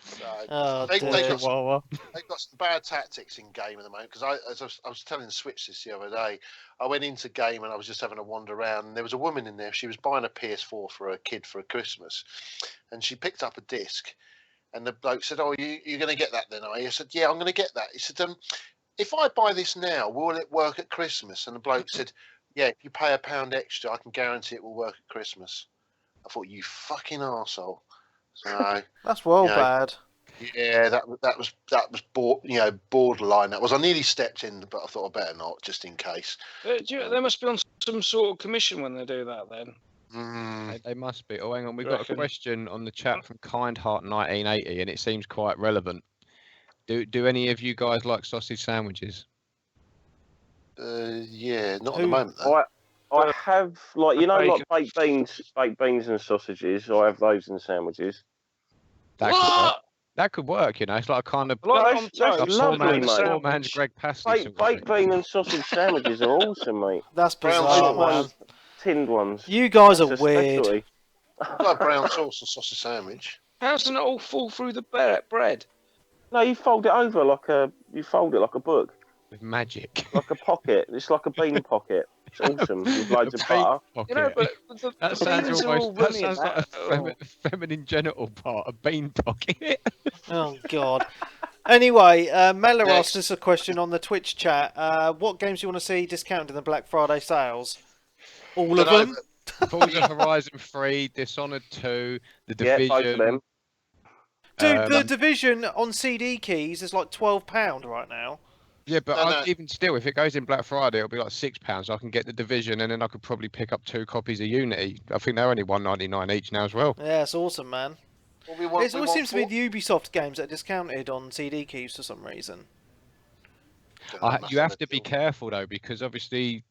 So, Oh, They- dear. they got- Chihuahua. they've got some bad tactics in game at the moment because I was telling Switch this the other day. I went into game and I was just having a wander around, and there was a woman in there. She was buying a PS4 for her kid for a Christmas, and she picked up a disc, and the bloke said, "Oh, you're going to get that then, are you?" I said, "Yeah, I'm going to get that." He said, "If I buy this now, will it work at Christmas?" And the bloke said, "Yeah, if you pay £1 extra, I can guarantee it will work at Christmas." I thought, you fucking arsehole. So. That's well Yeah. bad. Yeah, that was borderline. That was. I nearly stepped in, but I thought I better not, just in case. They must be on some sort of commission when they do that then. They must be. Oh, hang on, we've You got a reckon? question on the chat from Kindheart1980, and it seems quite relevant. Do any of you guys like sausage sandwiches? Yeah, not at Who- the moment. Though. I have, like, you know, like Bacon. baked beans and sausages. I have those in sandwiches. That could work. What? That could work, you know. It's like a kind of Like That's- on that's toast, lovely, on a mate. poor man's sandwich. Greg Pasty. sort of Baked thing. bean and sausage sandwiches are awesome, mate. That's Brown bizarre, sauce. man. Ones, tinned ones. You guys That's are a weird. specialty. I like brown sauce and sausage sandwich. How doesn't it all fall through the bread? No, you fold it over like a book, With magic. like a pocket. It's like a bean pocket. It's awesome with loads of A butter. bean You know, pocket. but the That sounds beans are all almost. That runny and sounds like that. a feminine genital part, a bean pocket. Oh God. Anyway, Mela Next. asked us a question on the Twitch chat. What games do you want to see discounted in the Black Friday sales? All of Dunno, them. Forza Horizon 3, Dishonored 2, The Yeah, Division. both of them. Dude, the Division on CD keys is like £12 right now. Yeah, but No, no. even still, if it goes in Black Friday, it'll be like £6. I can get the Division, and then I could probably pick up 2 copies of Unity. I think they're only £1.99 each now as well. Yeah, it's awesome, man. Well, we want, It always seems to be the Ubisoft games that are discounted on CD keys for some reason. You have to be careful though, because obviously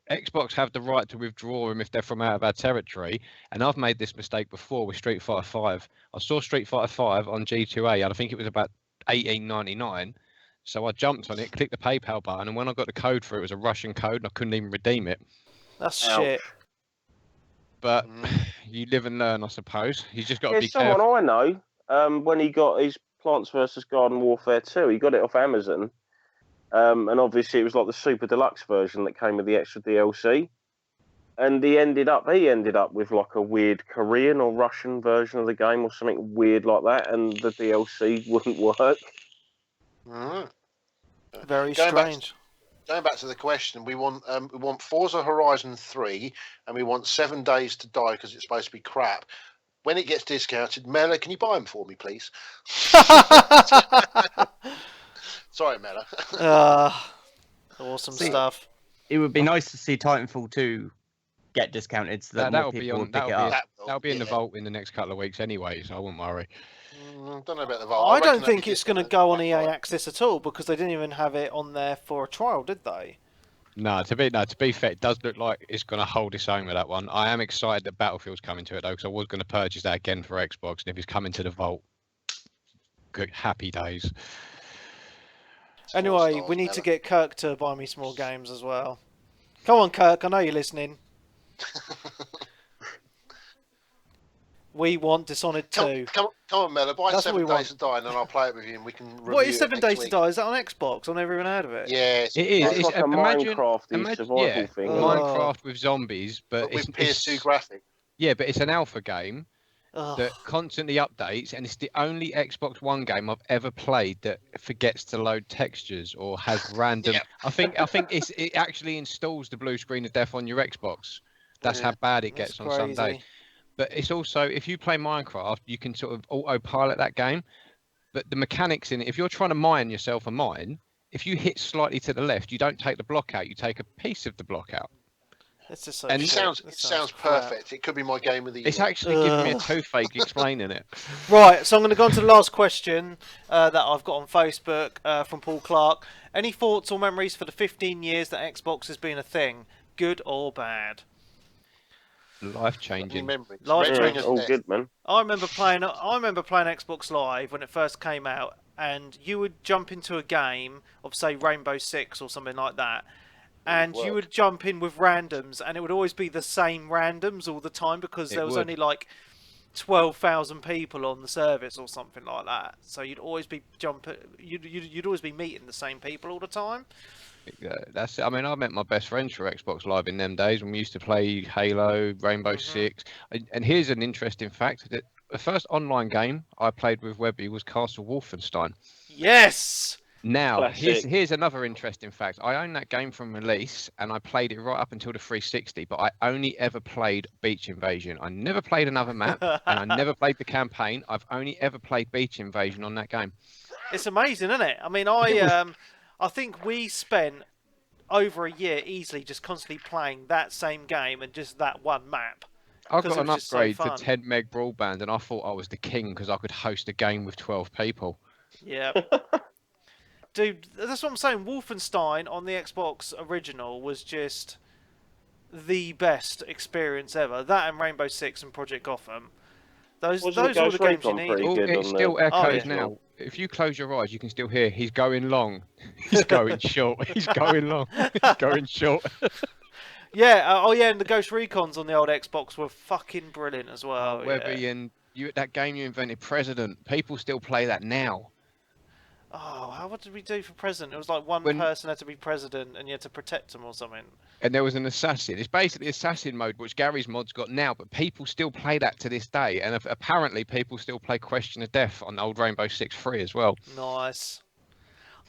Xbox have the right to withdraw them if they're from out of our territory. And I've made this mistake before with Street Fighter 5. I saw Street Fighter 5 on G2A, and I think it was about $18.99. So I jumped on it, clicked the PayPal button, and when I got the code for it, it was a Russian code, and I couldn't even redeem it. That's Ouch. shit. But you live and learn, I suppose. You just got to There's be someone careful. I know, when he got his Plants vs. Garden Warfare 2, he got it off Amazon. And obviously it was like the super deluxe version that came with the extra DLC. And he ended up with like a weird Korean or Russian version of the game or something weird like that, and the DLC wouldn't work. Alright. Very Going back- strange. Going back to the question, we want Forza Horizon 3, and we want 7 Days to Die because it's supposed to be crap. When it gets discounted, Mela, can you buy them for me, please? Sorry, Mela. Awesome See, stuff. It would be nice to see Titanfall 2 get discounted so that more That'll be people on. would pick it up. That'll be in the vault in the next couple of weeks anyway, so I won't worry. Don't know about the vault. I reckon don't that'd think be it's going to discounted go on Black EA Friday. Access at all because they didn't even have it on there for a trial, did they? No, to be fair, it does look like it's going to hold its own with that one. I am excited that Battlefield's coming to it though, because I was going to purchase that again for Xbox, and if it's coming to the vault, good, happy days. Anyway, stars, we need to Mela. get Kirk to buy me some more games as well. Come on, Kirk, I know you're listening. We want Dishonored 2. Come on, Mela, buy That's what 7 we want. Days to Die, and then I'll play it with you, and we can review What is it 7 next Days week. to Die? Is that on Xbox? I've never even heard of it. Yeah, It is. It's like a Minecraft survival thing. Oh. Minecraft with zombies, but but with PS2 graphics. yeah, but it's an alpha game Ugh. that constantly updates, and it's the only Xbox One game I've ever played that forgets to load textures or has random. Yeah. I think it actually installs the blue screen of death on your Xbox. That's Yeah, how bad it That's gets on some days. crazy. But it's also, if you play Minecraft, you can sort of autopilot that game. But the mechanics in it, if you're trying to mine yourself a mine, if you hit slightly to the left, you don't take the block out, you take a piece of the block out. It's just so And It shit. sounds This perfect. crap. It could be my game of the year. It's actually giving me a Ugh. toothache explaining it. Right, so I'm going to go on to the last question that I've got on Facebook from Paul Clark. Any thoughts or memories for the 15 years that Xbox has been a thing, good or bad? Life Any changing. memories? Life Red changing. Ring of All Death. good, man. I remember playing Xbox Live when it first came out, and you would jump into a game of say Rainbow Six or something like that, and you would jump in with randoms, and it would always be the same randoms all the time because It there was would. only like 12,000 people on the service or something like that. So you'd always be you'd always be meeting the same people all the time. That's it. I mean, I met my best friends for Xbox Live in them days when we used to play Halo, Rainbow Six. And here's an interesting fact: that the first online game I played with Webby was Castle Wolfenstein. Yes. Now, here's Classic. another interesting fact. I own that game from release, and I played it right up until the 360, but I only ever played Beach Invasion. I never played another map, and I never played the campaign. I've only ever played Beach Invasion on that game. It's amazing, isn't it? I mean, I think we spent over a year easily just constantly playing that same game and just that one map. I 'Cause got it an was just so upgrade fun. to 10 meg broadband, and I thought I was the king because I could host a game with 12 people. Yeah. Dude, that's what I'm saying. Wolfenstein on the Xbox original was just the best experience ever. That and Rainbow Six and Project Gotham. Those Wasn't are all the Ghost games you Recon need. pretty Oh, good it on still the echoes yeah. now. If you close your eyes, you can still hear he's going long. He's going short. He's going long. He's going short. Yeah, yeah, and the Ghost Recons on the old Xbox were fucking brilliant as well. Webby yeah. and that game you invented, President. People still play that now. Oh, what did we do for president? It was like one When- person had to be president and you had to protect him or something. And there was an assassin. It's basically assassin mode, which Gary's mod's got now, but people still play that to this day. And apparently, people still play Question of Death on old Rainbow Six 3 as well. Nice.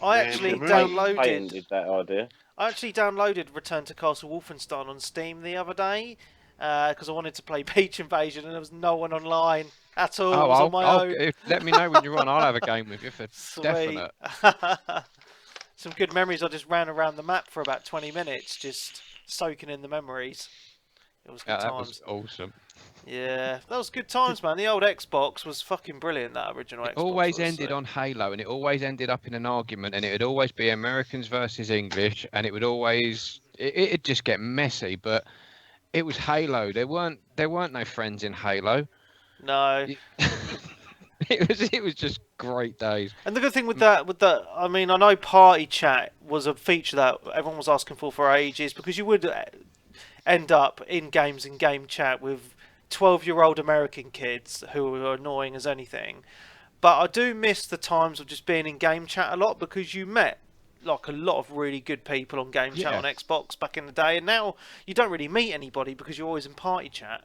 I actually Yeah, patented that idea. downloaded Return to Castle Wolfenstein on Steam the other day, because I wanted to play Beach Invasion and there was no one online at all. Oh, I was on my own. let me know when you're on. I'll have a game with you for Sweet. definite. Some good memories. I just ran around the map for about 20 minutes, just soaking in the memories. It was good Yeah, that times. was awesome. Yeah, that was good times, man. The old Xbox was fucking brilliant. That original It Xbox always was, ended so. on Halo, and it always ended up in an argument, and it would always be Americans versus English, and it would always it'd just get messy. But it was Halo. There weren't no friends in Halo. No. It was just great days. And the good thing with that, I mean, I know party chat was a feature that everyone was asking for ages, because you would end up in games and game chat with 12-year-old American kids who are annoying as anything. But I do miss the times of just being in game chat a lot, because you met like a lot of really good people on game chat Yeah. on Xbox back in the day, and now you don't really meet anybody because you're always in party chat.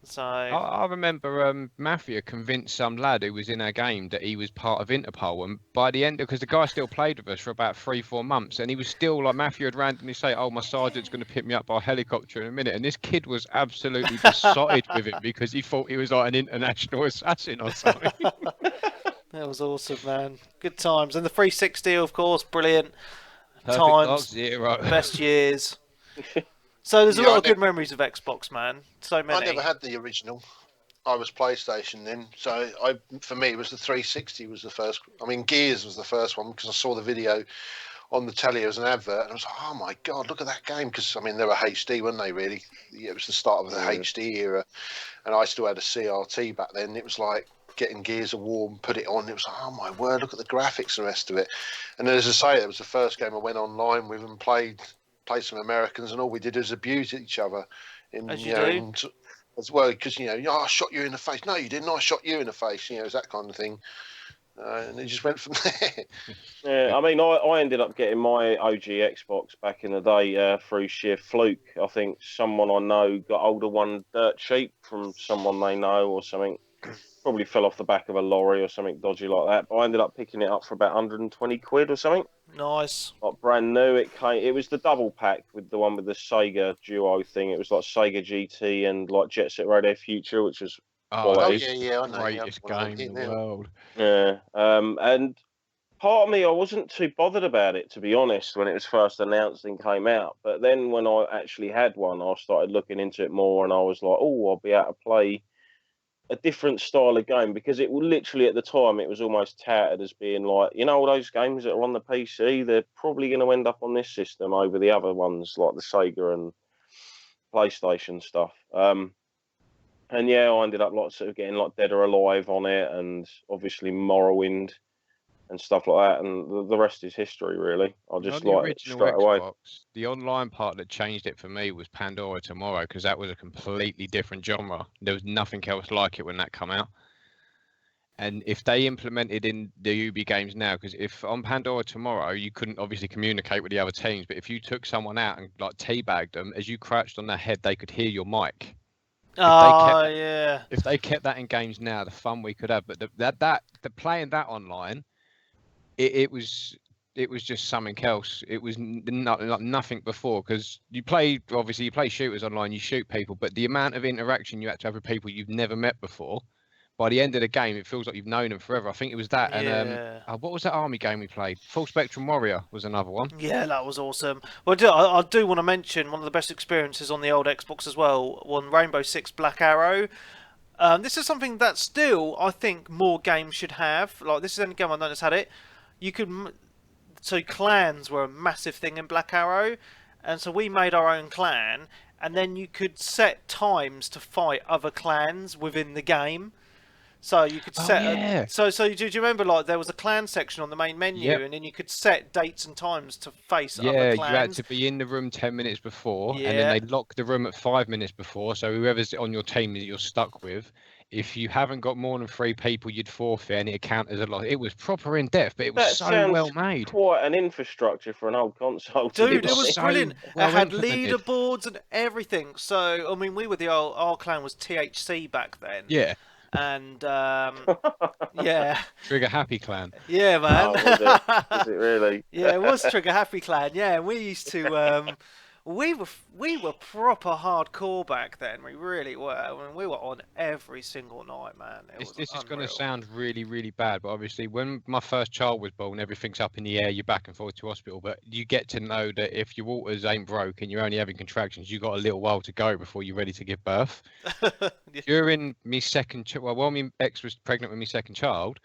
So I remember Mafia convinced some lad who was in our game that he was part of Interpol, and by the end, because the guy still played with us for about 3-4 months, and he was still like, Mafia would randomly say, "Oh, my sergeant's going to pick me up by helicopter in a minute," and this kid was absolutely besotted with him because he thought he was like an international assassin or something. that was awesome, man. Good times. And the 360, of course, brilliant. Perfect Dark Times, Zero. best years. So there's a Yeah, lot I of good memories of Xbox, man. So many. I never had the original. I was PlayStation then, so for me it was the 360 was the first. I mean, Gears was the first one because I saw the video on the telly as an advert, and I was like, oh my god, look at that game! Because I mean, they were HD, weren't they? Really, it was the start of the HD era, and I still had a CRT back then. It was like getting Gears of War and put it on. It was like, oh my word, look at the graphics and the rest of it. And then, as I say, it was the first game I went online with and played some Americans, and all we did was abuse each other. As you do. As well, because oh, I shot you in the face. No, you didn't. I shot you in the face. It was that kind of thing, and it just went from there. Yeah, I mean, I ended up getting my OG Xbox back in the day through sheer fluke. I think someone I know got hold of one dirt cheap from someone they know or something. Probably fell off the back of a lorry or something dodgy like that. But I ended up picking it up for about 120 quid or something. Nice. Like brand new. It was the double pack with the one with the Sega Duo thing. It was like Sega GT and like Jet Set Radio Future, which was quality. Yeah, I know. Greatest game in the world. Yeah, and part of me, I wasn't too bothered about it, to be honest, when it was first announced and came out. But then when I actually had one, I started looking into it more, and I was like, oh, I'll be able to play a different style of game, because it literally at the time it was almost touted as being like, all those games that are on the PC, they're probably going to end up on this system over the other ones like the Sega and PlayStation stuff. And yeah, I ended up sort of getting like Dead or Alive on it, and obviously Morrowind and stuff like that, and the rest is history, really. I just On the like it original straight away. Xbox, the online part that changed it for me was Pandora Tomorrow, because that was a completely different genre. There was nothing else like it when that came out. And if they implemented in the Ubi games now, because if on Pandora Tomorrow you couldn't obviously communicate with the other teams, but if you took someone out and like teabagged them, as you crouched on their head, they could hear your mic. Yeah. If they kept that in games now, the fun we could have. But the playing that online, it was just something else. It was nothing before, because you play shooters online, you shoot people, but the amount of interaction you had to have with people you've never met before, by the end of the game, it feels like you've known them forever. I think it was that. Yeah. And what was that army game we played? Full Spectrum Warrior was another one. Yeah, that was awesome. Well, I do want to mention one of the best experiences on the old Xbox as well, on Rainbow Six Black Arrow. This is something that still, I think, more games should have. Like, this is the only game I know that's had it. So clans were a massive thing in Black Arrow, and so we made our own clan, and then you could set times to fight other clans within the game. So you could set. So do you remember, like, there was a clan section on the main menu, and then you could set dates and times to face other clans. Yeah, you had to be in the room 10 minutes before, and then they lock the room at 5 minutes before. So whoever's on your team that you're stuck with, if you haven't got more than 3 people, you'd forfeit, and it counted as a loss. It was proper in depth, but it was so well made. Quite an infrastructure for an old console. Dude, it was brilliant. Well it had implemented. leaderboards and everything. So, I mean, we were our clan was THC back then. Yeah. And yeah, Trigger Happy Clan. Yeah, man. Oh, was it really? Yeah, it was Trigger Happy Clan. Yeah, we used to We were proper hardcore back then. We really were. I mean, we were on every single night, man. This is going to unreal. sound really, really bad, but obviously when my first child was born, everything's up in the air, you're back and forth to hospital, but you get to know that if your waters ain't broke and you're only having contractions, you got a little while to go before you're ready to give birth. During me second, while my ex was pregnant with my second child,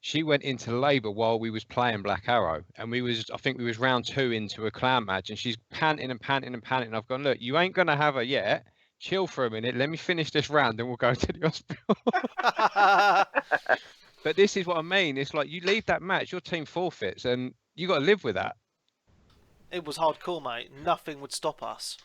she went into labour while we was playing Black Arrow, and I think we was round 2 into a clan match, and she's panting and panting and panting. I've gone, look, you ain't gonna have her yet. Chill for a minute. Let me finish this round, then we'll go to the hospital. But this is what I mean. It's like you leave that match, your team forfeits, and you got to live with that. It was hardcore, mate. Nothing would stop us.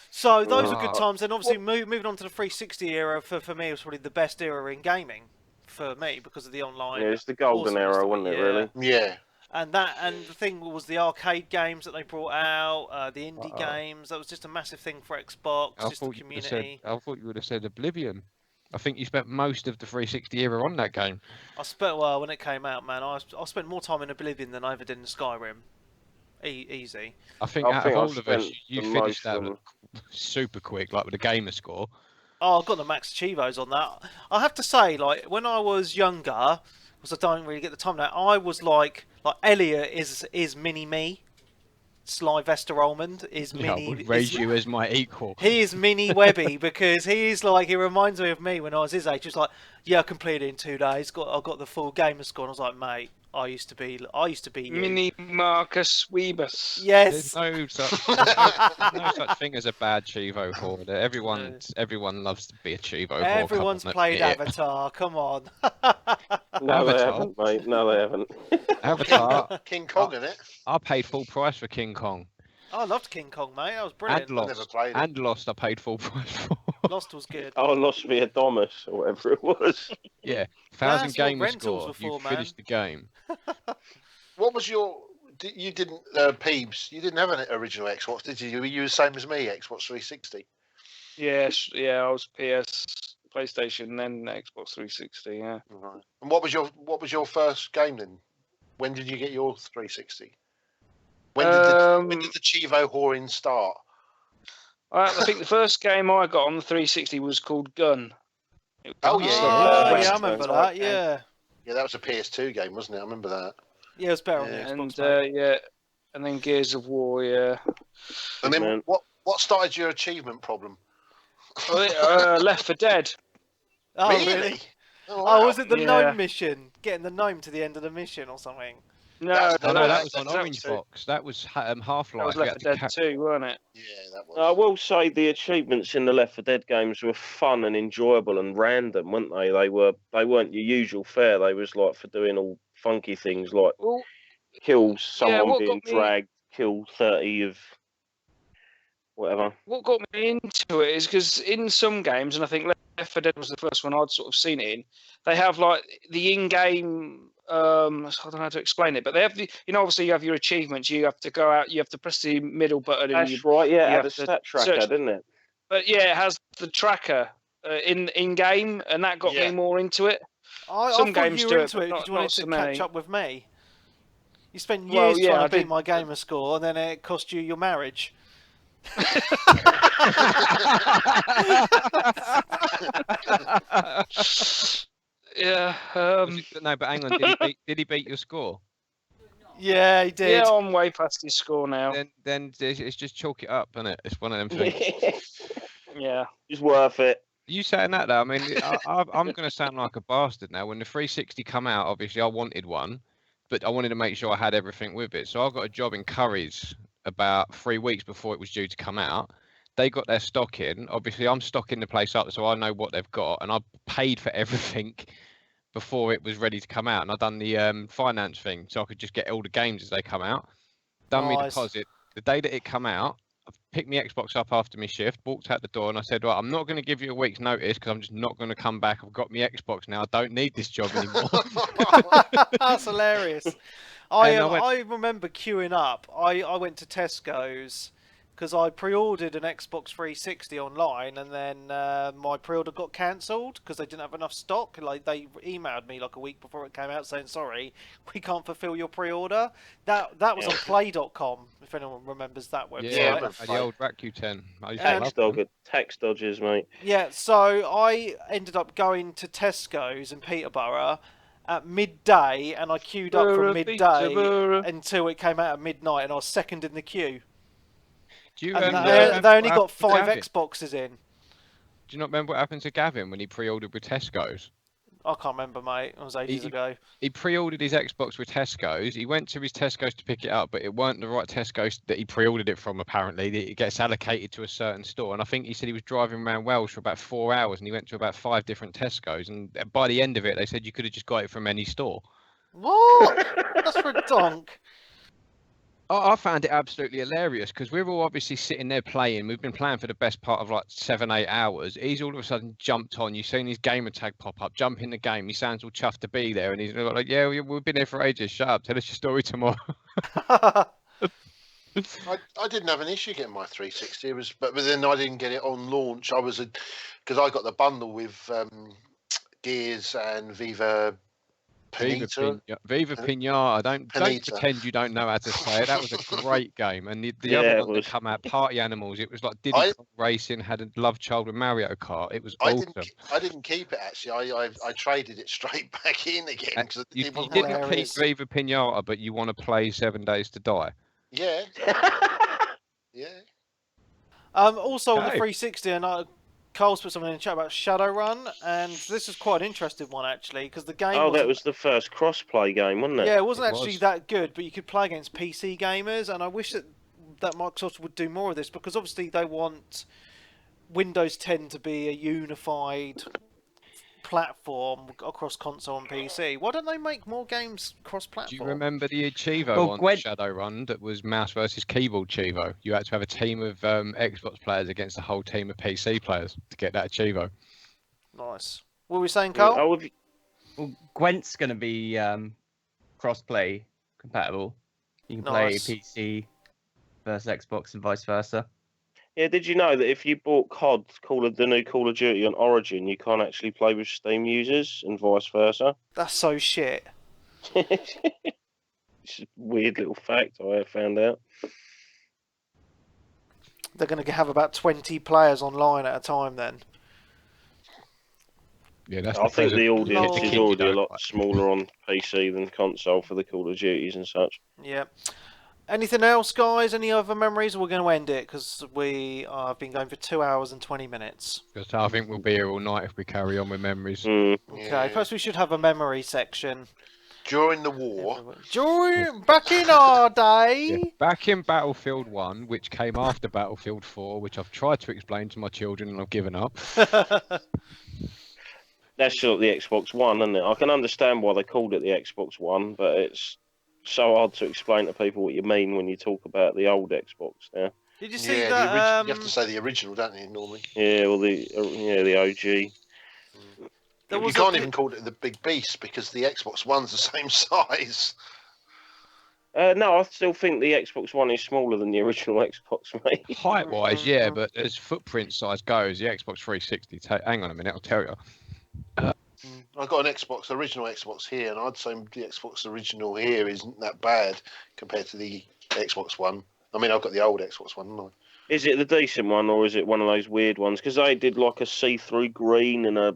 So those were good times. And obviously, moving on to the 360 era for me was probably the best era in gaming for me because of the online. Yeah, it's the golden era, wasn't it? Really? Yeah. And the thing was the arcade games that they brought out, the indie games. That was just a massive thing for Xbox. Just the community. I thought you would have said Oblivion. I think you spent most of the 360 era on that game. When it came out, man, I spent more time in Oblivion than I ever did in Skyrim. Easy. I think out of all of us, you finished that super quick, like with a gamer score. Oh, I've got the max achievos on that. I have to say, like, when I was younger, because I don't really get the time now, I was like Elliot is mini me. Sylvester Almond is mini. I would raise you as my equal. He is mini Webby because he reminds me of me when I was his age. He was like, yeah, I completed it in 2 days. I got the full gamer score. And I was like, mate, I used to be you. Mini Marcus Weebus. Yes. There's no such thing as a bad Chivo hoarder. Everyone loves to be a Chivo hoarder. Everyone's played Avatar. Come on. No, they haven't, mate. No, they haven't. Avatar. King Kong in it. I paid full price for King Kong. I loved King Kong, mate. That was brilliant. Lost. I paid full price for. Lost was good. Oh, Lost via Domus or whatever it was. Yeah, 1,000 gamer rentals score. before, You finished the game. What was your? You didn't, Peebs. You didn't have an original Xbox, did you? Were you the same as me? Xbox 360. Yes, yeah, I was PS, PlayStation, then Xbox 360. Yeah. Right. And what was your first game then? When did you get your 360? When did the Chivo whoring start? I think the first game I got on the 360 was called Gun. I remember that. Yeah. Yeah, that was a PS2 game, wasn't it? I remember that. Yeah, it was better on the Xbox. And then Gears of War. Yeah. And then what started your achievement problem? Left 4 Dead. Oh, really? Oh, wow. Was it the gnome mission? Getting the gnome to the end of the mission or something? No, that was on Orange Box. That was Half-Life. That was Left 4Dead 2, wasn't it? Yeah, that was. I will say the achievements in the Left 4 Dead games were fun and enjoyable and random, weren't they? They weren't your usual fare. They was like for doing all funky things like kill someone being dragged, kill 30 of whatever. What got me into it is because in some games, and I think Left 4 Dead was the first one I'd sort of seen it in, they have like the in-game. I don't know how to explain it, but they have obviously you have your achievements. You have to go out. You have to press the middle button. That's right. Yeah, it had a stat tracker, didn't it? But yeah, it has the tracker in game, and that got me more into it. Some games you were into it because you wanted to catch up with me. You spent years trying to beat my gamer score, and then it cost you your marriage. Yeah. No, but hang on. Did he beat your score? Yeah, he did. Yeah, I'm way past his score now. Then it's just chalk it up, isn't it? It's one of them things. Yeah. It's worth it. You saying that though? I mean, I'm going to sound like a bastard now. When the 360 come out, obviously I wanted one, but I wanted to make sure I had everything with it. So I got a job in Curry's about 3 weeks before it was due to come out. They got their stock in. Obviously, I'm stocking the place up, so I know what they've got, and I paid for everything before it was ready to come out. And I've done the finance thing, so I could just get all the games as they come out. Done my deposit. The day that it come out, I picked my Xbox up after my shift, walked out the door, and I said, "Right, I'm not going to give you a week's notice because I'm just not going to come back. I've got my Xbox now. I don't need this job anymore." That's hilarious. I remember queuing up. I went to Tesco's because I pre-ordered an Xbox 360 online, and then my pre-order got cancelled because they didn't have enough stock. Like, they emailed me like a week before it came out saying, "Sorry, we can't fulfil your pre-order." That was on Play.com, if anyone remembers that website. Yeah, the old Rakuten. I used to And- love them. Tax dodgers, mate. Yeah, so I ended up going to Tesco's in Peterborough at midday, and I queued up from midday until it came out at midnight, and I was second in the queue. Do you And remember they only what got happened to 5 Gavin? Xboxes in. Do you not remember what happened to Gavin when he pre-ordered with Tesco's? I can't remember, mate. It was ages ago. He pre-ordered his Xbox with Tesco's. He went to his Tesco's to pick it up, but it weren't the right Tesco's that he pre-ordered it from. Apparently, it gets allocated to a certain store. And I think he said he was driving around Wales for about 4 hours, and he went to about 5 different Tesco's. And by the end of it, they said you could have just got it from any store. What? That's for a donk. I found it absolutely hilarious because we're all obviously sitting there playing. We've been playing for the best part of like 7-8 hours. He's all of a sudden jumped on. You've seen his gamer tag pop up, jump in the game. He sounds all chuffed to be there, and he's like, "Yeah, we've been here for ages. Shut up. Tell us your story tomorrow." I didn't have an issue getting my 360. It was, but then I didn't get it on launch. Because I got the bundle with Gears and Viva Pinata. Viva Pinata. Don't pretend you don't know how to say it. That was a great game. And the other one that come out, Party Animals. It was like Diddy Kong Racing had a love child with Mario Kart. It was awesome. I didn't keep it actually. I traded it straight back in again. You didn't keep Viva Pinata, but you want to play 7 Days to Die. Yeah. Yeah. Also on the 360, and Carl's put something in the chat about Shadowrun, and this is quite an interesting one actually, because the game. Oh, that was the first cross-play game, wasn't it? Yeah, it wasn't actually that good, but you could play against PC gamers, and I wish that Microsoft would do more of this, because obviously they want Windows 10 to be a unified platform across console and PC. Why don't they make more games cross-platform? Do you remember the Chivo on Shadowrun that was mouse versus keyboard Chivo? You had to have a team of Xbox players against a whole team of PC players to get that Chivo. Nice. What were we saying, Carl? Well, Gwent's going to be cross-play compatible. You can play PC versus Xbox and vice versa. Yeah, did you know that if you bought COD, the new Call of Duty on Origin, you can't actually play with Steam users and vice versa? That's so shit. It's a weird little fact I found out. They're going to have about 20 players online at a time then. Yeah, I think the audience is already a lot smaller on PC than console for the Call of Duties and such. Yeah. Anything else, guys? Any other memories? We're going to end it because we have been going for 2 hours and 20 minutes. Because I think we'll be here all night if we carry on with memories. Okay, perhaps we should have a memory section. During the war. Back in our day. Yeah, back in Battlefield 1, which came after Battlefield 4, which I've tried to explain to my children and I've given up. That's like the Xbox One, isn't it? I can understand why they called it the Xbox One, but it's so hard to explain to people what you mean when you talk about the old Xbox now. Did you see that? You have to say the original, don't you, normally? Yeah, well, the OG. You can't even call it the Big Beast because the Xbox One's the same size. No, I still think the Xbox One is smaller than the original Xbox, mate. Height-wise, yeah, but as footprint size goes, the Xbox 360... Hang on a minute, I'll tell you. I've got an original Xbox here, and I'd say the Xbox original here isn't that bad compared to the Xbox One. I mean, I've got the old Xbox One, haven't I? Is it the decent one, or is it one of those weird ones? Because they did like a see-through green and a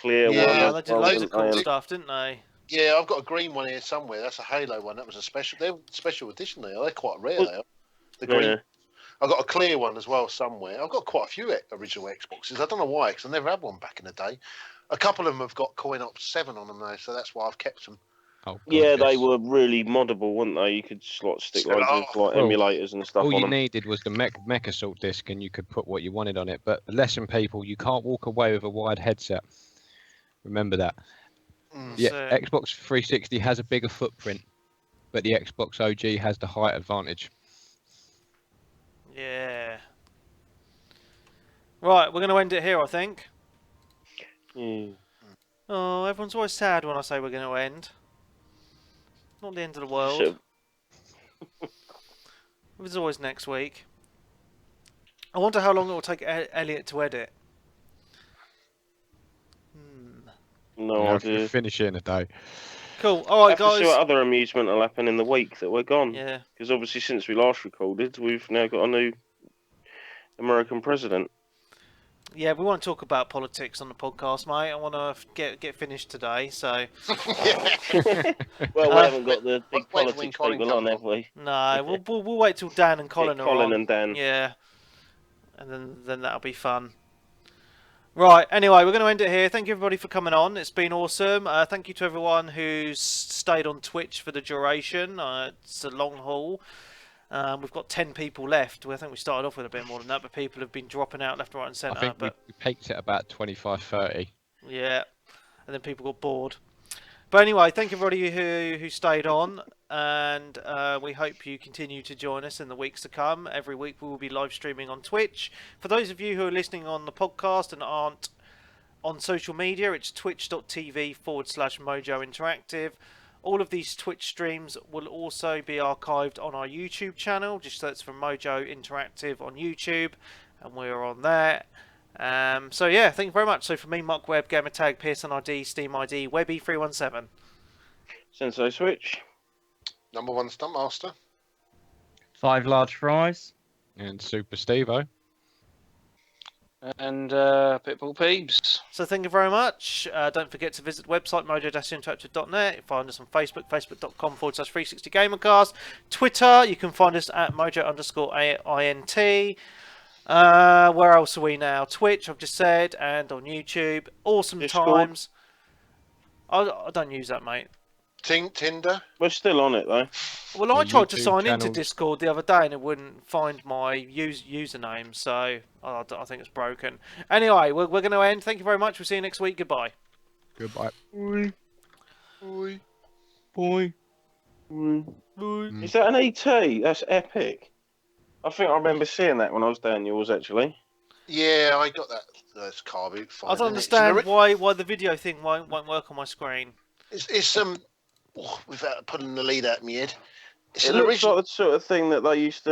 clear one. Yeah, they did loads of cool stuff, didn't they? Yeah, I've got a green one here somewhere. That's a Halo one. That was a special. They're special edition. They're quite rare. They are. The green. Yeah. I've got a clear one as well somewhere. I've got quite a few original Xboxes. I don't know why, because I never had one back in the day. A couple of them have got Coin Op 7 on them though, so that's why I've kept them. Oh, God, yeah, they were really moddable, weren't they? You could stick loads of emulators and stuff on them. All you needed was the Mech Assault disc, and you could put what you wanted on it. But lesson people, you can't walk away with a wired headset. Remember that. Yeah, Xbox 360 has a bigger footprint, but the Xbox OG has the height advantage. Yeah. Right, we're going to end it here, I think. Oh, everyone's always sad when I say we're going to end. Not the end of the world. It's always next week. I wonder how long it will take Elliot to edit. No Yeah, idea. finish it in a day. Cool. All right, Have to see what guys. other amusement will happen in the week that we're gone. Yeah. Because obviously, since we last recorded, we've now got a new American president. Yeah, we want to talk about politics on the podcast, mate. I want to get finished today, so. Well, we haven't got the big Wait when politics Colin people on, comes have we? No, we'll wait till Dan and Colin Get are Colin on. and Dan. Yeah, and then that'll be fun. Right. Anyway, we're going to end it here. Thank you everybody for coming on. It's been awesome. Thank you to everyone who's stayed on Twitch for the duration. It's a long haul. We've got 10 people left. I think we started off with a bit more than that, but people have been dropping out left, right, and I centre. think we peaked at about 25, 30. Yeah, and then people got bored. But anyway, thank everybody who stayed on, and we hope you continue to join us in the weeks to come. Every week we will be live streaming on Twitch. For those of you who are listening on the podcast and aren't on social media, it's twitch.tv/Mojo Interactive. All of these Twitch streams will also be archived on our YouTube channel. Just search for Mojo Interactive on YouTube, and we're on there. So yeah, thank you very much. So for me, Mark Webb, Gamertag, Pearson ID, Steam ID, Webby317. Sensei Switch. Number 1 Stuntmaster. 5 large fries. And Super Steve-O. And Pitbull Peeps. So thank you very much. Don't forget to visit the website mojo-interactive.net. Find us on Facebook, facebook.com/360gamercast. Twitter, you can find us at mojo_INT. Where else are we now? Twitch, I've just said, and on YouTube. Awesome Discord. times. I don't use that, mate. Tinder. We're still on it though. Well, I The tried to YouTube sign into channels. Discord the other day and it wouldn't find my username, so I think it's broken. Anyway, we're going to end. Thank you very much. We'll see you next week. Goodbye. Goodbye. Boy. Oi. Boy. Is that an ET? That's epic. I think I remember seeing that when I was down yours actually. Yeah, I got that. That's car boot. I don't understand why the video thing won't work on my screen. It's without pulling the lead out of my head. It's It an looks original. like the sort of thing that they used to